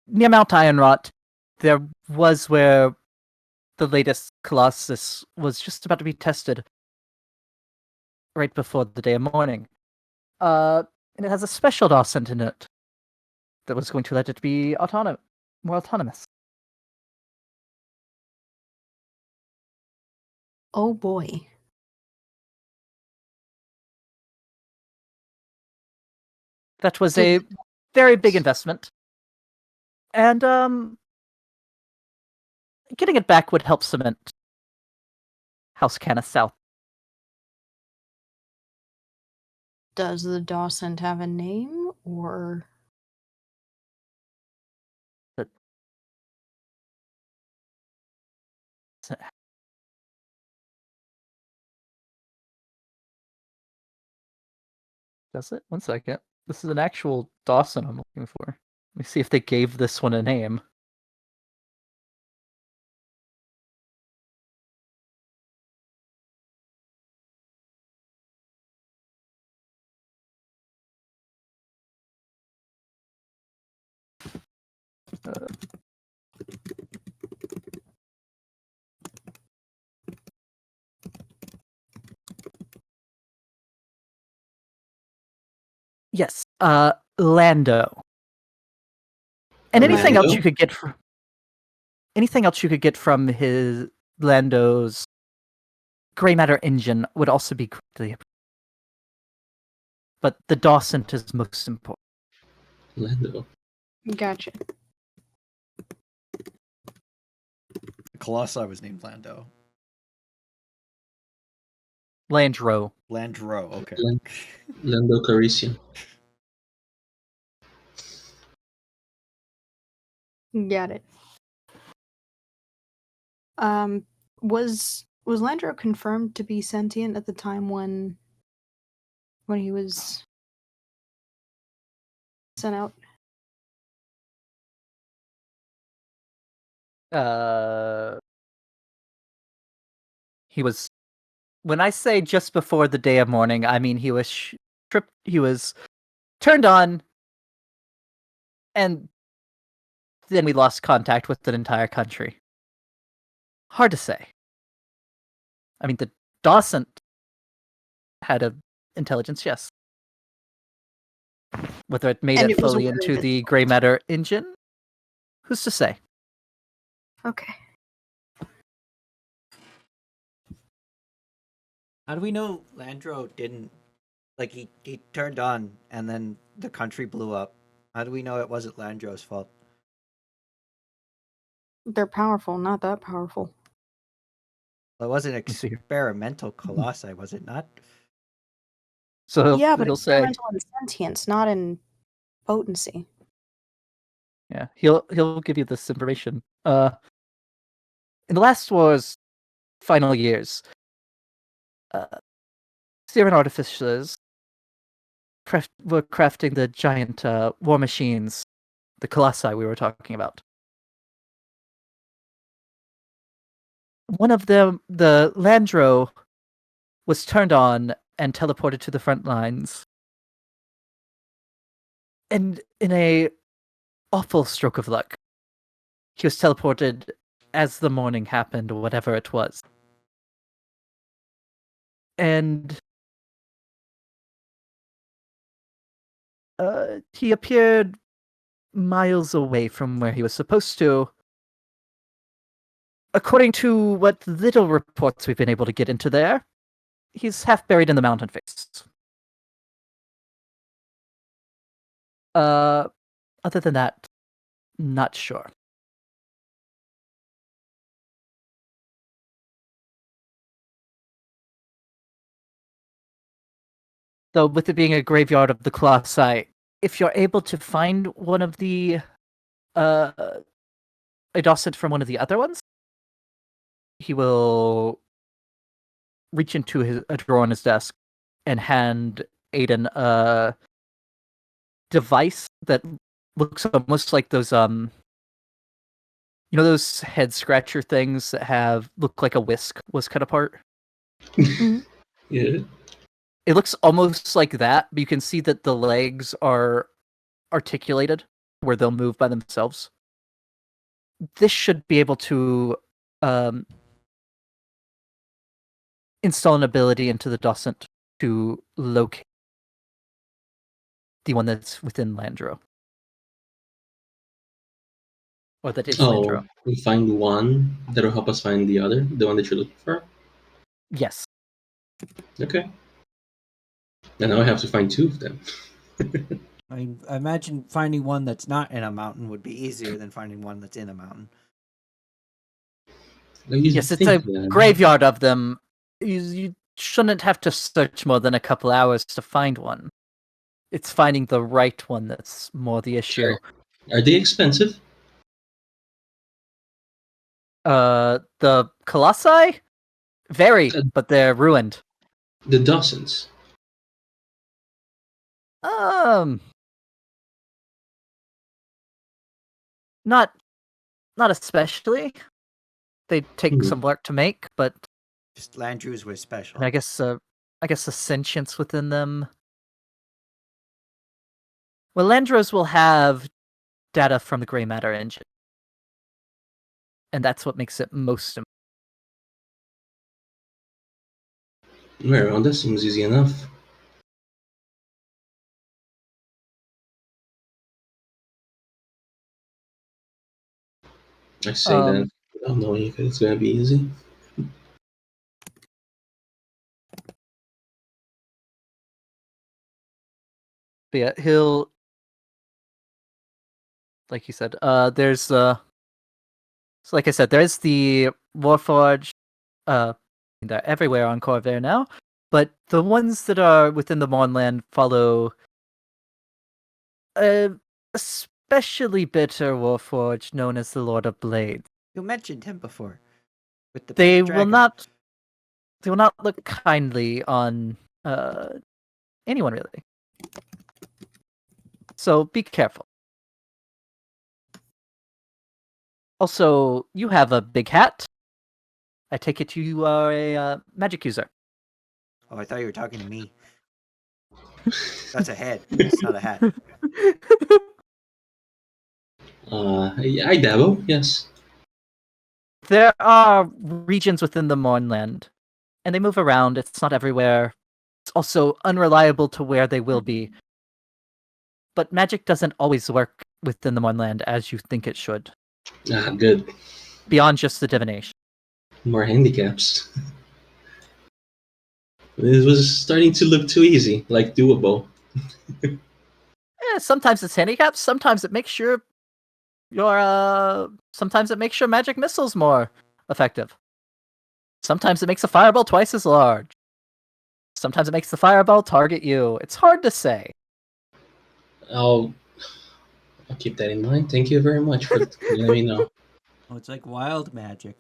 Near Mount Ironrot, there was where the latest Colossus was just about to be tested right before the day of mourning. And it has a special Dawson in it that was going to let it be more autonomous. Oh boy. That was a very big investment. And getting it back would help cement House Canna South. Does the Dawson have a name, or Does it? One second. This is an actual Dawson I'm looking for. Let me see if they gave this one a name. Yes, Lando. And anything else Lando? you could get from his Lando's gray matter engine would also be greatly appreciated. But the Dawson is most important. Lando. gotcha? Colossi was named Lando. Landro. Landro, okay. Lando Calrissian. Got it. Was Landro confirmed to be sentient at the time when he was sent out? He was. When I say just before the day of mourning, I mean he was stripped. He was turned on, and then we lost contact with an entire country. Hard to say. I mean, the Dawson had a intelligence, yes. Whether it made And it it was fully aware into of its the gray matter engine, who's to say? Okay. How do we know Landro didn't he turned on and then the country blew up? How do we know it wasn't Landro's fault? They're powerful, not that powerful. Well, it wasn't me see here. experimental colossi, was it not? So Yeah, but he'll say, experimental in sentience, not in potency. yeah, he'll give you this information. In the last war's final years, Serum artificers were crafting the giant war machines, the colossi we were talking about. One of them, the Landro, was turned on and teleported to the front lines. And in a awful stroke of luck, he was teleported as the morning happened, or whatever it was. And he appeared miles away from where he was supposed to. According to what little reports we've been able to get into there, he's half buried in the mountain face. Other than that, not sure. Though with it being a graveyard of the colossi, if you're able to find one of the a docent from one of the other ones, he will reach into a drawer on his desk and hand Aiden a device that looks almost like those You know those head scratcher things that have look like a whisk was cut apart? Yeah. It looks almost like that, but you can see that the legs are articulated where they'll move by themselves. This should be able to install an ability into the docent to locate the one that's within Landro. Or that is Oh, Landro. we find one that'll help us find the other, the one that you're looking for. Yes. Okay. And now I have to find two of them. I imagine finding one that's not In a mountain would be easier than finding one that's in a mountain. Yes, it's a graveyard of them. You shouldn't have to search more than a couple hours to find one. It's finding the right one that's more the issue. Are they expensive? The colossi? Very, but they're ruined. The dozens. Not especially. They take some work to make, but Just Landrews were special. I guess the sentience within them. Well, Landros will have data from the gray matter engine, and that's what makes it most. Well, that seems easy enough. I say that without knowing if it's gonna be easy. But yeah, he'll, like you said, there's so like I said, there's the Warforge, they're everywhere on Corvair now, but the ones that are within the Mornland follow a especially bitter Warforge known as the Lord of Blades. You mentioned him before. With the They pink will dragon. not look kindly on anyone really. So be careful. Also, you have a big hat. I take it you are a magic user. Oh, I thought you were talking to me. That's a head. It's not a hat. I dabble, yes. There are regions within the Mornland, and they move around. It's not everywhere. It's also unreliable to where they will be. But magic doesn't always work within the Mornland as you think it should. Ah, good. Beyond just the divination. More handicaps. This was starting to look too easy, like doable. Sometimes it's handicaps. Sometimes it makes your sometimes it makes your magic missiles more effective. Sometimes it makes a fireball twice as large. Sometimes it makes the fireball target you. It's hard to say. I'll keep that in mind. Thank you very much for letting me know. Oh, it's like wild magic.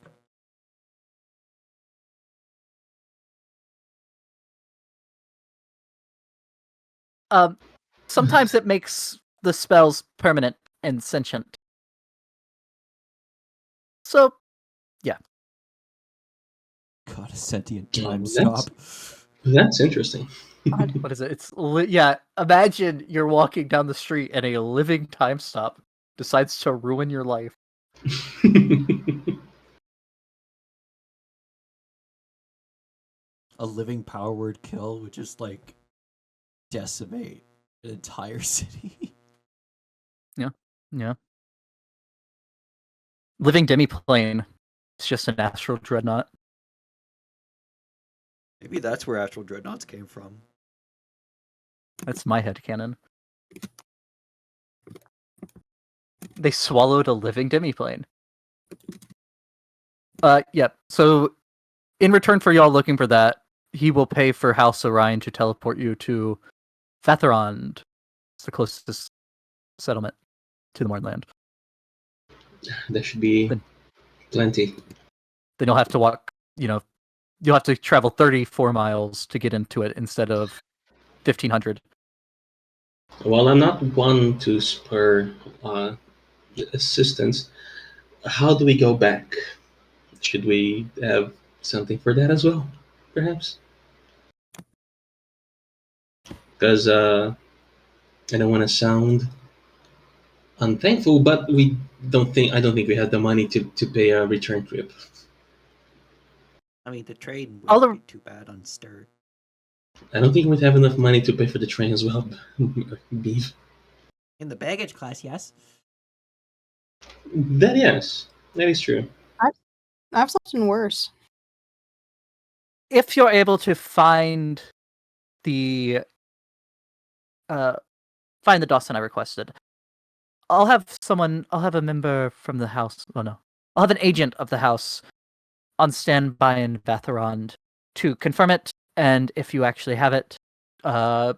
Sometimes it makes the spells permanent and sentient. So, yeah. God, a sentient time That's- stop. That's interesting. What is it? It's yeah. Imagine you're walking down the street and a living time stop decides to ruin your life. A living power word kill would just like decimate an entire city. Yeah. Living demiplane. It's just an astral dreadnought. Maybe that's where actual dreadnoughts came from. That's my headcanon. They swallowed a living demiplane. Yeah. So, in return for y'all looking for that, he will pay for House Orion to teleport you to Fatherond. It's the closest settlement to the Mornland. There should be plenty. Then you'll have to walk, you'll have to travel 34 miles to get into it instead of 1,500. Well, I'm not one to spur assistance. how do we go back? Should we have something for that as well, perhaps? Because I don't want to sound unthankful, but we don't think I don't think we have the money to pay a return trip. I mean, the train All wouldn't the be too bad unstirred. I don't think we'd have enough money to pay for the train as well. Beef. In the baggage class, yes. That yes, that is true. I've slept in worse. if you're able to find the Dawson I requested, I'll have a member from the house. Oh no, I'll have an agent of the house on standby in Vatharond to confirm it, and if you actually have it, there'll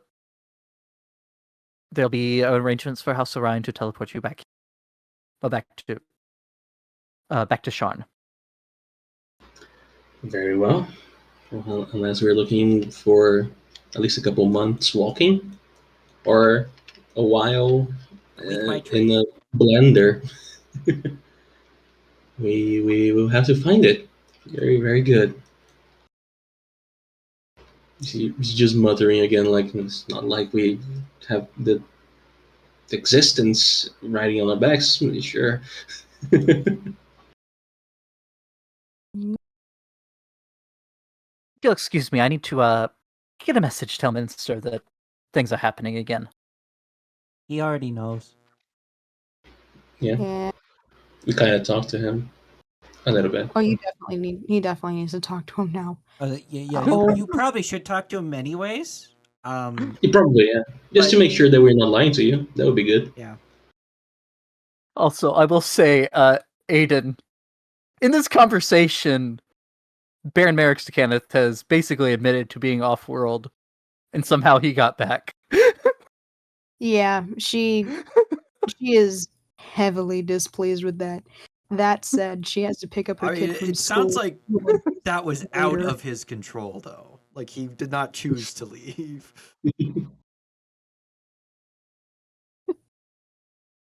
be arrangements for House Orion to teleport you back, back to Sharn. Very well. Well, unless we're looking for at least a couple months walking, or a while A week by in train. a blender, we will have to find it. Very very good. He's just muttering again, like it's not like we have the existence riding on our backs. Sure. If you'll excuse me, I need to get a message to Elminster that things are happening again. He already knows. Yeah, Yeah. we kind of talked to him a little bit. Oh, he definitely needs to talk to him now. Yeah. Oh. You probably should talk to him anyways. You probably, yeah, just to But- make sure that we're not lying to you. That would be good. Yeah. Also, I will say, Aiden, in this conversation, Baron Merrick Stakhanith has basically admitted to being off-world, and somehow he got back. Yeah, she is heavily displeased with that. That said, she has to pick up her I kid mean, from it school. sounds like that was out Later. of his control, though. Like he did not choose to leave.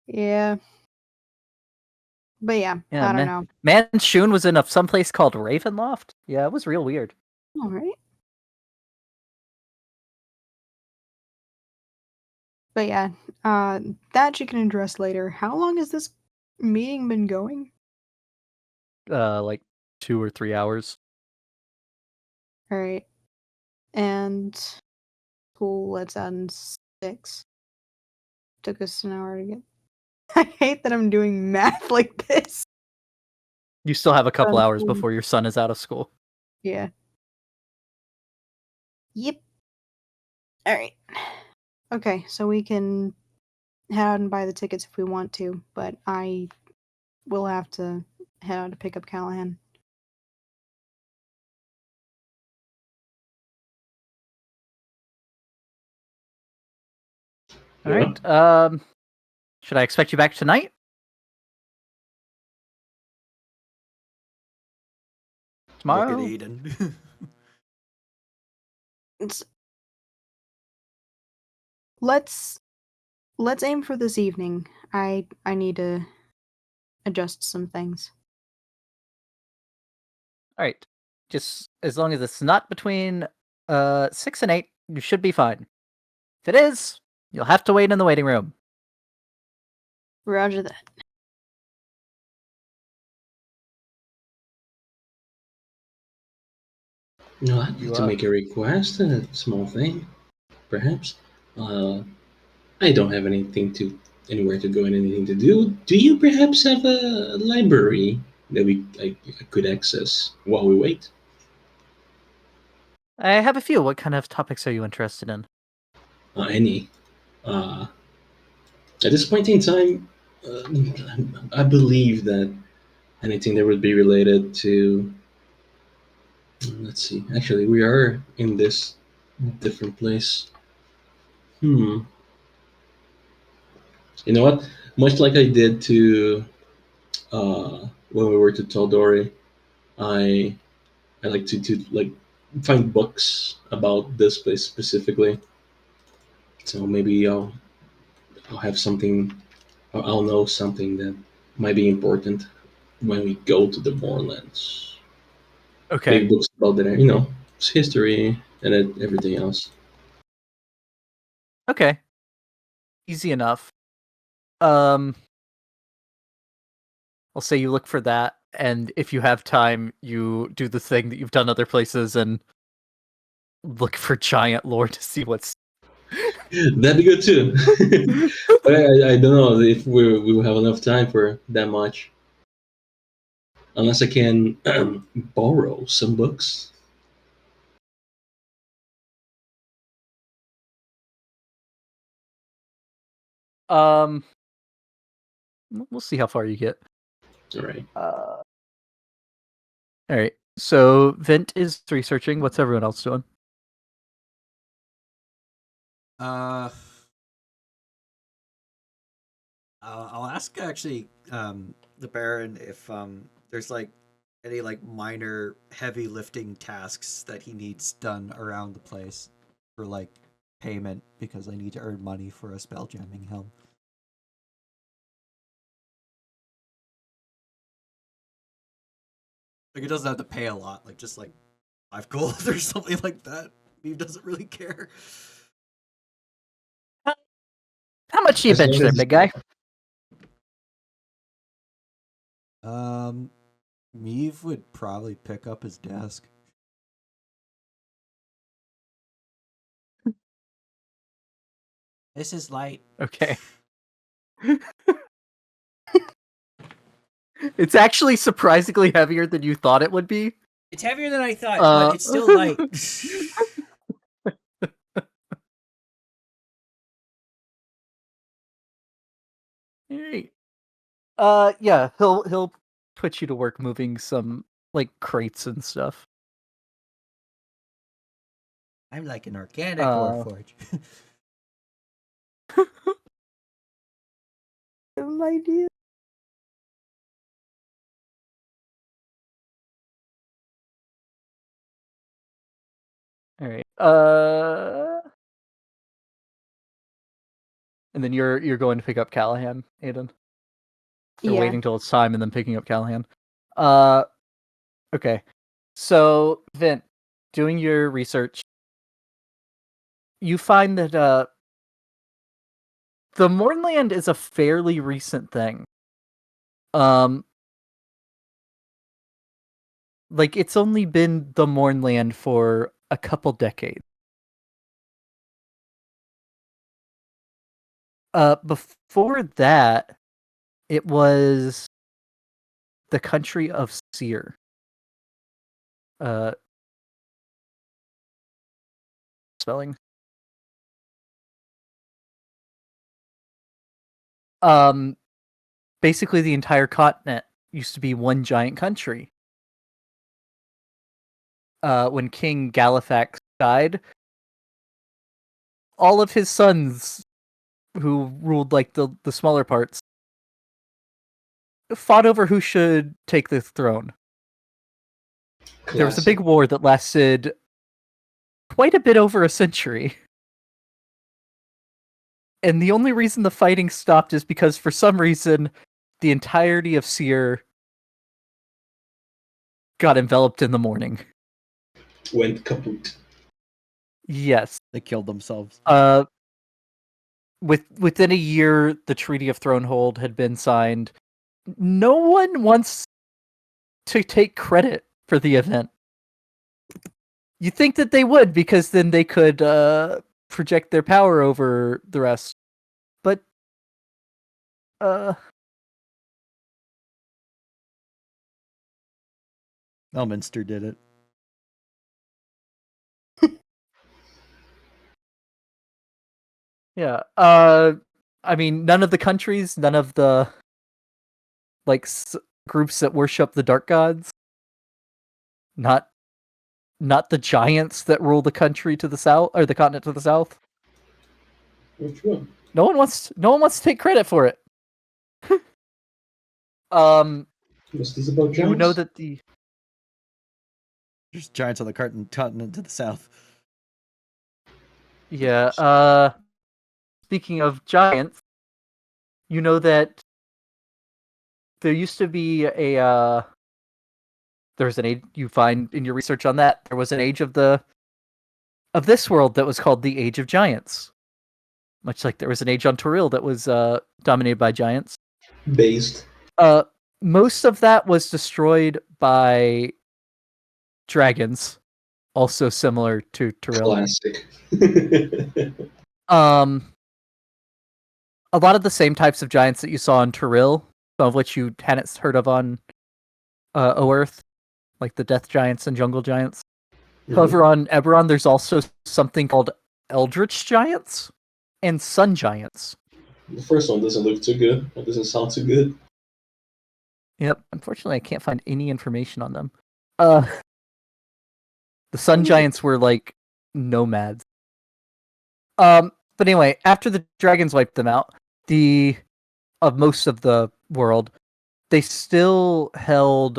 Yeah. But yeah, Yeah, I don't know. Manshun was in someplace called Ravenloft. Yeah, it was real weird. All right. But yeah, that you can address later. How long has this meeting been going? Like 2 or 3 hours. All right. And school lets out in 6. Took us an hour to get. I hate that I'm doing math like this. You still have a couple hours Cool. before your son is out of school. Yeah. Yep. All right. Okay, so we can head out and buy the tickets if we want to, but I will have to head out to pick up Callahan. All right. Should I expect you back tonight? Tomorrow? Look at Aiden. It's... Let's aim for this evening. I need to adjust some things. All right. Just as long as it's not between 6 and 8, you should be fine. If it is, you'll have to wait in the waiting room. Roger that. No, I'd You like to are. make a request, a small thing, perhaps. I don't have anywhere to go and anything to do. Do you perhaps have a library that I could access while we wait? I have a few. What kind of topics are you interested in? Any. At this point in time, I believe that anything that would be related to. Let's see. Actually, we are in this different place. You know what? Much like I did to when we were to Taldori, I like to like find books about this place specifically. So maybe I'll have something. I'll know something that might be important when we go to the Moorlands. Okay. Big books about that, it's history and everything else. Okay. Easy enough. I'll say you look for that, and if you have time, you do the thing that you've done other places and look for giant lore to see what's. That'd be good too. But I don't know if we will have enough time for that much. Unless I can borrow some books. We'll see how far you get. All right. All right. So Vent is researching. What's everyone else doing? I'll ask actually The Baron, if there's like any like minor heavy lifting tasks that he needs done around the place for like payment because I need to earn money for a spell jamming helm. Like it doesn't have to pay a lot, like just like 5 gold or something like that. He doesn't really care. How much do you As long bench there, as- big guy? Meave would probably pick up his desk. This is light. Okay. It's actually surprisingly heavier than you thought it would be. It's heavier than I thought, Uh, but it's still light. Alright. Yeah, he'll put you to work moving some like crates and stuff. I'm like an organic Warforged. No idea. All right. And then you're going to pick up Callahan, Aiden. Or Yeah. waiting till it's time and then picking up Callahan. Okay. So, Vint, doing your research, you find that the Mornland is a fairly recent thing. Like it's only been the Mornland for a couple decades. Before that, it was the country of Seer. Spelling. Basically the entire continent used to be one giant country. When King Galifax died, all of his sons who ruled like the smaller parts fought over who should take the throne. There was a big war that lasted quite a bit over a century. And the only reason the fighting stopped is because for some reason the entirety of Seer got enveloped in the morning. Went kaput. Yes. they killed themselves. Within a year the Treaty of Thronehold had been signed. No one wants to take credit for the event. You think that they would, because then they could project their power over the rest. But Elminster did it. yeah. I mean, none of the countries, none of the like groups that worship the dark gods. Not the giants that rule the country to the south or the continent to the south. Which one? No one wants to take credit for it. Was this about You know giants? that the There's giants on the continent to the south. yeah, speaking of giants, you know that there used to be a there's an age you find in your research on that. There was an age of this world that was called the Age of Giants. Much like there was an age on Toril that was dominated by giants. Based. Most of that was destroyed by dragons, also similar to Toril. Classic. A lot of the same types of giants that you saw on Toril, some of which you hadn't heard of on Oearth, like the Death Giants and Jungle Giants. However, on Eberron, there's also something called Eldritch Giants and Sun Giants. The first one doesn't look too good. It doesn't sound too good. Yep. Unfortunately, I can't find any information on them. The Sun Giants were like nomads. But anyway, after the dragons wiped them out, of most of the world, they still held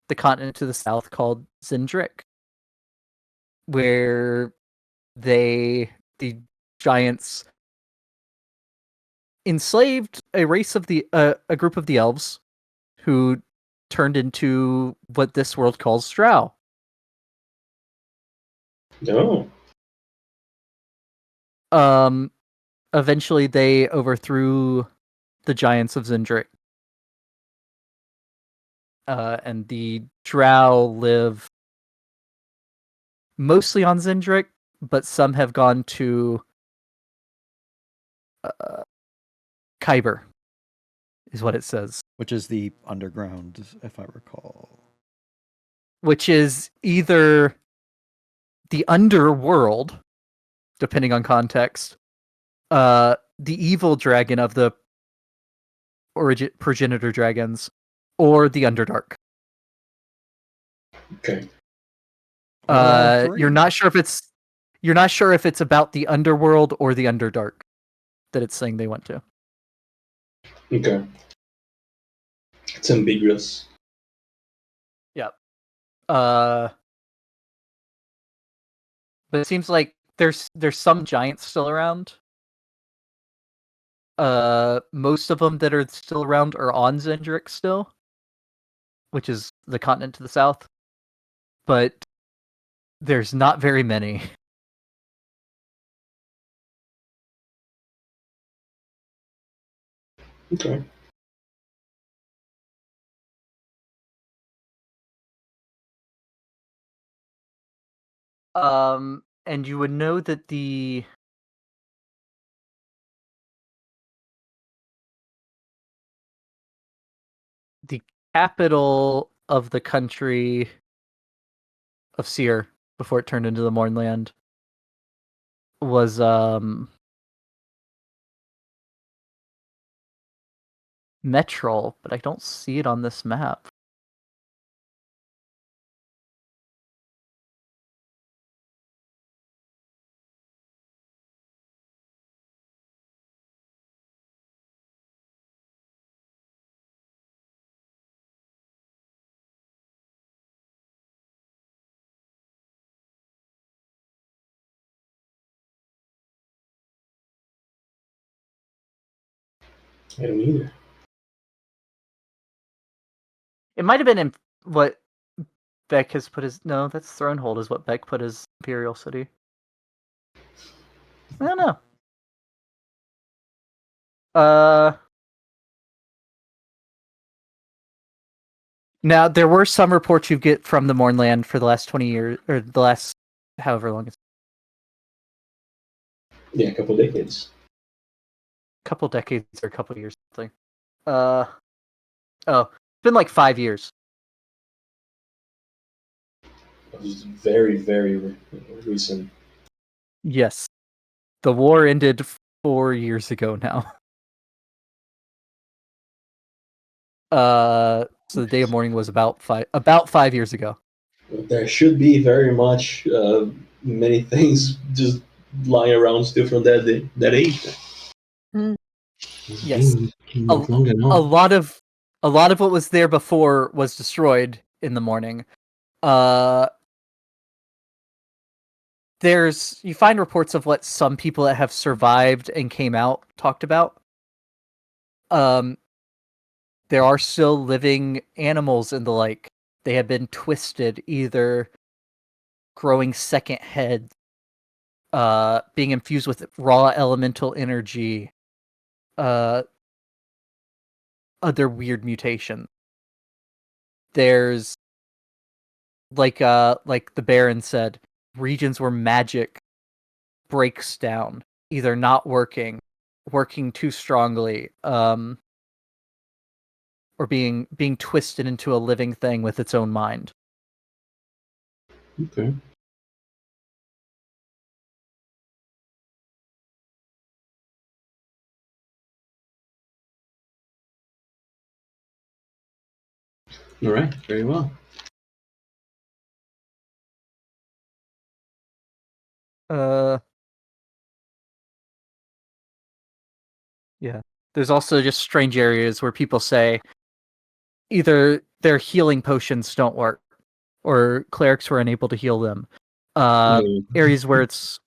the continent to the south called Zindrick, where the giants enslaved a group of the elves who turned into what this world calls Drow. No. Eventually they overthrew the giants of Zindrick. And the Drow live mostly on Zindrick, but some have gone to Kyber, is what it says. Which is the underground, if I recall. Which is either the underworld, depending on context, the evil dragon of the progenitor dragons, or the Underdark. Okay. You're not sure if it's about the underworld or the Underdark that it's saying they went to. Okay. It's ambiguous. Yep. But it seems like there's some giants still around. Most of them that are still around are on Zendrick still, which is the continent to the south. But there's not very many. Okay. And you would know that the capital of the country of Seer, before it turned into the Mornland, was Metrol, but I don't see it on this map. I don't either. It might have been in what Beck has put as... No, that's Thronehold is what Beck put as Imperial City. I don't know. Now, there were some reports you get from the Mornland for the last 20 years, or the last however long it's... Yeah, a couple decades. Couple decades or a couple years, something. Oh, it's been like 5 years. It was very, very recent. Yes. The war ended 4 years ago now. So the Day of Mourning was about 5 years ago. There should be very much many things just lying around still from that age. Yes. Not long enough. A lot of what was there before was destroyed in the morning. You find reports of what some people that have survived and came out talked about. there are still living animals in the lake. They have been twisted, either growing second heads, being infused with raw elemental energy, other weird mutations. There's like the Baron said, regions where magic breaks down, either not working too strongly, or being twisted into a living thing with its own mind. Okay. All right. Very well. Yeah. There's also just strange areas where people say either their healing potions don't work, or clerics were unable to heal them. Areas where it's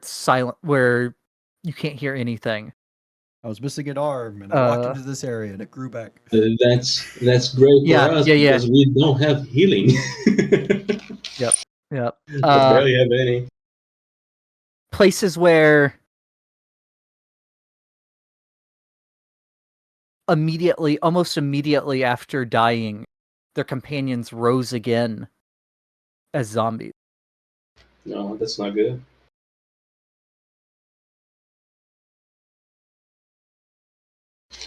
silent, where you can't hear anything. I was missing an arm, and I walked into this area, and it grew back. That's great Yeah, for us yeah. because we don't have healing. Yep. I barely have any. Places where almost immediately after dying, their companions rose again as zombies. No, that's not good.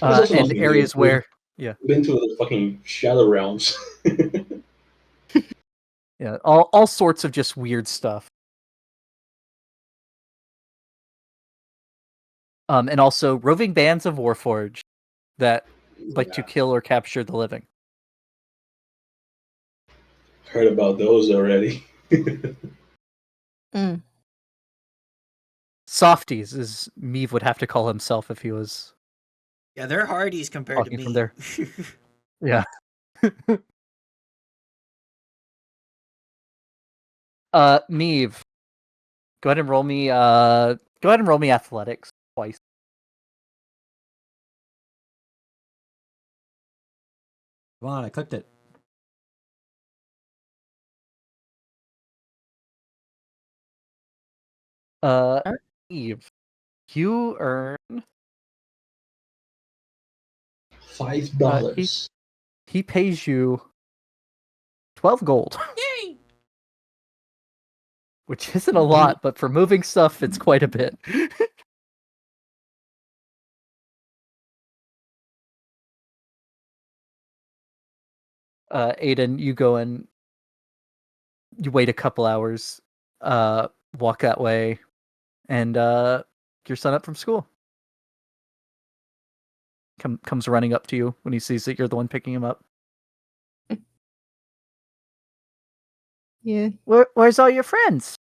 That's also not And good. areas where, yeah, Been to the fucking shadow realms. yeah, all sorts of just weird stuff. And also roving bands of Warforged that like to kill or capture the living. Heard about those already. Softies, as Meave would have to call himself if he was Yeah, they're hardies compared to talking me. from there. Yeah. Meave, go ahead and roll me athletics twice. Come on, I clicked it. Meave, you earn $5. he pays you 12 gold. Yay! Which isn't a lot, but for moving stuff, it's quite a bit. Aiden, you go and you wait a couple hours, walk that way, and your son up from school. Comes running up to you when he sees that you're the one picking him up. Yeah. Where's all your friends?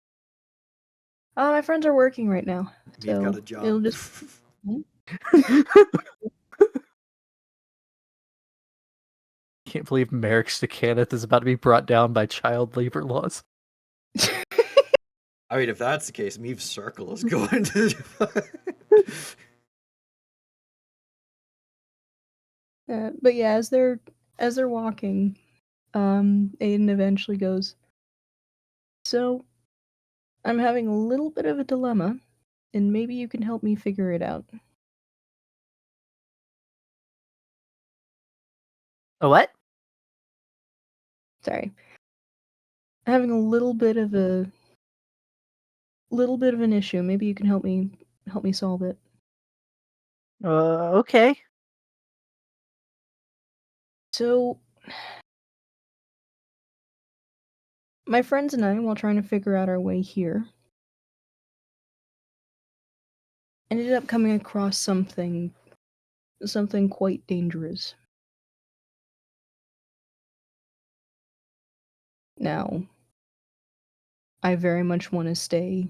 My friends are working right now. You've So got a job. it'll just Can't believe Merrick Stakanath is about to be brought down by child labor laws. I mean, if that's the case, Meave's circle is going to. but yeah, as they're walking, Aiden eventually goes, "So, I'm having a little bit of a dilemma, and maybe you can help me figure it out." A what? Sorry. Having a little bit of an issue. Maybe you can help me solve it. Okay. So, my friends and I, while trying to figure out our way here, ended up coming across something quite dangerous. Now, I very much want to stay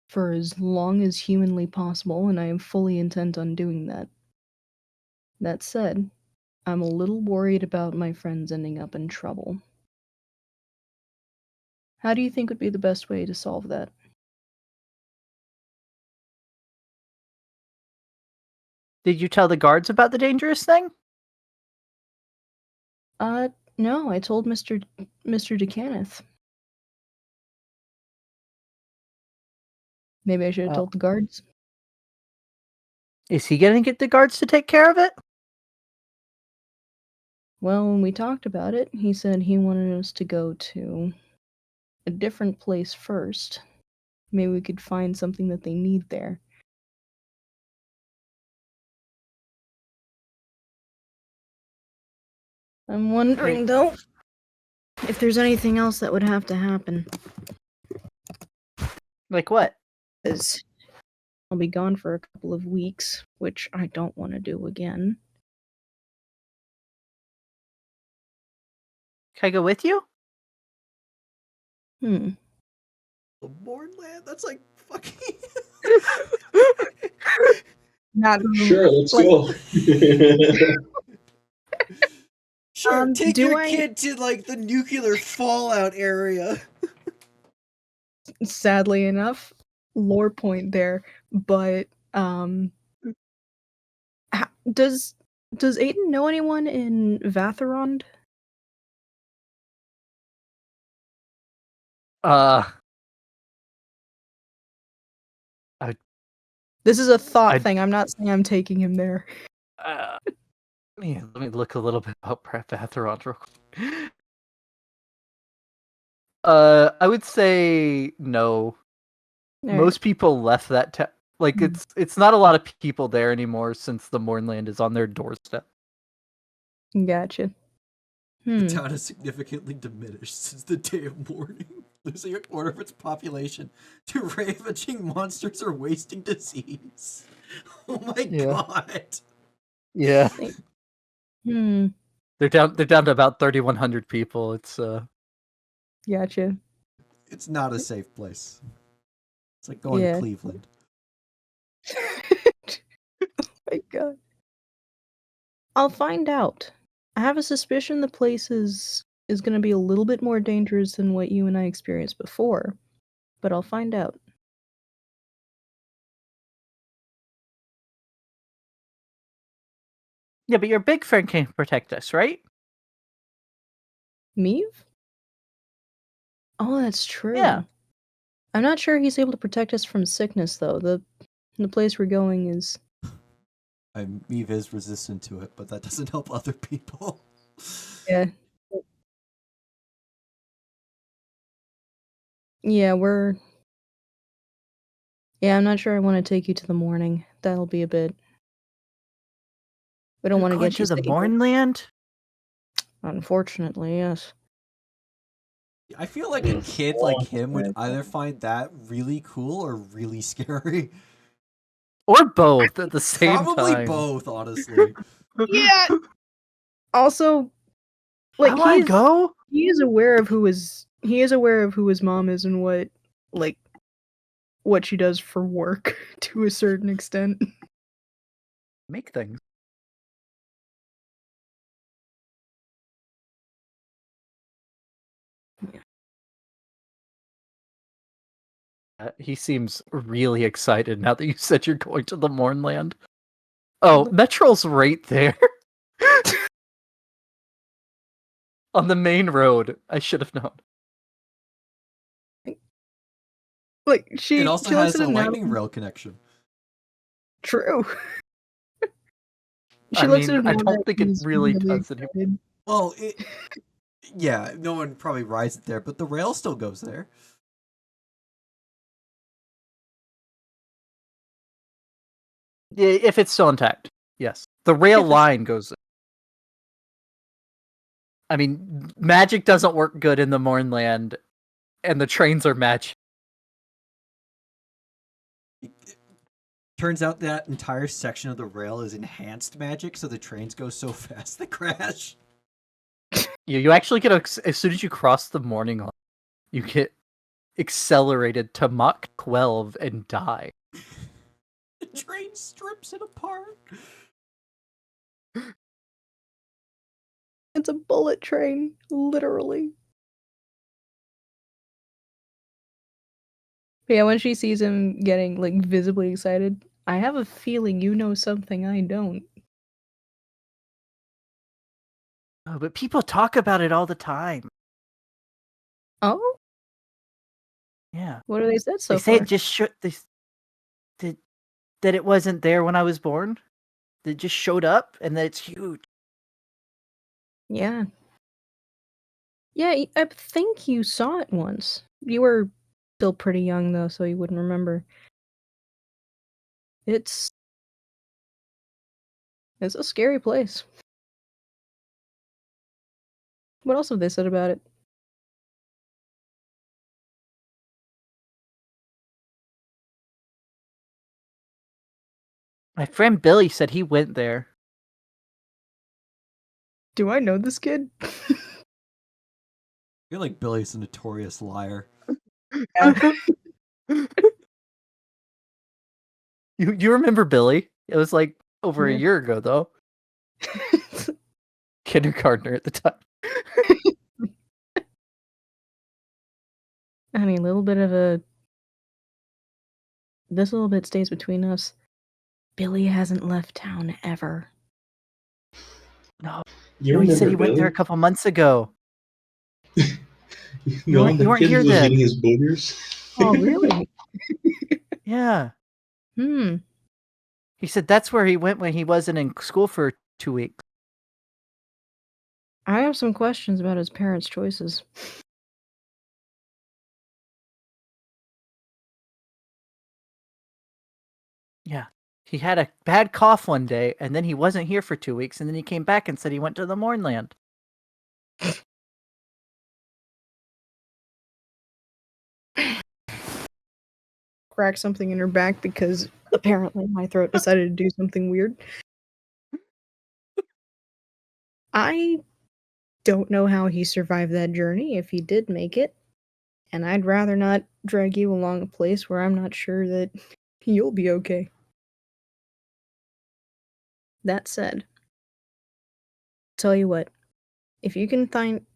for as long as humanly possible, and I am fully intent on doing that. That said, I'm a little worried about my friends ending up in trouble. How do you think would be the best way to solve that? Did you tell the guards about the dangerous thing? No, I told Mr. DeCanneth. Maybe I should have Oh. told the guards. Is he gonna get the guards to take care of it? Well, when we talked about it, he said he wanted us to go to a different place first. Maybe we could find something that they need there. I'm wondering, though, if there's anything else that would have to happen. Like what? Because I'll be gone for a couple of weeks, which I don't want to do again. Can I go with you? The Bornland? That's like fucking. Not Sure, let's like- go. Sure, take do your I- kid to like the nuclear fallout area. Sadly enough, lore point there, but does Aiden know anyone in Vatharond? This is a thought thing. I'm not saying I'm taking him there. Let me look a little bit about Patharon real quick. I would say no. Alright. Most people left that town. Like it's not a lot of people there anymore since the Mornland is on their doorstep. Gotcha. The town has significantly diminished since the day of mourning, losing a quarter of its population to ravaging monsters or wasting disease. Oh my god! Yeah. They're They're down to about 3,100 people. It's Gotcha. It's not a safe place. It's like going to Cleveland. Oh my god. I'll find out. I have a suspicion the place is going to be a little bit more dangerous than what you and I experienced before, but I'll find out. yeah, but your big friend can protect us, right? Meave? Oh, that's true. Yeah. I'm not sure he's able to protect us from sickness, though. The place we're going is... Eve is resistant to it, but that doesn't help other people. Yeah. Yeah, I'm not sure I want to take you to the morning. That'll be a bit... We don't want to Going get you to the sick. Mornland. Unfortunately, yes. I feel like a kid like him would either find that really cool or really scary. Or both at the same Probably time. both, honestly. Yeah. Also, like I want to go. he is aware of who his mom is and what she does for work to a certain extent. Make things. He seems really excited now that you said you're going to the Mornland. Oh, Metrol's right there. On the main road. I should have known. Like she It also she looks has at a him now. lightning rail connection. True. I looks mean, at him I now don't that think it he's really does excited. anymore. Well, yeah, no one probably rides it there, but the rail still goes there. Yeah, if it's still intact, yes. The rail line goes. I mean, magic doesn't work good in the Mornland, and the trains are magic. Turns out that entire section of the rail is enhanced magic, so the trains go so fast they crash. You actually get as soon as you cross the morning line, you get accelerated to Mach 12 and die. The train strips it apart. It's a bullet train, literally. But yeah, when she sees him getting like visibly excited, I have a feeling you know something I don't. Oh, but people talk about it all the time. Oh? Yeah. What have they said so They say far? it just that it wasn't there when I was born. That it just showed up and that it's huge. Yeah. Yeah, I think you saw it once. You were still pretty young, though, so you wouldn't remember. It's a scary place. What else have they said about it? My friend Billy said he went there. Do I know this kid? I feel like Billy's a notorious liar. You remember Billy? It was like over a Yeah. year ago, though. Kindergartner at the time. I mean, this little bit stays between us. Billy hasn't left town ever. No, You no, he said remember he went there a Billy? couple months ago. You know, the weren't kid here who was then. eating his boogers. Oh, really? Yeah. Hmm. He said that's where he went when he wasn't in school for 2 weeks. I have some questions about his parents' choices. Yeah. He had a bad cough one day, and then he wasn't here for 2 weeks, and then he came back and said he went to the Mournland. Crack something in her back because apparently my throat decided to do something weird. I don't know how he survived that journey if he did make it, and I'd rather not drag you along a place where I'm not sure that you'll be okay. That said, tell you what, if you can find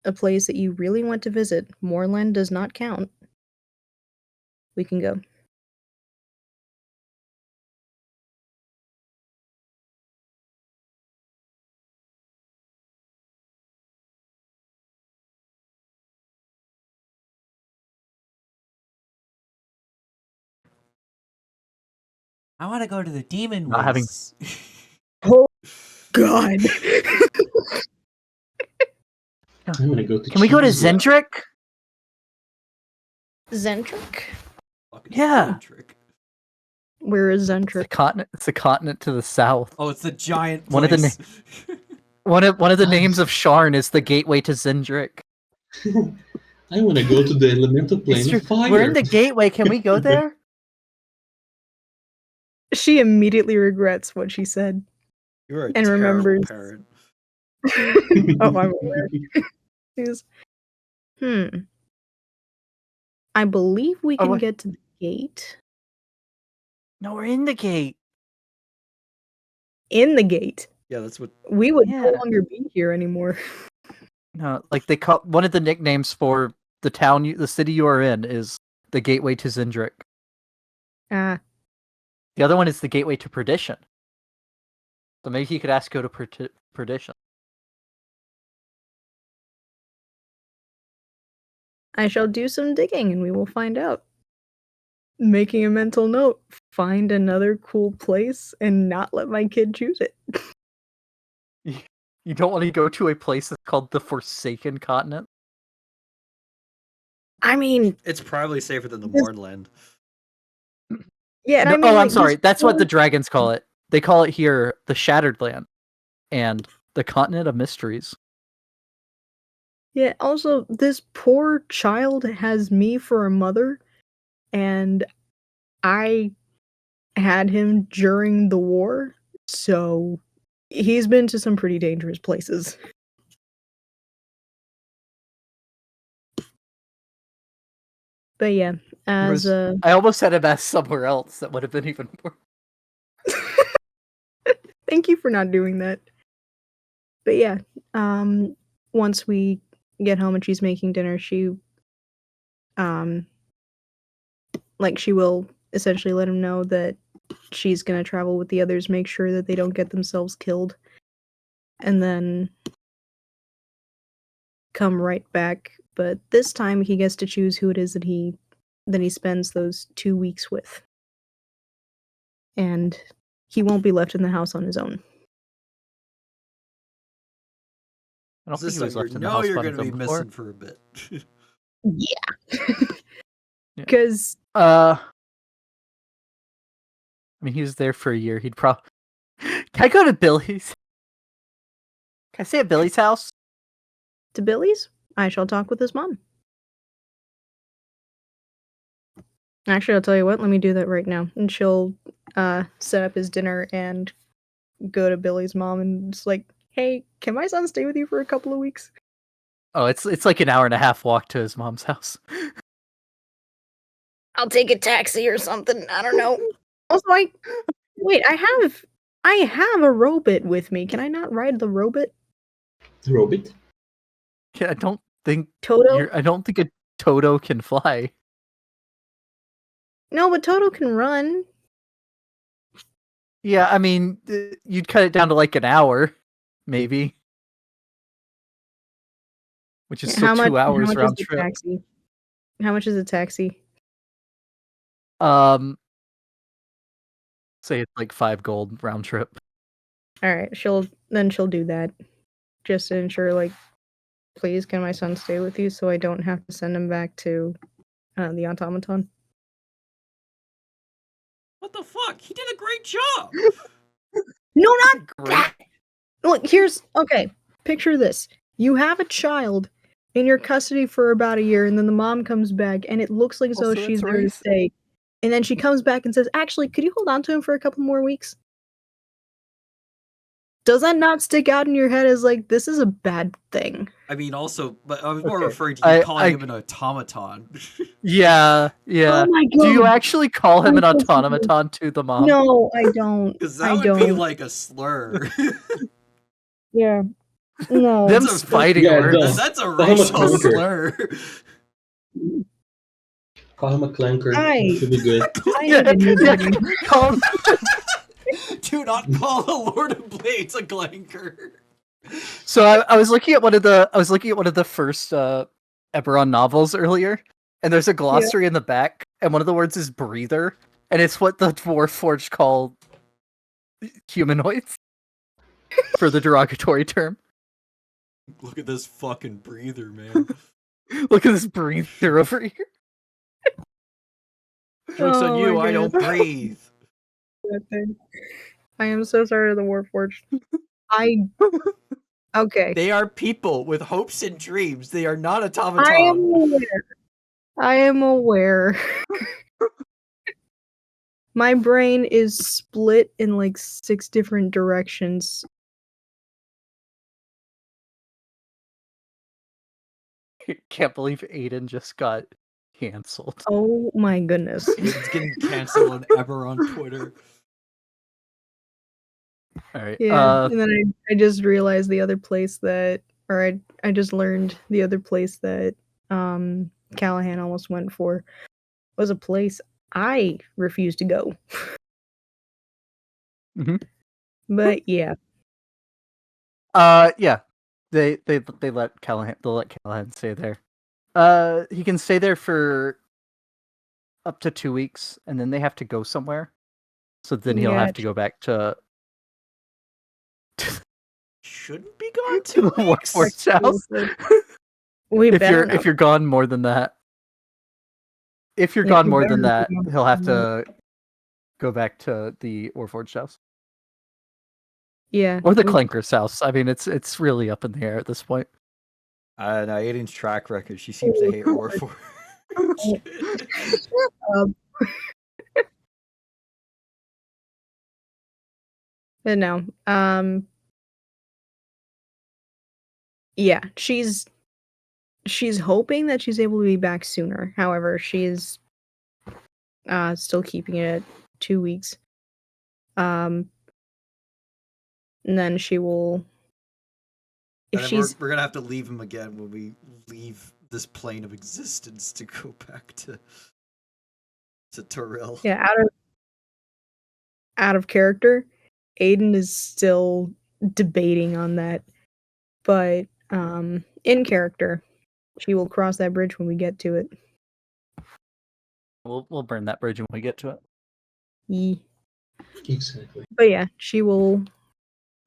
a place that you really want to visit, Moorland does not count. We can go. I want to go to the demon Not having- wastes. Oh God. I'm gonna go to Can we go to Cheese Lab. Zendrick? Zentric? Fucking Yeah. eccentric. Where is It's a Zentric? continent. It's a continent to the south. Oh, it's the giant place. One of the One of the names of Sharn is the gateway to Zendrick. I want to go to the elemental plane It's of true. fire. We're in the gateway. Can we go there? She immediately regrets what she said. You're a And terrible remembers- parent. Oh, I'm aware. She was, I believe we Oh, can what? get to the gate. No, we're in the gate. In the gate. Yeah, that's what. We would no Yeah. longer be here anymore. No, like they call one of the nicknames for the town, the city you are in, is the gateway to Zendrick. Ah, The other one is the gateway to perdition. So maybe he could ask go to perdition. I shall do some digging and we will find out. Making a mental note, find another cool place and not let my kid choose it. You don't want to go to a place that's called the Forsaken Continent? I mean, It's probably safer than the This- Mournland. yeah, and No, I mean, I'm like, sorry. this That's what the whole- dragons call it. They call it here the Shattered Land and the Continent of Mysteries. Yeah, also, this poor child has me for a mother, and I had him during the war, so he's been to some pretty dangerous places. But yeah, as I almost had him ask somewhere else. That would have been even more. thank you for not doing that. But yeah, once we get home and she's making dinner, she will essentially let him know that she's gonna travel with the others, make sure that they don't get themselves killed, and then come right back. But this time he gets to choose who it is that he spends those 2 weeks with. And he won't be left in the house on his own. I don't think he So was you left in the know house you're by going to be himself before. missing for a bit. Yeah. Yeah. Because I mean, he was there for a year. He'd probably. Can I go to Billy's? Can I stay at Billy's house? to Billy's, I shall talk with his mom. Actually, I'll tell you what, let me do that right now. And she'll set up his dinner and go to Billy's mom and just like, hey, can my son stay with you for a couple of weeks? Oh, it's like an hour and a half walk to his mom's house. I'll take a taxi or something. I don't know. Also, wait, I have a robot with me. Can I not ride the robot? Robot? I don't think Toto? I don't think a Toto can fly. No, but Toto can run. Yeah, I mean, you'd cut it down to like an hour, maybe, which is still 2 hours round is the trip. taxi? How much is a taxi? Say it's like 5 gold round trip. All right, she'll do that, just to ensure, like, please, can my son stay with you so I don't have to send him back to the automaton? What the fuck? He did a great job. No, not Great. that. Look, okay. Picture this: you have a child in your custody for about a year, and then the mom comes back, and it looks like as though Also, she's that's there to racist. stay. And then she comes back and says, "Actually, could you hold on to him for a couple more weeks?" Does that not stick out in your head as like, this is a bad thing? I mean, also, but I was more Okay, referring to you calling I- him an automaton. Yeah. Oh my god! Do you actually call him an I'm so sorry. automaton to the mom? No, I don't. Because that I would don't. be like a slur. Yeah. No. Them's That's a- fighting Yeah, words. That's a him a racial clunker. slur. Call him a clanker. I- That should be good. I Yeah, hate anybody. yeah, call him- Do not call the Lord of Blades a glanker. So I was looking at one of the first Eberron novels earlier, and there's a glossary in the back, and one of the words is breather, and it's what the Dwarfforged call humanoids for the derogatory term. Look at this fucking breather, man. Look at this breather over here. Joke's on Oh you, my I don't goodness. breathe. That thing. I am so sorry to the Warforged. Okay. They are people with hopes and dreams. They are not I automatons. am aware. I am aware. My brain is split in like 6 different directions. Can't believe Aiden just got canceled. Oh my goodness. It's getting canceled on Eberron Twitter. All right. Yeah, and then I just realized the other place that, or I just learned the other place that Callahan almost went for was a place I refused to go. Mhm. But yeah, Yeah. They let Callahan stay there. He can stay there for up to 2 weeks, and then they have to go somewhere. So then he'll Yeah, have to go back to Shouldn't be gone to 2 the weeks. workforce house. we if better you're gone more than that. If you're Yeah, gone we more better than that, not be he'll have gone. to go back to the Warforged house. Yeah, Or the Clanker's house. I mean, it's really up in the air at this point. Now Aiden's track record, she seems to hate Warforged. But no, yeah, she's hoping that she's able to be back sooner. However, she's still keeping it at 2 weeks. And then she will. If And then she's we're gonna have to leave him again when we leave this plane of existence to go back to It's a Toril. Yeah, out of character, Aiden is still debating on that, but in character, she will cross that bridge when we get to it. We'll burn that bridge when we get to it. Yee. Exactly. But yeah, she will.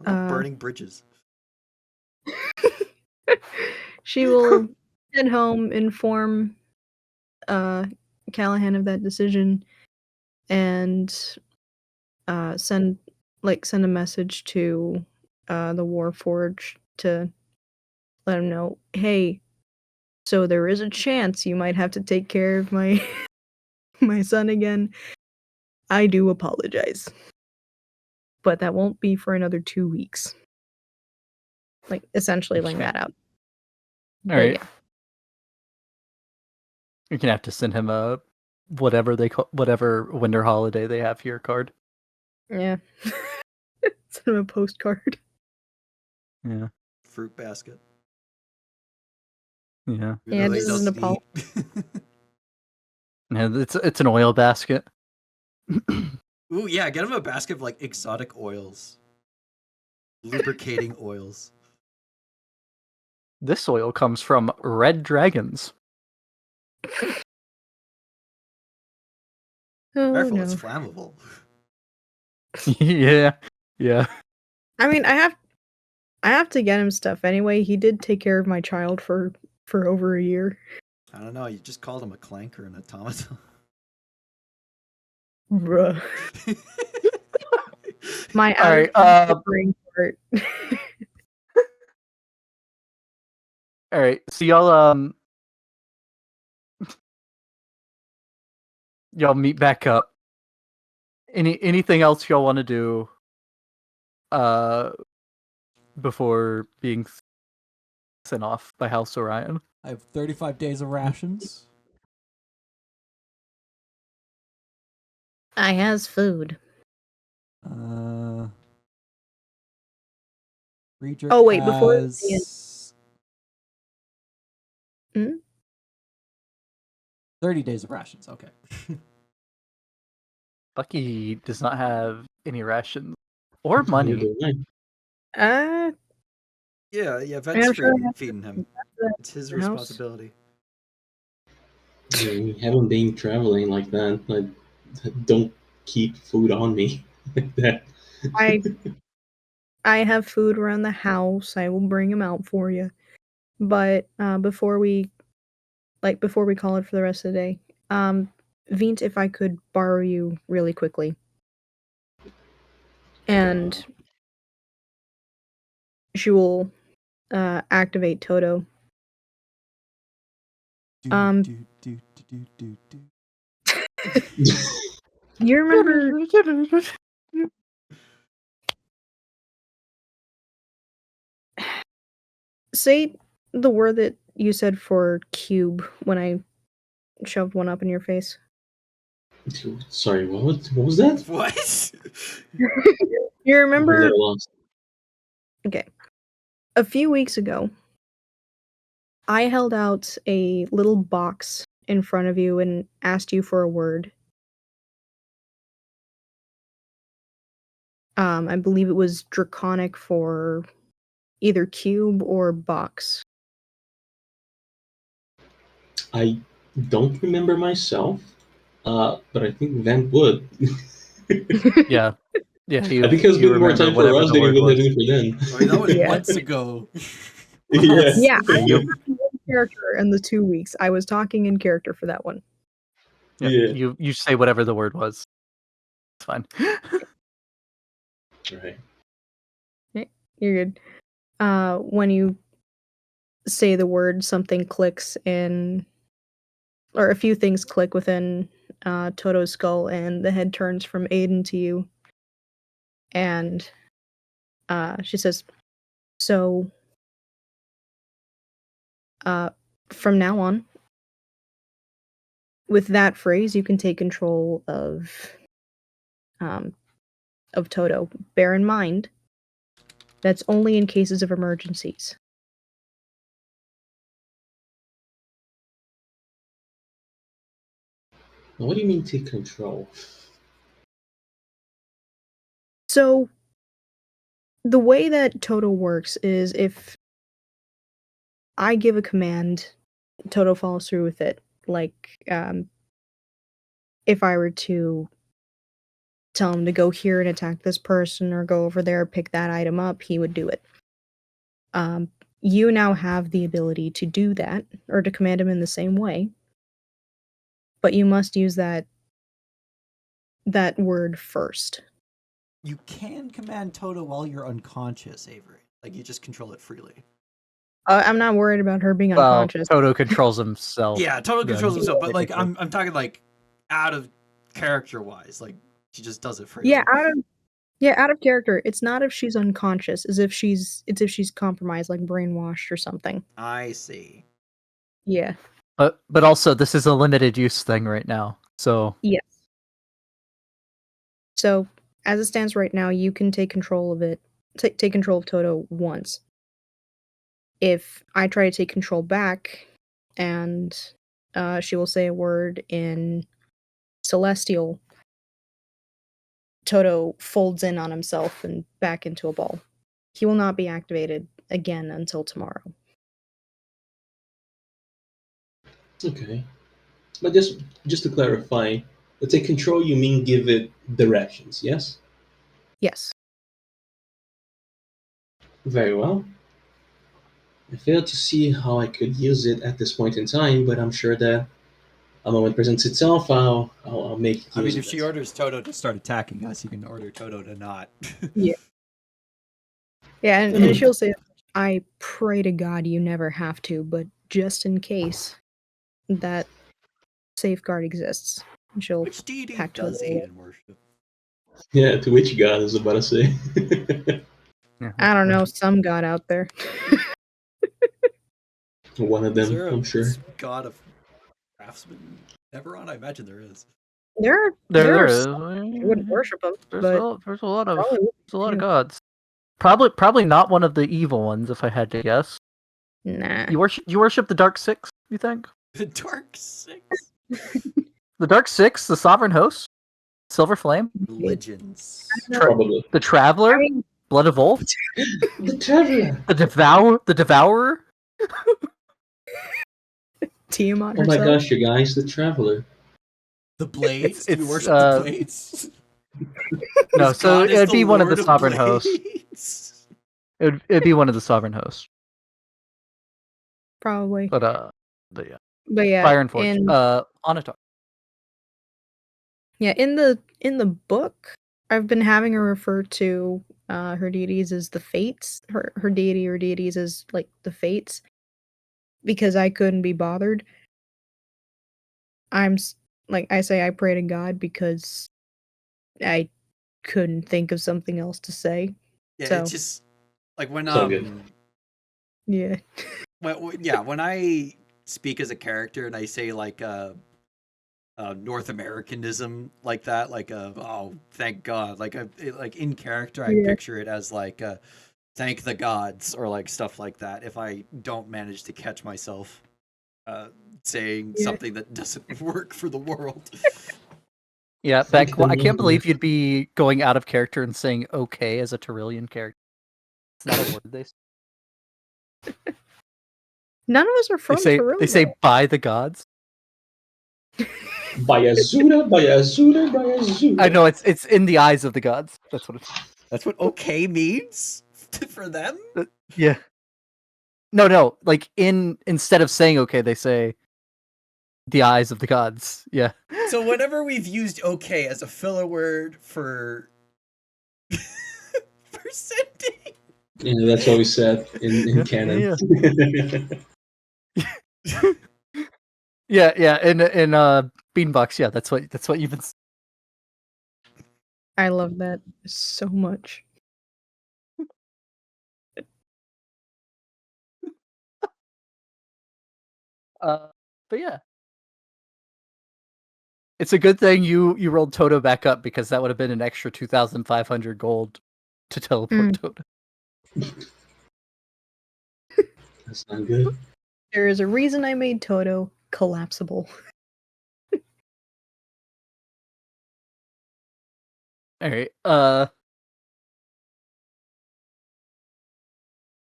I love burning bridges. She will head home, inform Callahan of that decision, and send a message to the Warforged to let him know, hey, so there is a chance you might have to take care of my my son again. I do apologize. But that won't be for another 2 weeks. Like, essentially laying that out. All right. Yeah. You're gonna have to send him a whatever winter holiday they have here card. Yeah. Send him a postcard. Yeah. Fruit basket. Yeah. Yeah, this is an apology. Yeah, it's an oil basket. Ooh, yeah, get him a basket of like exotic oils. Lubricating oils. This oil comes from red dragons. Oh, Careful, no. it's flammable. Yeah. Yeah. I mean, I have to get him stuff anyway. He did take care of my child for over a year. I don't know, you just called him a clanker and automaton. Bruh. My All right, brain part. All right, so y'all y'all meet back up. Anything else y'all want to do before being sent off by House Orion? I have 35 days of rations. I has food. Reacher Oh wait, before has 30 days of rations. Okay. Bucky does not have any rations or money. Yeah, Vent's feeding him. It's his responsibility. Yeah, we haven't been traveling like that. Like, don't keep food on me like that. I have food around the house. I will bring them out for you. But before we call it for the rest of the day, Vint, if I could borrow you really quickly, and she will activate Toto. You remember? Say the word that you said for cube when I shoved one up in your face. Sorry, what was that? What? You remember? Lost. Okay. A few weeks ago, I held out a little box in front of you and asked you for a word. I believe it was draconic for either cube or box. I don't remember myself, but I think Van would. Yeah. Yeah, I think it's been more time for us than it would have been for them. I mean, that was months ago. Yeah. Yeah, I was in character in the 2 weeks. I was talking in character for that one. Yeah. You say whatever the word was. It's fine. Right. You're good. When you say the word, something clicks in, or a few things click within Toto's skull, and the head turns from Aiden to you. And she says, so from now on, with that phrase, you can take control of Toto. Bear in mind, that's only in cases of emergencies. Now, what do you mean take control? So, the way that Toto works is if I give a command, Toto follows through with it. Like, if I were to tell him to go here and attack this person or go over there, pick that item up, he would do it. You now have the ability to do that or to command him in the same way, but you must use that word first. You can command Toto while you're unconscious, Avery. Like, you just control it freely. I'm not worried about her being Well, unconscious. Toto controls himself. Yeah, Toto controls himself, but like technically. I'm talking like out of character wise. Like she just does it freely. Yeah, out of character. It's not if she's unconscious, it's if she's compromised, like brainwashed or something. I see. Yeah. But also this is a limited use thing right now. So Yes. So, as it stands right now, you can take control of it. Take control of Toto once. If I try to take control back, and she will say a word in Celestial, Toto folds in on himself and back into a ball. He will not be activated again until tomorrow. Okay. But just to clarify, let's say control, you mean give it directions, yes? Yes. Very well. I failed to see how I could use it at this point in time, but I'm sure that a moment presents itself. I'll make use I mean, of if she it. orders Toto to start attacking us, you can order Toto to not. Yeah. Yeah, and she'll say, I pray to God you never have to, but just in case that safeguard exists. And she'll Which deity pack to does the- Aiden worship? Yeah, to which god I was about to say. I don't know, some god out there. One of Is them, there a I'm sure. god of craftsmen ever on? I imagine there is. There there are is. some who wouldn't worship them, There's but a lot of probably there's a lot of too. gods. Probably not one of the evil ones, if I had to guess. Nah. You worship the Dark Six, you think? The Dark Six The Dark Six, the Sovereign Host, Silver Flame, religions. Probably. the Traveler, I mean, Blood of Wolf, The Traveler! the Devourer. Tiamat Oh my herself. gosh, you guys, the Traveler. The Blades? Do you it's, worship the Blades? No, This so god is it'd the be one of the Lord Sovereign Hosts. Blades. It'd be one of the Sovereign Hosts. Probably. But yeah, But yeah, Fire and Forge. in Onatar. yeah, in the book, I've been having her refer to her deities as the Fates. Her deity or deities as like the Fates, because I couldn't be bothered. Like I say, I pray to God because I couldn't think of something else to say. Yeah, So it's just like when So good. yeah, when I speak as a character and I say like North Americanism like that, like oh thank God, like like in character I Yeah. picture it as like thank the gods or like stuff like that. If I don't manage to catch myself saying Yeah. something that doesn't work for the world. Yeah, Thank Beck, the I can't Lord. believe you'd be going out of character and saying okay as a Tyrillian character. It's not a word they say. none of us are from Tyrolia. They say by the gods. Bayazuna, Bayazuna, Bayazuna. I know it's in the eyes of the gods. That's what it's. That's what okay means for them? Yeah. No. Like instead of saying okay, they say the eyes of the gods. Yeah. So whenever we've used okay as a filler word for for sending. Yeah, that's what we said in canon. Yeah. In Beanbox, yeah, that's what you've been. I love that so much. But yeah, it's a good thing you rolled Toto back up because that would have been an extra 2,500 gold to teleport Toto. That's not good. There is a reason I made Toto collapsible. All right.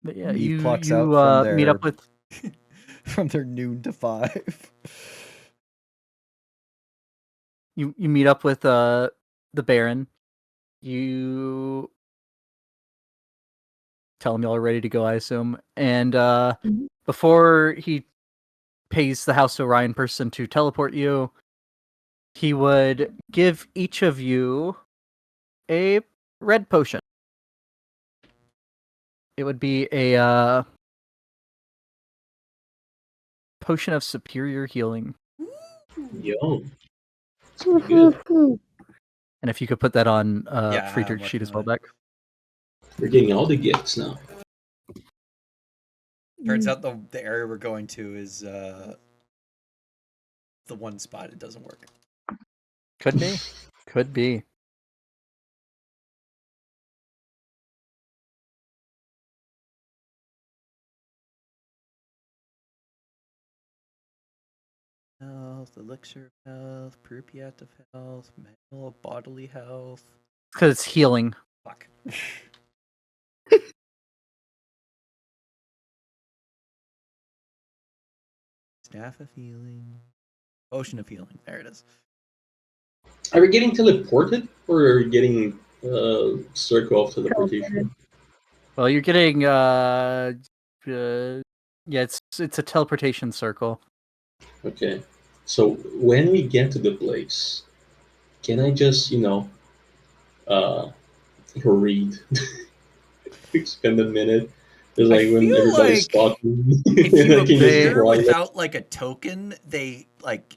But yeah, Eve you clocks you out from meet their up with from their noon to 5. you meet up with the Baron. You tell him y'all are ready to go, I assume. And before he pays the House of Orion person to teleport you, he would give each of you a red potion. It would be a potion of superior healing. Yo, it's pretty good. And if you could put that on Yeah, I'm Friedrich's sheet working as well, on Beck. We're getting all the gifts now. Turns out the area we're going to is the one spot it doesn't work. Could be. Could be. Health, elixir of health, Pripyat of health, manual of bodily health. Because it's healing. Fuck. Staff of healing. Potion of healing. There it is. Are we getting teleported, or are we getting circle of teleportation? Well, you're getting yeah, it's a teleportation circle. Okay. So when we get to the place, can I just, read? Spend a minute. Just I like when feel everybody's like talking, if and you I can just be appear quiet. without like a token, they like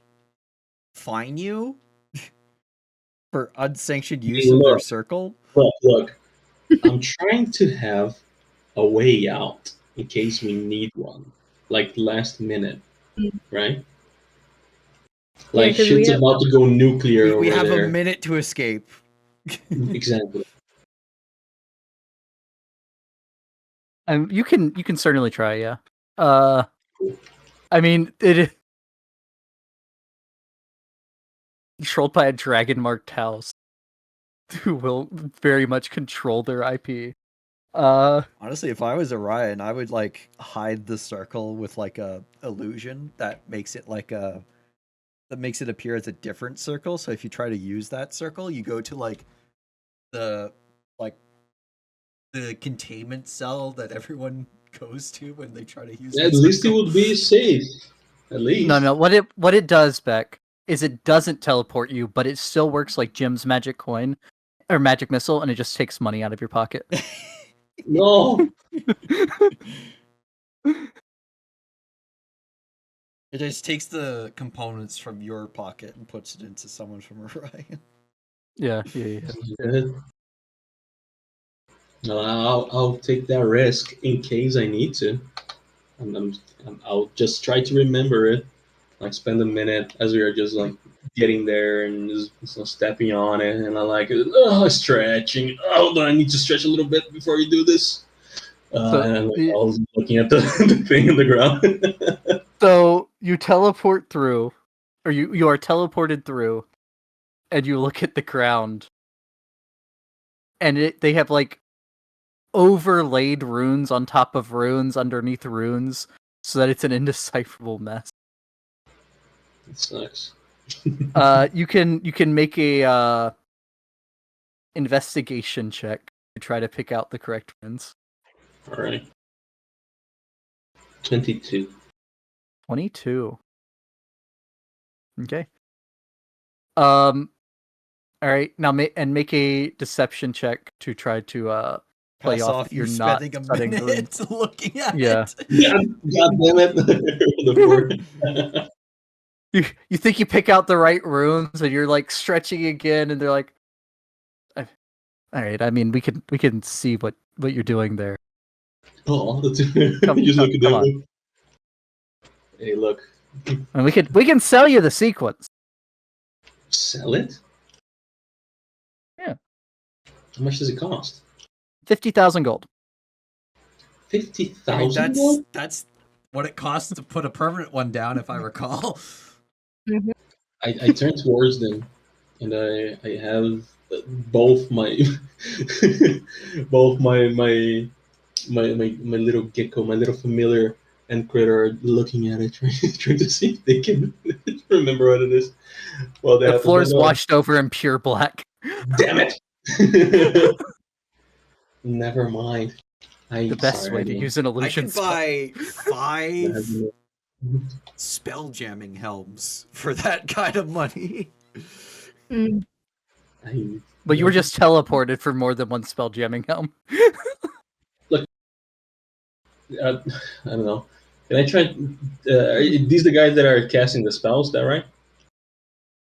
fine you for unsanctioned use of their circle. Look. I'm trying to have a way out in case we need one, like last minute, right? Like 'cause we shit's have- about to go nuclear We over have there. a minute to escape. Exactly. You can certainly try, yeah. I mean, it controlled by a dragon marked house who will very much control their IP. Honestly, if I was Orion, I would like hide the circle with like a illusion that makes it appear as a different circle. So if you try to use that circle, you go to like the containment cell that everyone goes to when they try to use At the least it circle. would be safe. At least. No. What it does, Beck, is it doesn't teleport you, but it still works like Jim's magic coin or magic missile, and it just takes money out of your pocket. No. It just takes the components from your pocket and puts it into someone from Orion. Yeah. Good. No, I'll take that risk in case I need to. I'll just try to remember it. Like spend a minute as we are just like getting there and just stepping on it, and I like stretching. Oh, do I need to stretch a little bit before you do this? And like, I was looking at the, the thing in the ground. So you teleport through, or you are teleported through, and you look at the ground, and they have like overlaid runes on top of runes underneath runes, so that it's an indecipherable mess. It sucks. You can make a investigation check to try to pick out the correct runes. All right. 22. 22. Okay. All right. Now make a deception check to try to play Pass off that you're you not spending a studying the runes. minute looking at Yeah. it. God damn it! The poor- You think you pick out the right runes, and you're like stretching again, and they're like, "All right. I mean, we can see what you're doing there." Oh, Come just look at on. them. Hey, look. And we can sell you the sequence. Sell it? Yeah. How much does it cost? 50,000 gold. 50,000. That's what it costs to put a permanent one down, if I recall. I turn towards them, and I have both my both my little gecko, my little familiar and critter are looking at it, trying to see if they can remember what it is. Well, they The have to floor is find out. washed over in pure black. Damn it! Never mind. The best way to use an I illusion could spell. buy I have 5 no- spell jamming helms for that kind of money. Mm. But you were just teleported for more than one spell jamming helm. I don't know. Can I try? Are these the guys that are casting the spells? Is that right?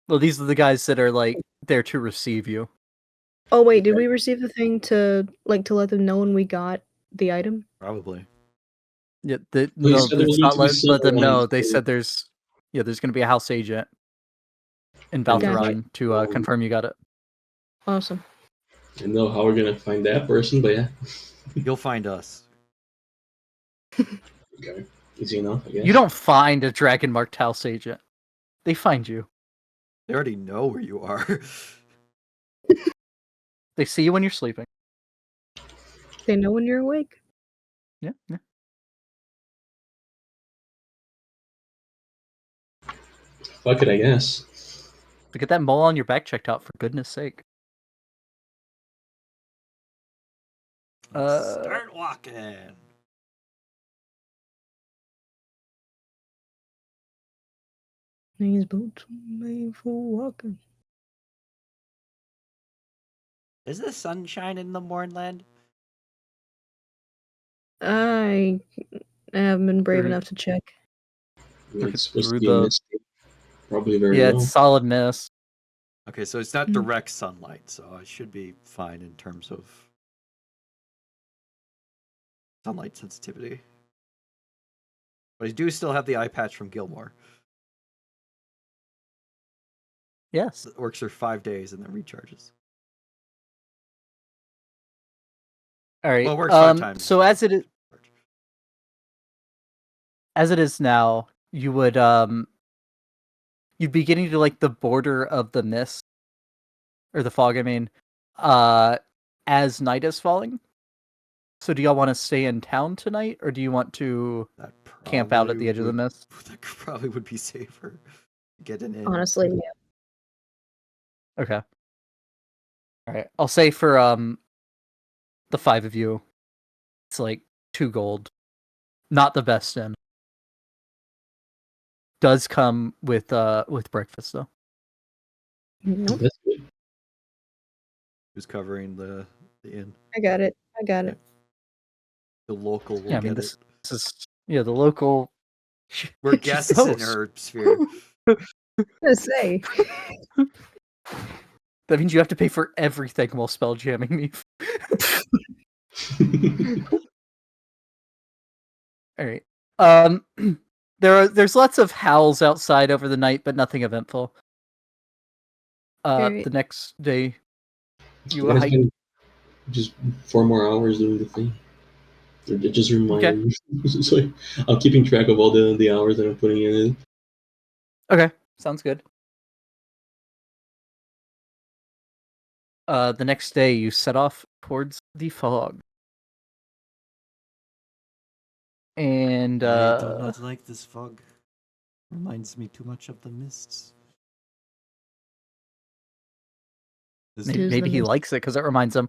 Well, these are the guys that are like there to receive you. Oh wait, did we receive the thing to let them know when we got the item? Probably. Yeah, you no, said there was it's going not to be let them someone, know. They so- said there's going to be a house agent in Gotcha. Valtheron to confirm you got it. Awesome. I don't know how we're gonna find that person, but yeah. You'll find us. Okay. Easy enough, I guess. You don't find a dragon marked house agent. They find you. They already know where you are. They see you when you're sleeping. They know when you're awake. Yeah. Fuck it, I guess. To get that mole on your back checked out, for goodness sake. Start walking. These boots are made for walking. Is the sun shine in the Mornland? I haven't been brave Through- enough to check. It's supposed through to be the- misty. Probably very Yeah, low. it's solid mist. Okay, so it's not Mm. direct sunlight, so I should be fine in terms of sunlight sensitivity. But I do still have the eye patch from Gilmore. Yes. It works for 5 days and then recharges. All right. Well, it works 5 times. So as it is now, you would you'd be getting to like the border of the mist or the fog. I mean, as night is falling. So do y'all want to stay in town tonight, or do you want to That camp out at the probably edge of the would- mist? That probably would be safer. Getting in. Honestly, yeah. Okay. All right. I'll say for the 5 of you, it's like 2 gold. Not the best inn. Does come with breakfast though. Nope. That's good. Who's covering the inn? I got it. The local will Yeah, I mean get it. this is the local. We're She's guests the in host. her sphere. I say. That means you have to pay for everything while spell jamming me. All right. There's lots of howls outside over the night, but nothing eventful. Alright. The next day, you We're gonna hike. spend just 4 more hours doing the thing. They're just reminding me. So I'm keeping track of all the hours that I'm putting in. Okay, sounds good. The next day, you set off towards the fog, and I do not like this fog. Reminds me too much of the mists. Is maybe, Tis the maybe he mist. likes it because it reminds him.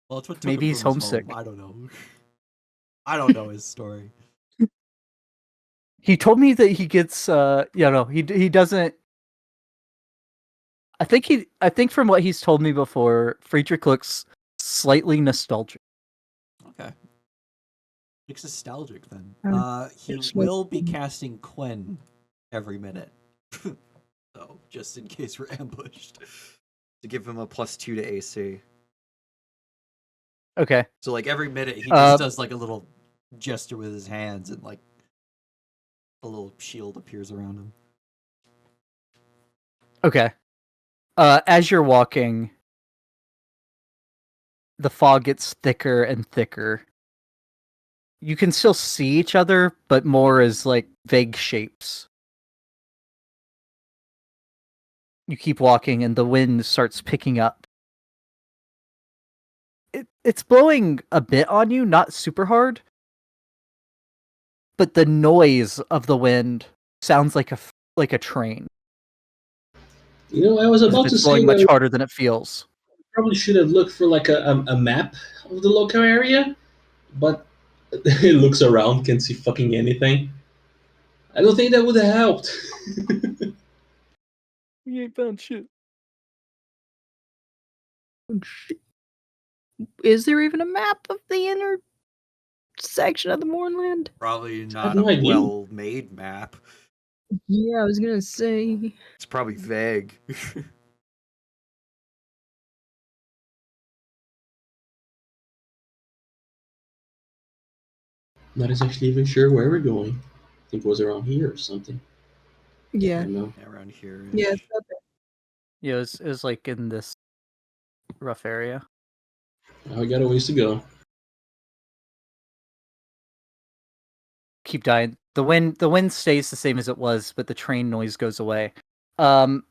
Well, it's what took Maybe him he's from his homesick. home. I don't know. I don't know his story. He told me that he gets he doesn't. I think from what he's told me before, Friedrich looks slightly nostalgic. Okay. It's nostalgic then. He it's will like- be casting Quen every minute. So, just in case we're ambushed. To give him a +2 to AC. Okay. So like every minute he Just just does like a little gesture with his hands and like a little shield appears around him. Okay. As you're walking, the fog gets thicker and thicker. You can still see each other, but more as like vague shapes. you keep walking, and the wind starts picking up. It's blowing a bit on you, not super hard, but the noise of the wind sounds like a train. I was As if about to it's say blowing that much harder than it feels. we probably should have looked for like a map of the local area, but it looks around, can't see fucking anything. I don't think that would have helped. We ain't found shit. Is there even a map of the inner section of the Mournland? Probably have not no a idea. well-made map. Yeah, I was gonna say. It's probably vague. Not exactly even sure where we're going. I think it was around here or something. I Yeah. don't know. Around here. Yeah, it's up there. Yeah, it was like in this rough area. I got a ways to go. Keep dying. The wind stays the same as it was, but the train noise goes away. Beck,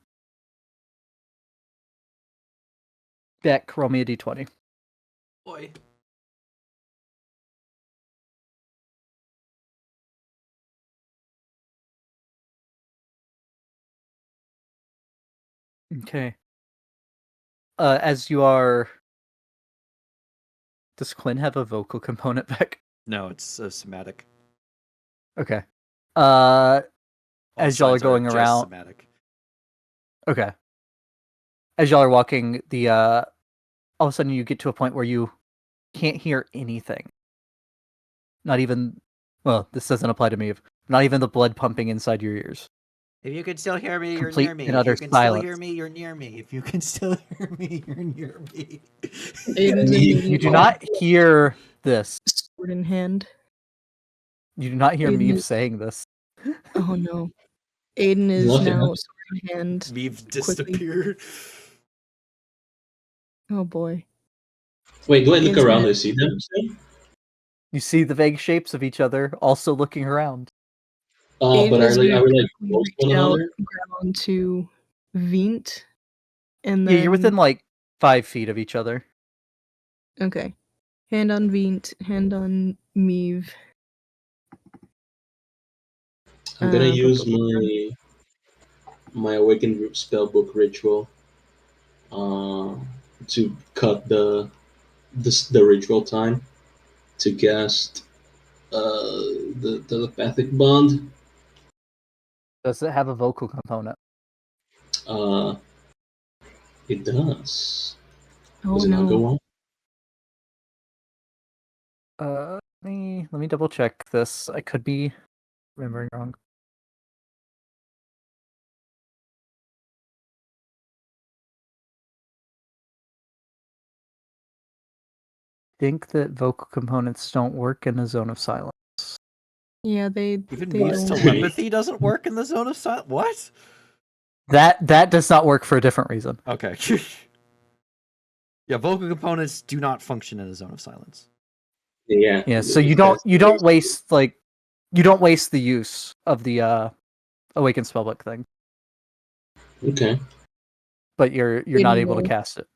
roll me a d20. Boy. Okay. As you are... Does Quinn have a vocal component, Beck? No, it's somatic. Okay. All As y'all are signs going just around... somatic. Okay. As y'all are walking, all of a sudden you get to a point where you can't hear anything. Not even... Well, this doesn't apply to me. Not even the blood pumping inside your ears. If you can still hear me, you're Complete near me. and If utter you can still hear silence. me, you're near me. If you can still hear me, you're near me. Aiden's You do not hear this. sword in hand. You do not hear Aiden me is- saying this. Oh no. Aiden is Nothing now happened. sword in hand. We've Quickly. disappeared. Oh boy. Wait, do I look It's around not- and see them still? You see the vague shapes of each other also looking around. Aiden But is are we gonna like quickly close to one reach out, another? grab onto Vint, and then Yeah, you're within like 5 feet of each other. Okay. Hand on Vint, hand on Meave. I'm gonna use bu- my awakened spellbook ritual to cut the ritual time to cast the telepathic bond. Does it have a vocal component? Uh, it does. Oh Does it not go no. on? Let me double check this. I could be remembering wrong. Think that vocal components don't work in a zone of silence. Yeah, they Even they Meave's don't. telepathy doesn't work in the zone of silence. What? That does not work for a different reason. Okay. Yeah, vocal components do not function in a zone of silence. Yeah. Yeah, so you don't waste the use of the awakened spellbook thing, Okay. but you're not able to Anymore. cast it.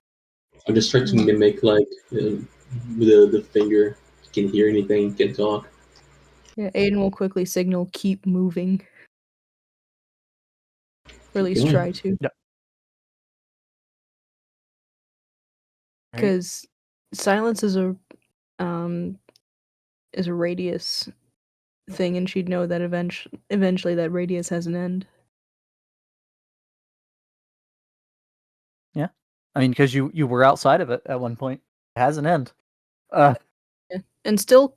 I'm just trying to Yeah. mimic like the finger. Can hear anything? Can talk. Yeah, Aiden will quickly signal keep moving. Or at least going. try to. Right. Because silence is a radius thing, and she'd know that eventually that radius has an end. Yeah, I mean, because you were outside of it at one point. It has an end. Yeah. And still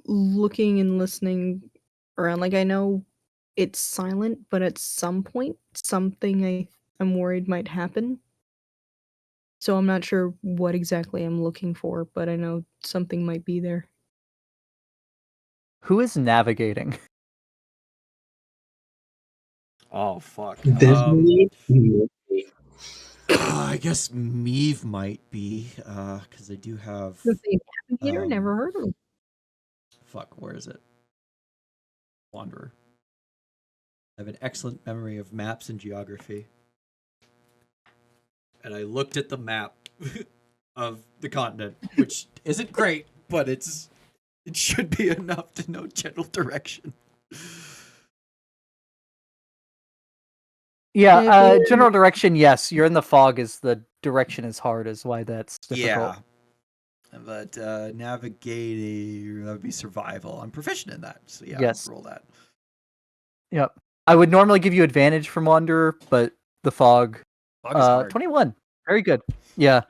looking and listening around. Like, I know it's silent, but at some point something I'm worried might happen. So I'm not sure what exactly I'm looking for, but I know something might be there. Who is navigating? Oh fuck. Definitely. I guess Meave might be, because I do have. The navigator, Um, never heard of him. Fuck, where is it? Wanderer. I have an excellent memory of maps and geography. and I looked at the map of the continent, which isn't great, but it should be enough to know general direction. Yeah, If you- general direction, yes. You're in the fog is the direction is hard is why that's difficult. Yeah. But navigating, that would be survival. I'm proficient in that. So yeah, Yes. roll that. Yep. I would normally give you advantage from Wanderer, but the fog. Fog is hard. 21. Very good. Yeah.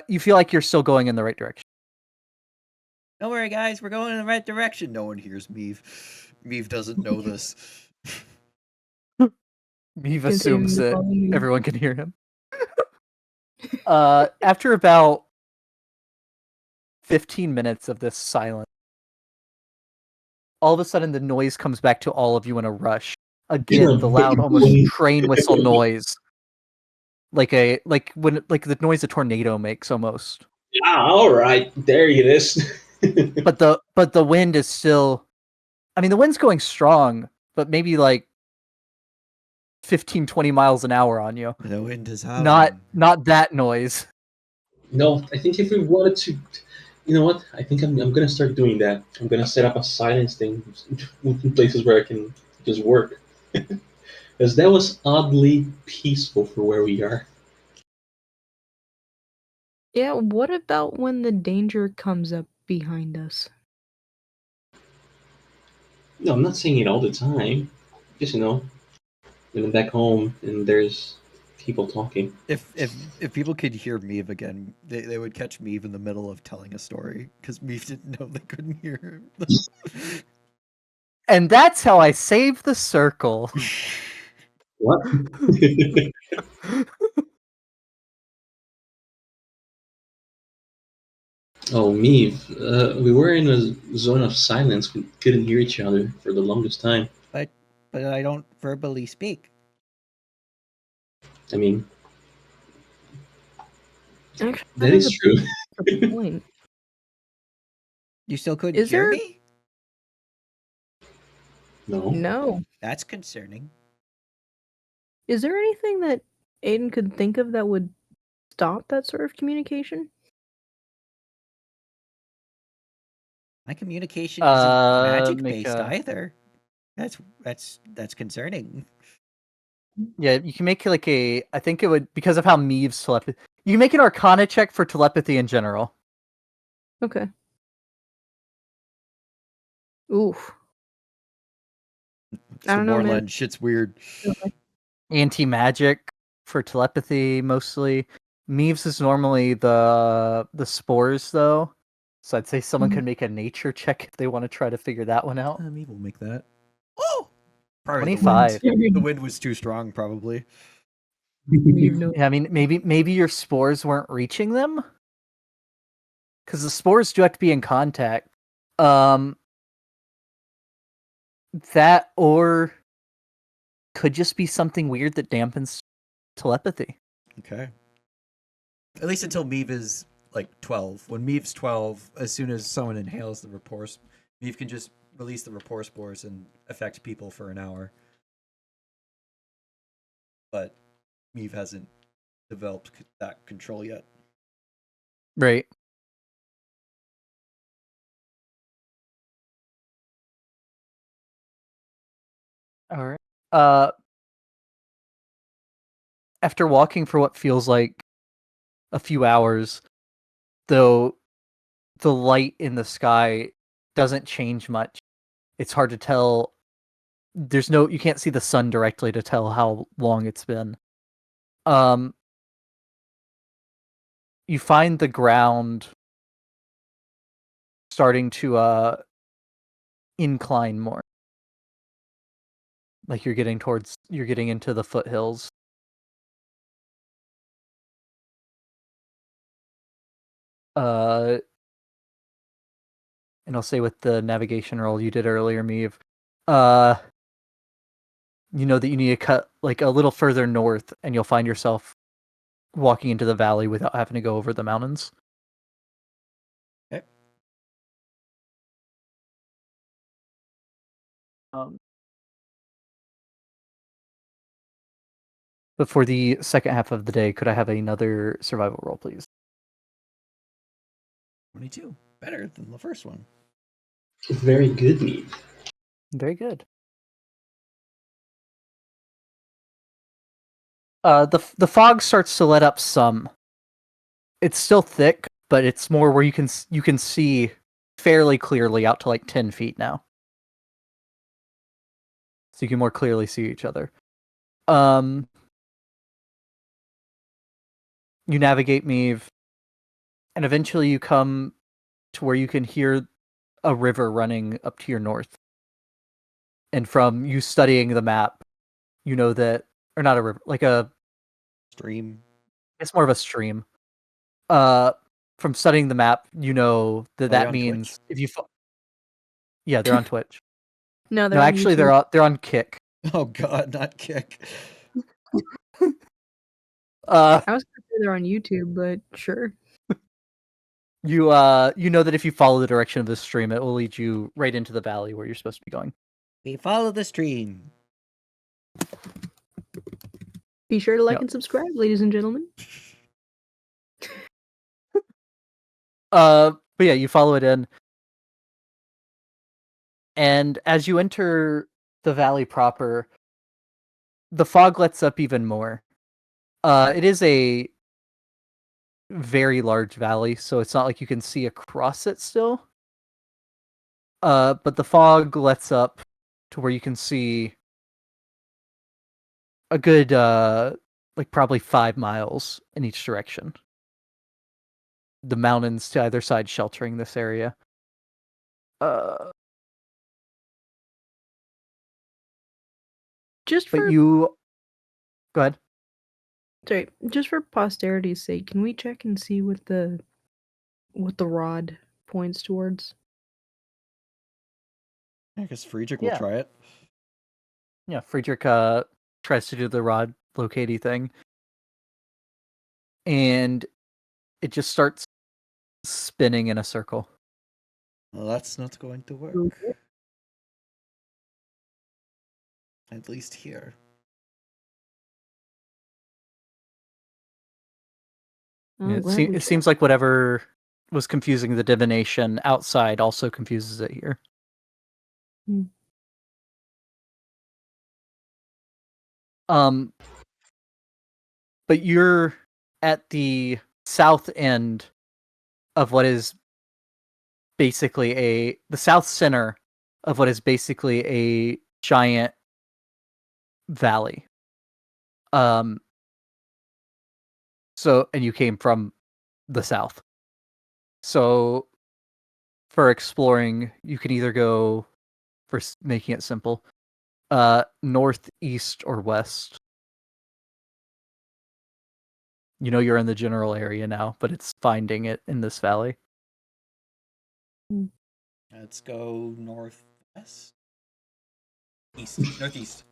You feel like you're still going in the right direction. Don't worry, guys. We're going in the right direction. No one hears Meave. Meave doesn't know this. He Continue assumes to that follow me. everyone can hear him. After about 15 minutes of this silence, all of a sudden the noise comes back to all of you in a rush. Again, the loud, almost train whistle noise, like the noise a tornado makes almost. Ah, all right, there it is. But the wind is still. I mean, the wind's going strong, but maybe like 15, 20 miles an hour on you. The wind is howling. Not that noise. No, I think if we wanted to, you know what? I think I'm gonna start doing that. I'm gonna set up a silence thing in places where I can just work, because that was oddly peaceful for where we are. Yeah, what about when the danger comes up behind us? No, I'm not saying it all the time. Just when I'm back home and there's people talking. If people could hear Meave again, they would catch Meave in the middle of telling a story because Meave didn't know they couldn't hear him. And that's how I save the circle. What? Oh, Meave, we were in a zone of silence. We couldn't hear each other for the longest time. but I don't verbally speak. I mean, Actually, that is true. a good point. You still couldn't Is hear there- me? No. No. That's concerning. Is there anything that Aiden could think of that would stop that sort of communication? My communication isn't magic make based a- either. That's concerning. Yeah, you can make like a. I think it would because of how Meave's telepathy. You can make an Arcana check for telepathy in general. Okay. Oof. I don't know, man. Moreland shit's weird. Anti-magic for telepathy mostly. Meave's is normally the spores though, so I'd say someone Mhm. could make a nature check if they want to try to figure that one out. Meave will make that. Oh, probably 25. The wind was too strong, probably. Meave knows. Yeah, I mean maybe your spores weren't reaching them, because the spores do have to be in contact. That or could just be something weird that dampens telepathy. Okay. At least until Meave is like 12. When Meave's 12, as soon as someone inhales the rapport, Meave can just release the rapport spores and affect people for an hour. But Meave hasn't developed that control yet. Right. All right. After walking for what feels like a few hours, though the light in the sky doesn't change much. It's hard to tell. You can't see the sun directly to tell how long it's been. You find the ground starting to incline more. Like you're getting into the foothills. And I'll say with the navigation roll you did earlier, Meave, you know that you need to cut like a little further north, and you'll find yourself walking into the valley without having to go over the mountains. Okay. But for the second half of the day, could I have another survival roll, please? 22. Better than the first one. Very good, Neve. Very good. The fog starts to let up some. It's still thick, but it's more where you can see fairly clearly out to like 10 feet now. So you can more clearly see each other. You navigate Meave, and eventually you come to where you can hear a river running up to your north. And from you studying the map, you know that, or not a river, like Stream. it's more of a stream. From studying the map, you know Are they that on means Twitch? if you, yeah, they're on Twitch. No, No, actually, YouTube. they're on Kick. Oh god, not Kick. Uh, I was gonna say they're on YouTube, but sure. you know that if you follow the direction of the stream, it will lead you right into the valley where you're supposed to be going. We follow the stream. Be sure to like Yep. and subscribe, ladies and gentlemen. But yeah, you follow it in, and as you enter the valley proper, the fog lets up even more. It is a very large valley, so it's not like you can see across it still. But the fog lets up to where you can see a good like probably 5 miles in each direction. The mountains to either side sheltering this area. Just But for you go ahead. sorry, just for posterity's sake, can we check and see what the rod points towards? I guess Friedrich will Yeah. try it. Yeah, Friedrich tries to do the rod locatey thing. And it just starts spinning in a circle. Well, that's not going to work. Okay. At least here. I'm glad we It seems like whatever was confusing the divination outside also confuses it here. Hmm. But you're at the south end of what is basically the south center of what is basically a giant valley. So, and you came from the south. So, for exploring, you can either go, for making it simple, north, east, or west. You know you're in the general area now, but it's finding it in this valley. Let's go northwest. East. Northeast.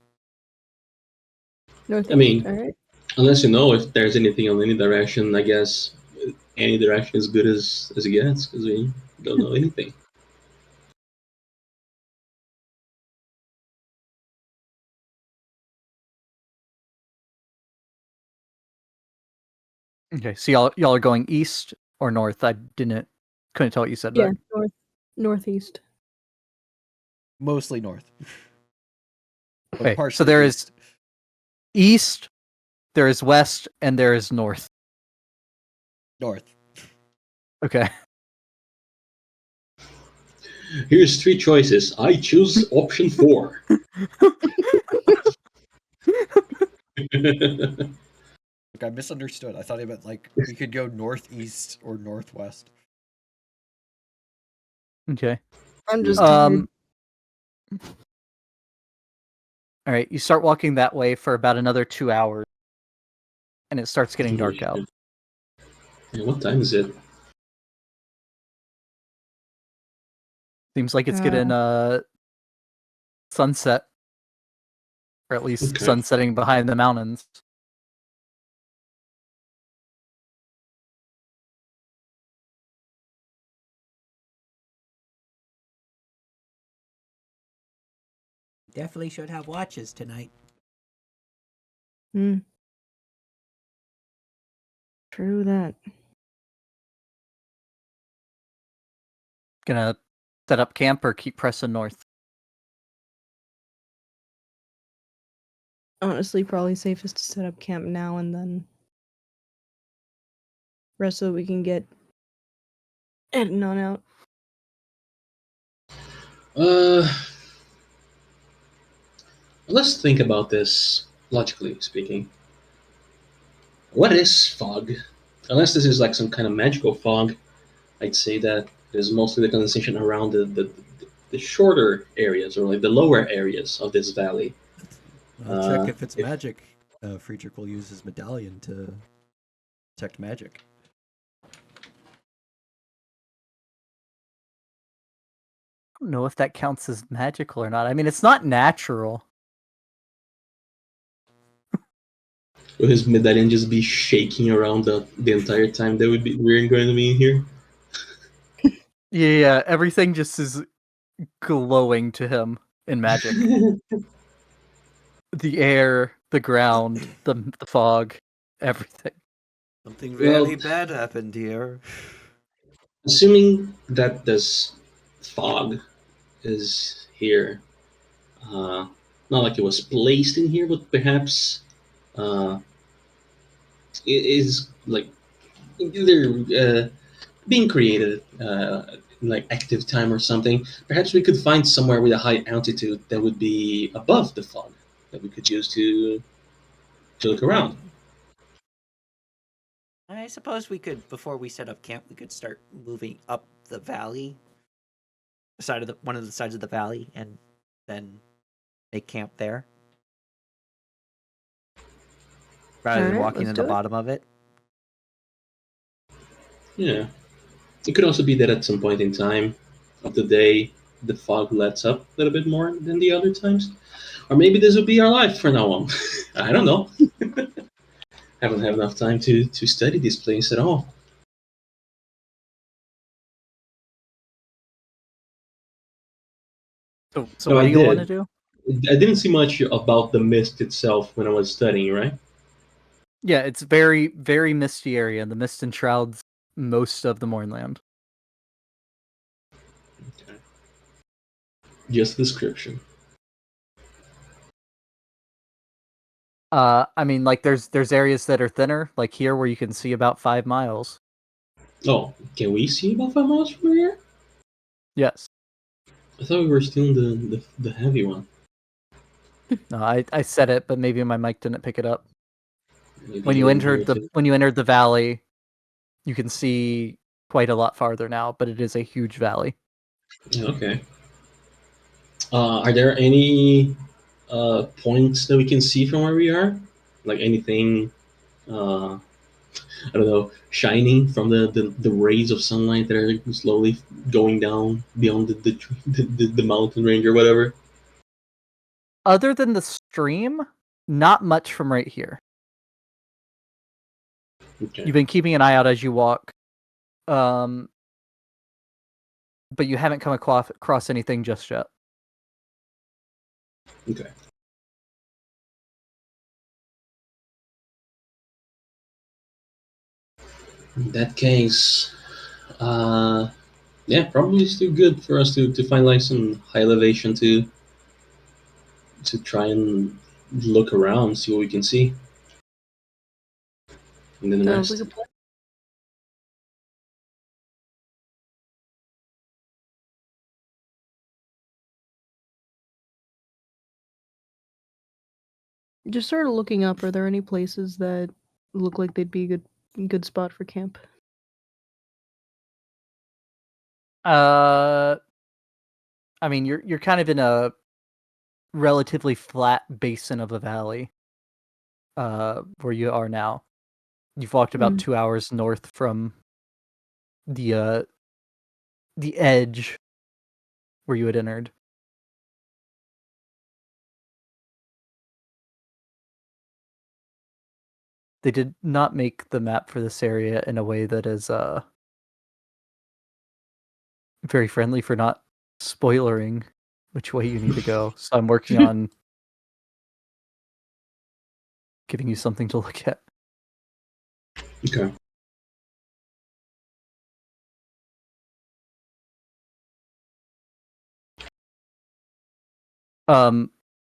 Northeast. I mean, all right. unless you know if there's anything on any direction, I guess any direction is good as it gets, because we don't know anything. Okay, so y'all are going east or north? I couldn't tell what you said Yeah, there. northeast. Mostly north. But Okay, so partially there east. is east, there is west, and there is north. North. Okay. Here's 3 choices. I choose option 4. Look, I misunderstood. I thought he meant like we could go northeast or northwest. Okay. I'm just tired. All right, you start walking that way for about another 2 hours, and it starts getting dark out. Yeah, what time is it? Seems like it's getting sunset, or at least Okay. sunsetting behind the mountains. Definitely should have watches tonight. Hmm. True that. Gonna set up camp or keep pressing north? Honestly, probably safest to set up camp now and then rest so that we can get heading on out. Let's think about this logically speaking. What is fog? Unless this is like some kind of magical fog, I'd say that it is mostly the condensation around the shorter areas or like the lower areas of this valley. I'll check if it's magic. Friedrich will use his medallion to detect magic. I don't know if that counts as magical or not. I mean, it's not natural. Will his medallion just be shaking around the entire time that we're going to be in here? Yeah, everything just is glowing to him in magic. The air, the ground, the fog, everything. Something Well- really bad happened here. Assuming that this fog is here, not like it was placed in here, but perhaps it is like either being created in like active time or something. Perhaps we could find somewhere with a high altitude that would be above the fog that we could use to look around. I suppose we could, before we set up camp, we could start moving up the valley, one of the sides of the valley, and then make camp there, rather than Alright, walking let's in the do it. bottom of it. Yeah. It could also be that at some point in time of the day, the fog lets up a little bit more than the other times. Or maybe this will be our life from now on. I don't know. Haven't had enough time to study this place at all. So No, what I do you want to did. do? I didn't see much about the mist itself when I was studying, right? Yeah, it's very, very misty area. The mist enshrouds most of the Mournland. Okay. Just description. I mean, like there's areas that are thinner, like here where you can see about 5 miles. Oh, can we see about 5 miles from here? Yes. I thought we were still in the heavy one. No, I said it, but maybe my mic didn't pick it up. Maybe When you you didn't hear entered it. when you entered the valley, you can see quite a lot farther now, but it is a huge valley. Okay. Are there any points that we can see from where we are? Like anything, I don't know, shining from the rays of sunlight that are slowly going down beyond the mountain range or whatever? Other than the stream, not much from right here. Okay. You've been keeping an eye out as you walk, but you haven't come across anything just yet. Okay. In that case, yeah, probably still good for us to find like some high elevation to try and look around, see what we can see. And then Sounds rest. like a plan. Just started looking up. Are there any places that look like they'd be a good spot for camp? I mean, you're kind of in a relatively flat basin of a valley, where you are now. You've walked about 2 hours north from the edge where you had entered. They did not make the map for this area in a way that is very friendly for not spoilering which way you need to go. So I'm working on giving you something to look at. Okay.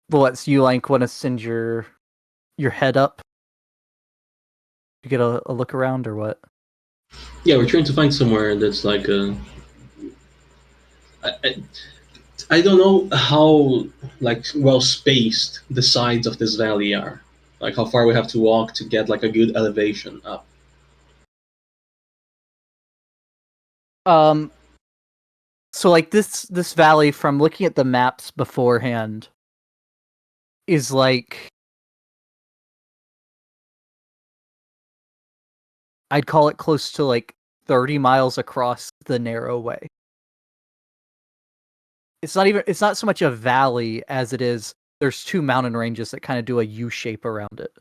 Bullets, you like want to send your head up to get a look around, or what? Yeah, we're trying to find somewhere that's like a. I don't know how like well spaced the sides of this valley are. Like how far we have to walk to get like a good elevation up. So like this valley, from looking at the maps beforehand, is like, I'd call it close to like 30 miles across the narrow way. It's not so much a valley as it is there's two mountain ranges that kind of do a U shape around it.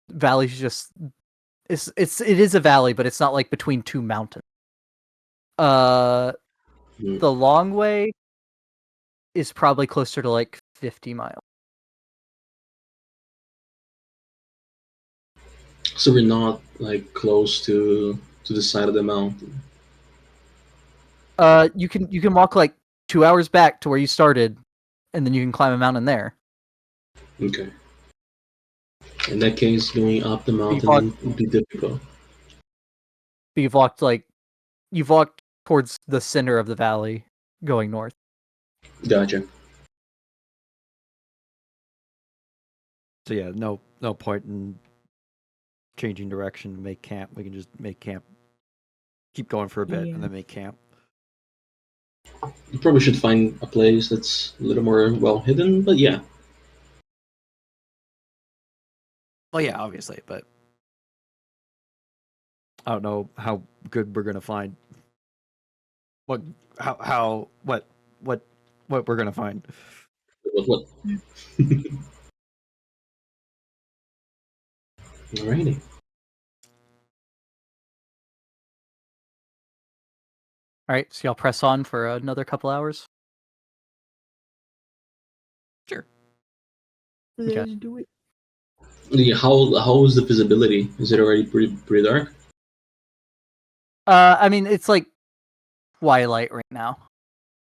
Valley's just it is a valley, but it's not like between two mountains. The long way is probably closer to like 50 miles. So we're not like close to the side of the mountain. You can walk like 2 hours back to where you started, and then you can climb a mountain there. Okay. In that case, going up the mountain would be difficult. You've walked towards the center of the valley, going north. Gotcha. So yeah, no point in changing direction to make camp. We can just make camp, keep going for a bit, and then make camp. You probably should find a place that's a little more well hidden, but yeah. Well, yeah, obviously, but I don't know how good we're gonna find. What we're gonna find. What? Alrighty. All right, so y'all press on for another couple hours. Sure. Okay. Let's do it. Yeah, how is the visibility? Is it already pretty dark? I mean, it's like twilight right now,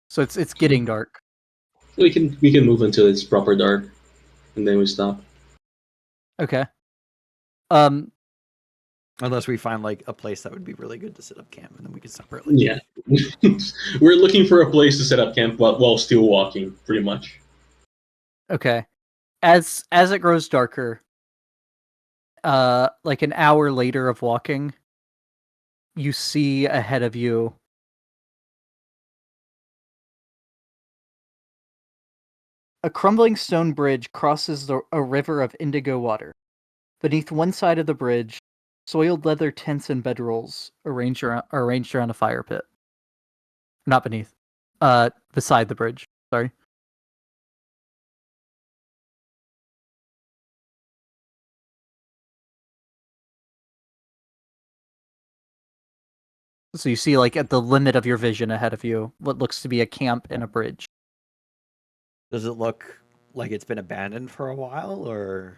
so it's getting dark. We can move until it's proper dark, and then we stop. Okay. Unless we find like a place that would be really good to set up camp, and then we can separately. Yeah, we're looking for a place to set up camp while still walking, pretty much. Okay. As it grows darker, like an hour later of walking, you see ahead of you a crumbling stone bridge crosses a river of indigo water. Beneath one side of the bridge, soiled leather tents and bedrolls are arranged around a fire pit. Not beneath. Beside the bridge. Sorry. So you see, like, at the limit of your vision ahead of you, what looks to be a camp and a bridge. Does it look like it's been abandoned for a while, or?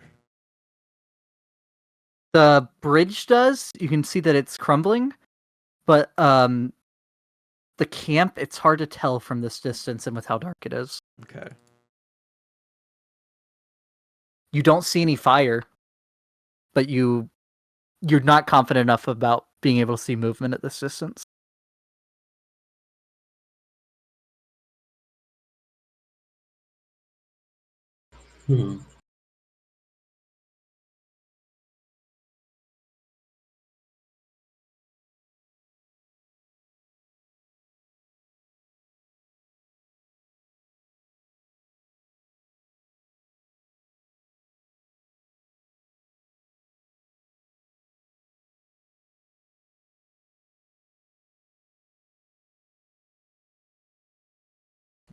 The bridge does. You can see that it's crumbling, but the camp, it's hard to tell from this distance and with how dark it is. Okay. You don't see any fire, but you're not confident enough about being able to see movement at this distance. Hmm.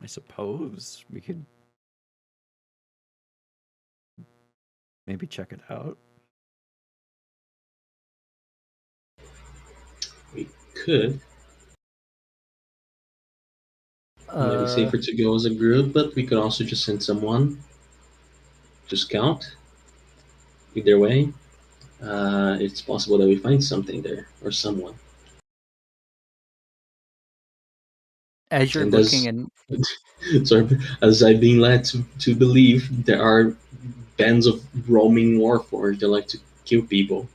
I suppose we could maybe check it out. We could. Maybe safer to go as a group, but we could also just send someone to scout. Either way, it's possible that we find something there or someone. As you're And looking and so as I've been led to believe, there are bands of roaming warforged that like to kill people.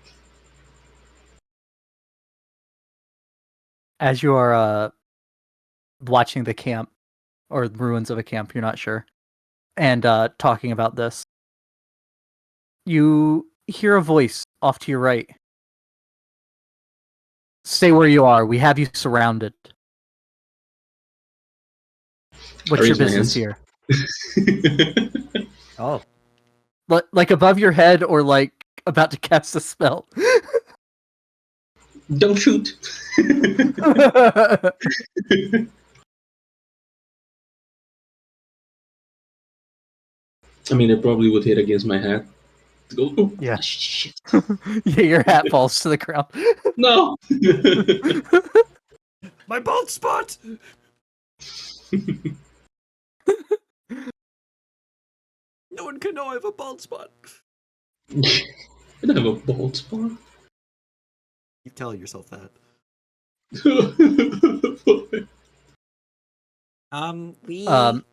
as you are watching the camp or ruins of a camp, you're not sure, and talking about this, you hear a voice off to your right. Stay where you are. We have you surrounded. What's your raise my business hands. here? Oh, Like above your head or like about to cast a spell? Don't shoot. I mean, it probably would hit against my hat. Go, oh, Yeah. shit. Yeah, your hat falls to the ground. No. my bald spot! No one can know I have a bald spot. I don't have a bald spot. Keep telling yourself that. We Um,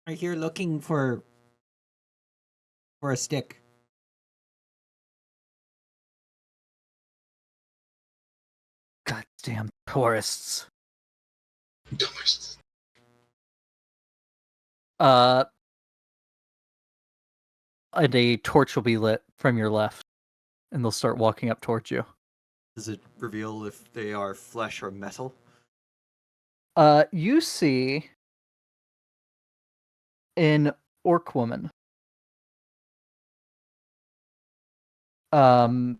are here looking for a stick. Goddamn tourists. And a torch will be lit from your left, and they'll start walking up towards you. Does it reveal if they are flesh or metal? You see an orc woman. And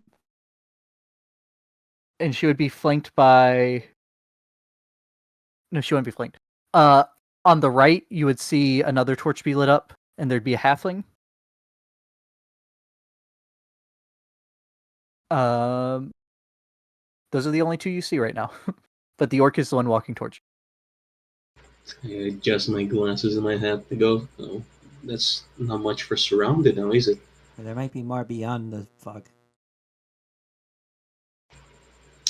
she would be flanked by. No, she wouldn't be flanked. On the right, you would see another torch be lit up, and there'd be a halfling. Those are the only two you see right now. But the orc is the one walking towards you. I adjust my glasses in my head to go, oh, that's not much for surrounded now, is it? There might be more beyond the fog.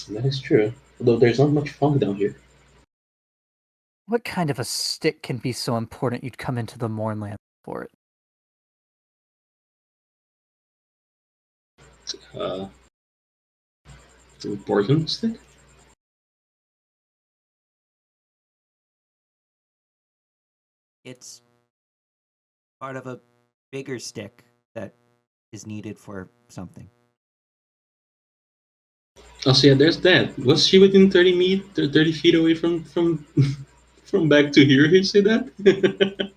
That is true. Although there's not much fog down here. What kind of a stick can be so important you'd come into the Mournland for it? Important stick? It's part of a bigger stick that is needed for something. Oh, so yeah, there's that. Was she within 30 feet away from from back to here? You say that?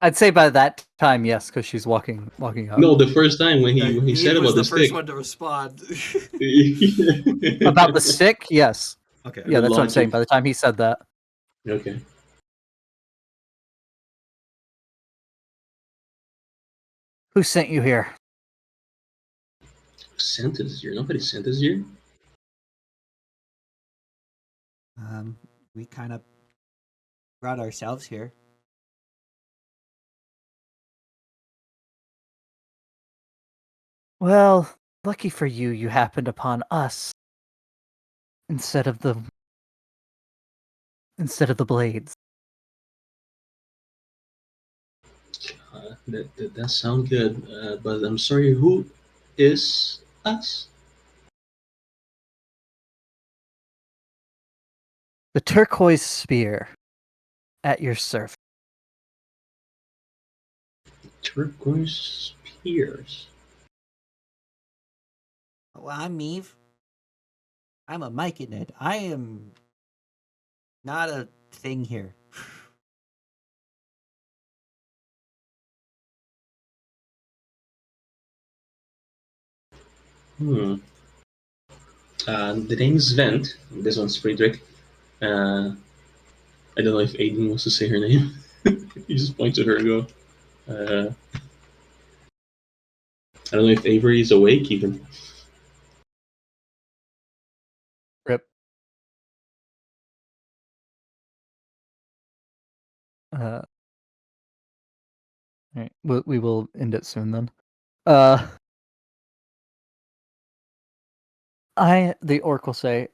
I'd say by that time, yes, because she's walking up. No, the first time when Yeah, he said was about the the first stick. one to respond. About the stick, yes. Okay. Yeah, that's what I'm logic. saying. By the time he said that. Okay. Who sent you here? Sent us here. Nobody sent us here. We kind of brought ourselves here. Well, lucky for you, you happened upon us instead of the blades. That does sound good, but I'm sorry. Who is us? The turquoise spear at your service. Turquoise spears. Well, I'm Eve. I'm a Myconid. I am not a thing here. Hmm. The name is Vent. This one's Friedrich. I don't know if Aiden wants to say her name. He just points at her and go. I don't know if Avery is awake even. Rip. Alright, we will end it soon then. The orc will say,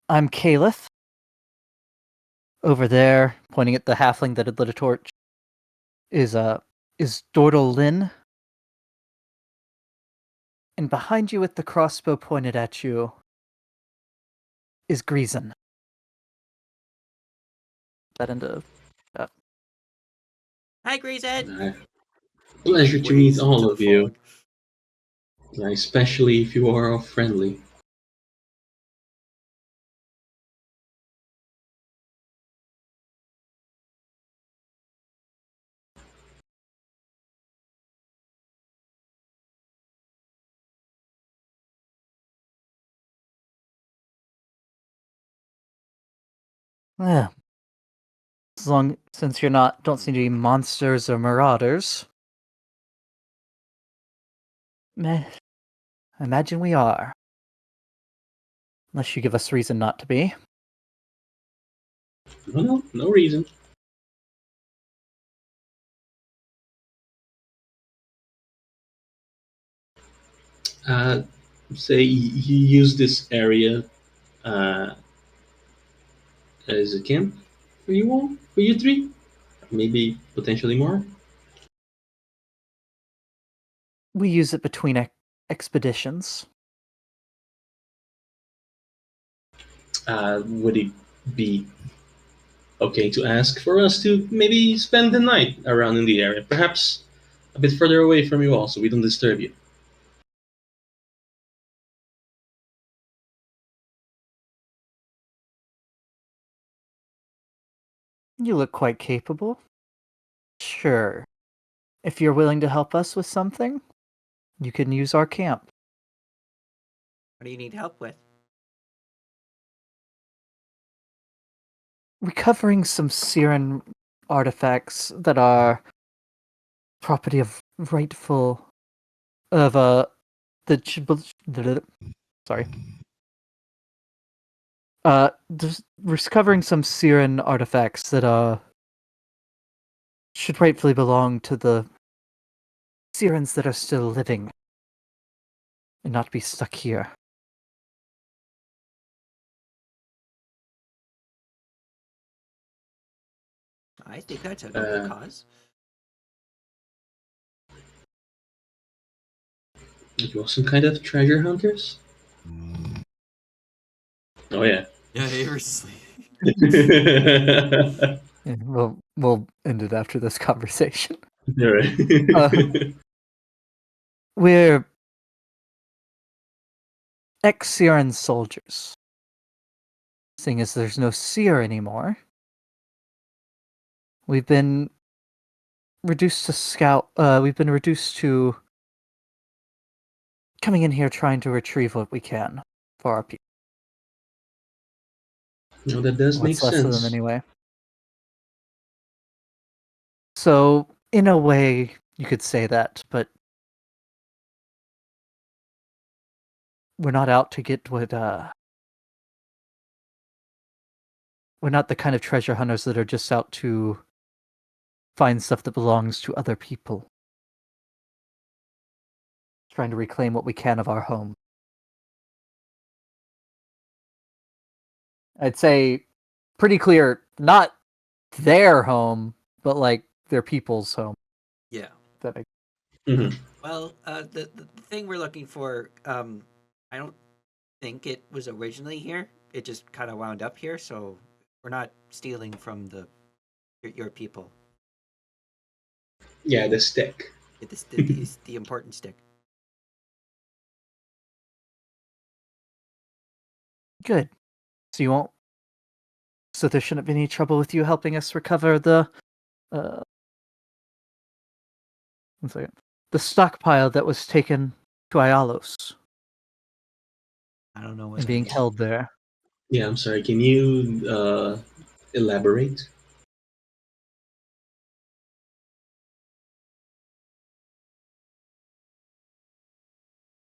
I'm Caliph. Over there, pointing at the halfling that had lit a torch, is Dordal Lin. And behind you with the crossbow pointed at you is Greason. That into Hi, Grayson. Pleasure to meet Waves all into of the you, fog. especially if you are all friendly. yeah. Since you're don't seem to be monsters or marauders. Meh, I imagine we are. Unless you give us reason not to be. No reason. Uh, say you use this area uh, as a camp for you all, for you three, maybe potentially more. We use it between expeditions. Would it be okay to ask for us to maybe spend the night around in the area, perhaps a bit further away from you all, so we don't disturb you? You look quite capable. Sure. If you're willing to help us with something, you can use our camp. What do you need help with? Recovering some Siren artifacts that are property of rightful of sorry. Just recovering some Siren artifacts that should rightfully belong to the Sirens that are still living and not be stuck here. I think that's a noble Uh, cause. You are some kind of treasure hunters? Oh yeah. Yeah, Aver's Yeah, we'll end it after this conversation. All right. We're ex-Siren soldiers. Seeing as there's no seer anymore, we've been reduced to scout. We've been reduced to coming in here trying to retrieve what we can for our people. No, that does make What's less of them sense. anyway. So, in a way, you could say that, but we're not out to get what. We're not the kind of treasure hunters that are just out to find stuff that belongs to other people. Trying to reclaim what we can of our home. I'd say pretty clear, not their home, but like their people's home. Yeah. That Mhm. Well, the thing we're looking for, I don't think it was originally here. It just kind of wound up here, so we're not stealing from your people. Yeah, the stick. The important stick. good. So you won't. So there shouldn't be any trouble with you helping us recover the. One second. The stockpile that was taken to Ialos I don't know what and that being is. held there. Yeah, I'm sorry. Can you elaborate?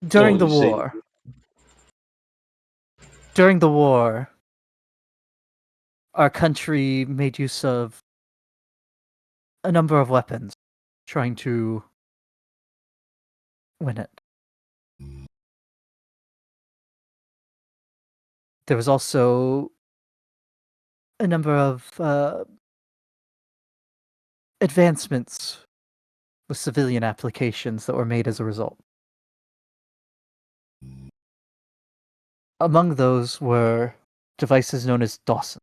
During Oh, the you say war. During the war, our country made use of a number of weapons, trying to win it. There was also a number of advancements with civilian applications that were made as a result. Among those were devices known as Dawson.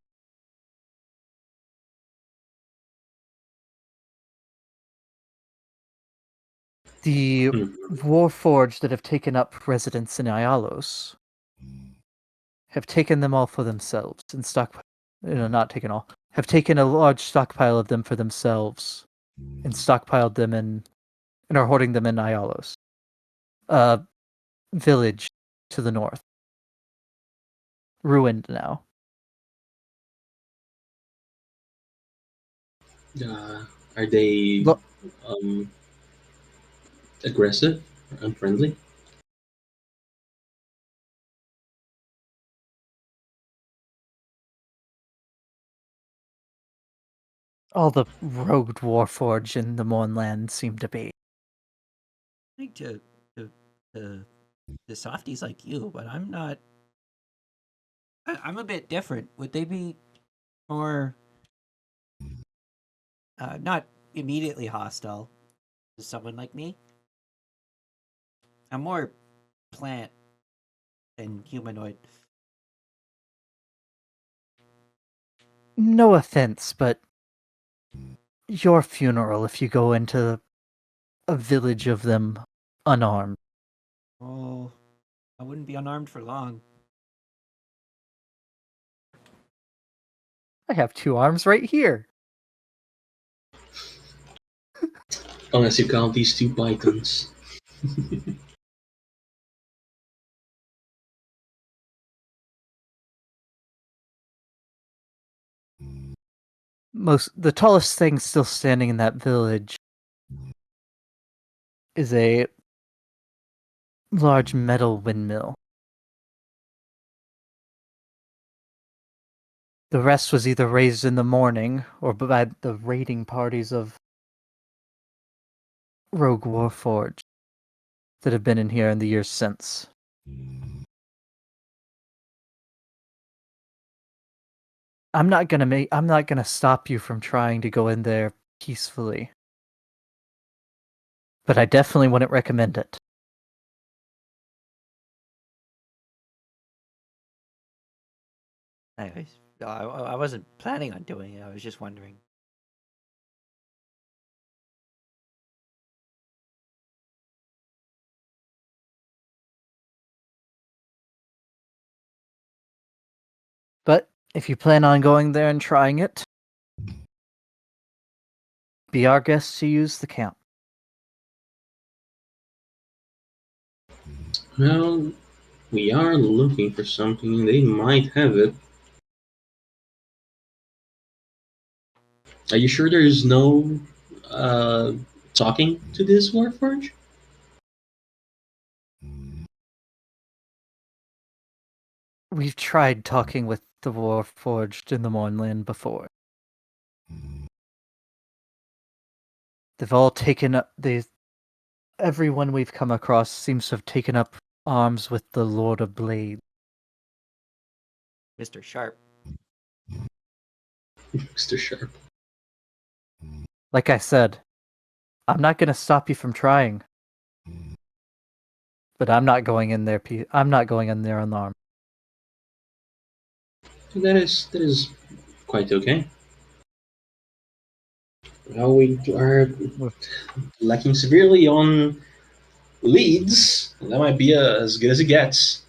The Warforged that have taken up residence in Ialos have taken them all for themselves and not taken all, have taken a large stockpile of them for themselves and stockpiled them and are hoarding them in Ialos, a village to the north, ruined now. Are they aggressive or unfriendly? All the rogue Warforged in the Mournland seem to be. I think to softies like you, but I'm not. I'm a bit different. Would they be more not immediately hostile to someone like me? I'm more plant than humanoid. No offense, but your funeral if you go into a village of them unarmed. Oh, I wouldn't be unarmed for long. I have 2 arms right here. Unless you count these 2 pythons. The tallest thing still standing in that village is a large metal windmill. The rest was either raised in the morning or by the raiding parties of rogue Warforged that have been in here in the years since. I'm not gonna stop you from trying to go in there peacefully. But I definitely wouldn't recommend it. Anyways, I wasn't planning on doing it. I was just wondering. But if you plan on going there and trying it, be our guest to use the camp. Well, we are looking for something. They might have it. Are you sure there is no talking to this Warforge? We've tried talking with the Warforged in the Mournland before. They've all taken up. Everyone we've come across seems to have taken up arms with the Lord of Blade. Mr. Sharp. Mr. Sharp. Like I said, I'm not going to stop you from trying. But I'm not going in there. I'm not going in there unarmed. That is quite okay. Well, we are lacking severely on leads. That might be as good as it gets.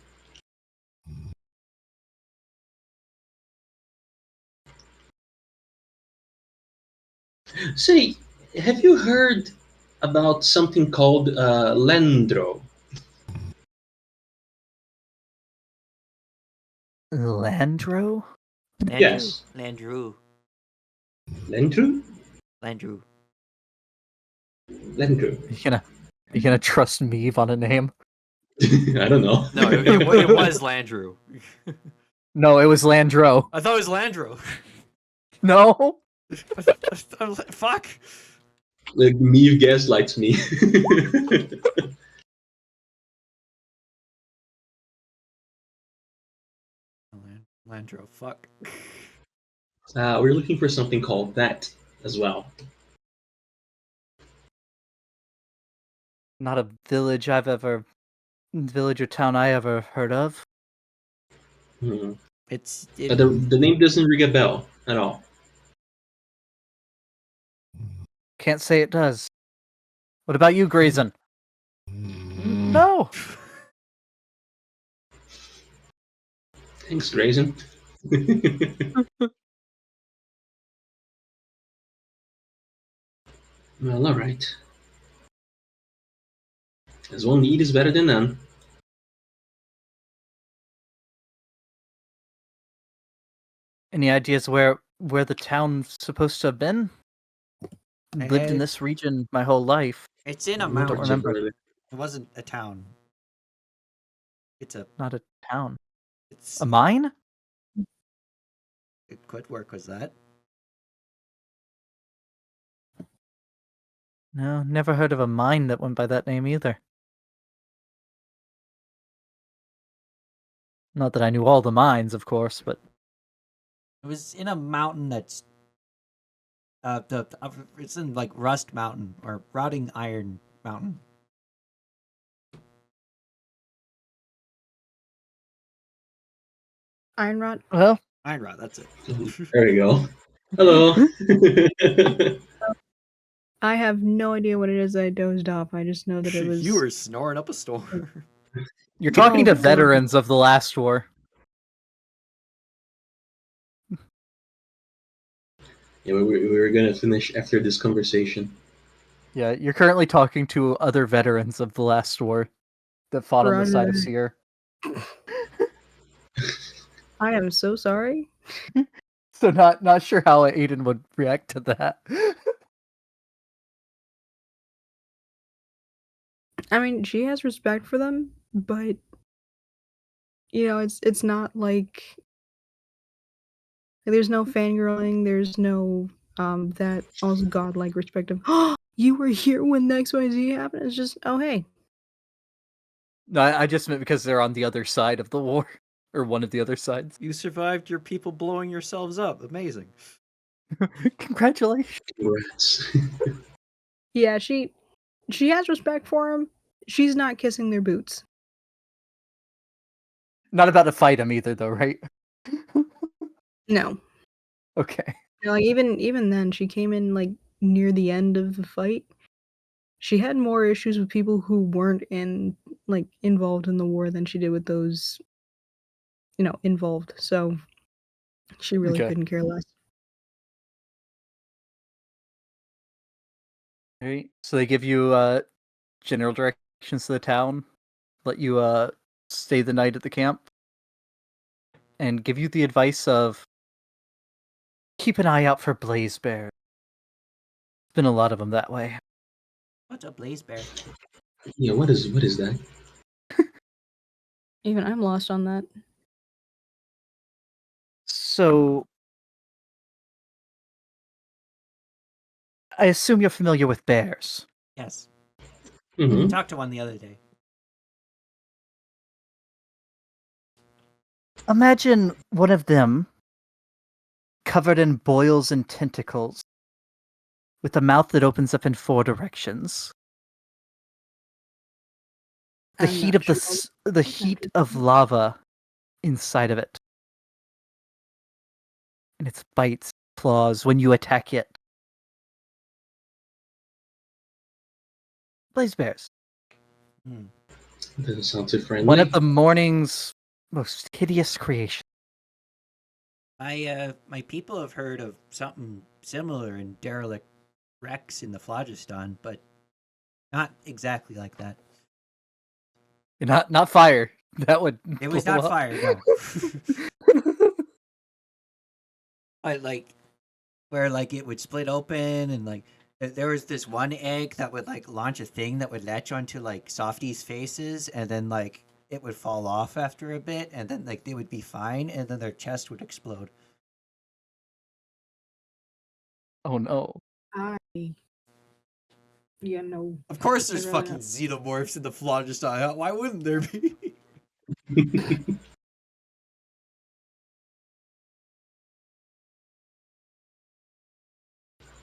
Say, have you heard about something called Lendro? Landro? Yes. Landru. Lendru? Landru. Lendru. Are you gonna trust me on a name? I don't know. No, it was Landru. No, it was Landro. I thought it was Landro. No? Fuck. Like, Meve gaslights me. Landro, fuck. We're looking for something called that as well. Not a village or town I ever heard of. Hmm. It's The name doesn't ring a bell at all. Can't say it does. What about you, Grayson? No. Thanks, Grayson. Well, alright. As one need is better than none. Any ideas where the town's supposed to have been? Lived in Uh, this region my whole life. it's in a Not mountain. remember. particularly. It wasn't a town. It's a. Not a town. It's. A mine? It could work as that. No, never heard of a mine that went by that name either. Not that I knew all the mines, of course, but It was in a mountain that's. It's in like Rust Mountain or Rotting Iron Mountain. Iron rod. well, Iron Rod, that's it. There you go. Hello. I have no idea what it is I dozed off. I just know that it was. You were snoring up a storm. you're talking to Oh, God. veterans of the last war. Yeah, we were gonna finish after this conversation. Yeah, you're currently talking to other veterans of the last war that fought on the side of Roger. Seer. I am so sorry. So not sure how Aiden would react to that. I mean, she has respect for them, but it's not like there's no fangirling. There's no that almost godlike respect of you were here when XYZ happened. It's just hey. No, I just meant because they're on the other side of the war, or one of the other sides. You survived your people blowing yourselves up. Amazing. Congratulations. Congrats. Yeah, she has respect for him. She's not kissing their boots. Not about to fight him either, though, right? No. Okay. Like even then, she came in like near the end of the fight. She had more issues with people who weren't involved in the war than she did with those involved. So she really Okay. couldn't care less. Alright. So they give you general directions to the town, let you stay the night at the camp, and give you the advice of keep an eye out for blaze bears. Been a lot of them that way. What's a blaze bear? Yeah, what is that? Even I'm lost on that. So I assume you're familiar with bears. Yes. Mm-hmm. I talked to one the other day. Imagine one of them covered in boils and tentacles, with a mouth that opens up in 4 directions. The I'm heat not of sure. the heat of lava inside of it, and its bites, claws when you attack it. Blaze bears. Doesn't sound too friendly. One of the morning's most hideous creations. My people have heard of something similar in derelict wrecks in the Phlogiston, but not exactly like that. Not fire. That would. It was blow not up. fire, no. I where it would split open and there was this one egg that would launch a thing that would latch onto softies' faces, and then it would fall off after a bit, and then they would be fine, and then their chest would explode. Oh no. Yeah, no. Of course, there's I'd rather fucking not. xenomorphs in the Phlogiston. Why wouldn't there be?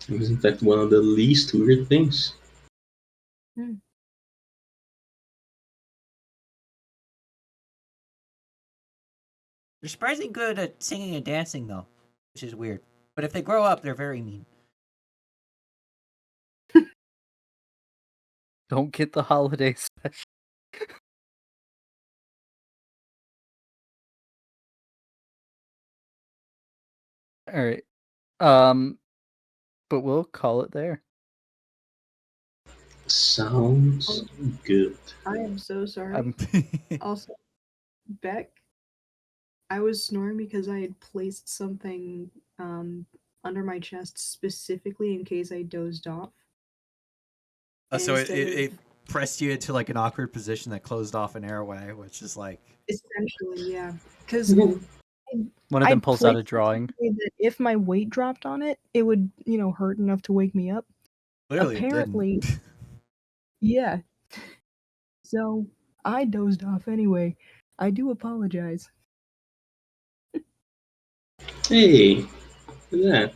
It was in fact one of the least weird things. They're surprisingly good at singing and dancing, though, which is weird. But if they grow up, they're very mean. Don't get the holiday special. All right. But we'll call it there. Sounds good. I am so sorry. I'm Also, Beck, I was snoring because I had placed something under my chest specifically in case I dozed off. So Instead it of- pressed you into like an awkward position that closed off an airway, which is like Essentially, yeah. Because one of them pulls out a drawing. that if my weight dropped on it, it would, hurt enough to wake me up. clearly Apparently, it didn't. yeah. So I dozed off anyway. I do apologize. Hey, look at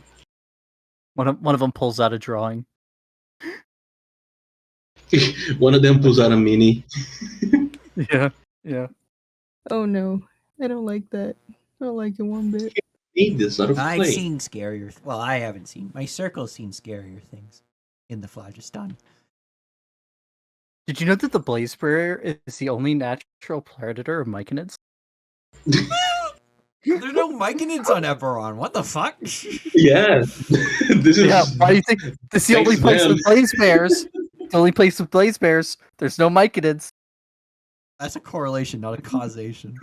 One of them pulls out a drawing. that. One of them pulls out a mini. Yeah. Oh no, I don't like that. I don't like it one bit. Need this out of I've play. seen scarier. Well, I haven't seen. My circle's seen scarier things in the phlogiston. Did you know that the blaze sprayer is the only natural predator of myconids? There's no myconids on Eberron. What the fuck? Yeah, this is. Yeah, why do you think this is the only Thanks, place man. with blaze bears? The only place with blaze bears. There's no myconids. That's a correlation, not a causation.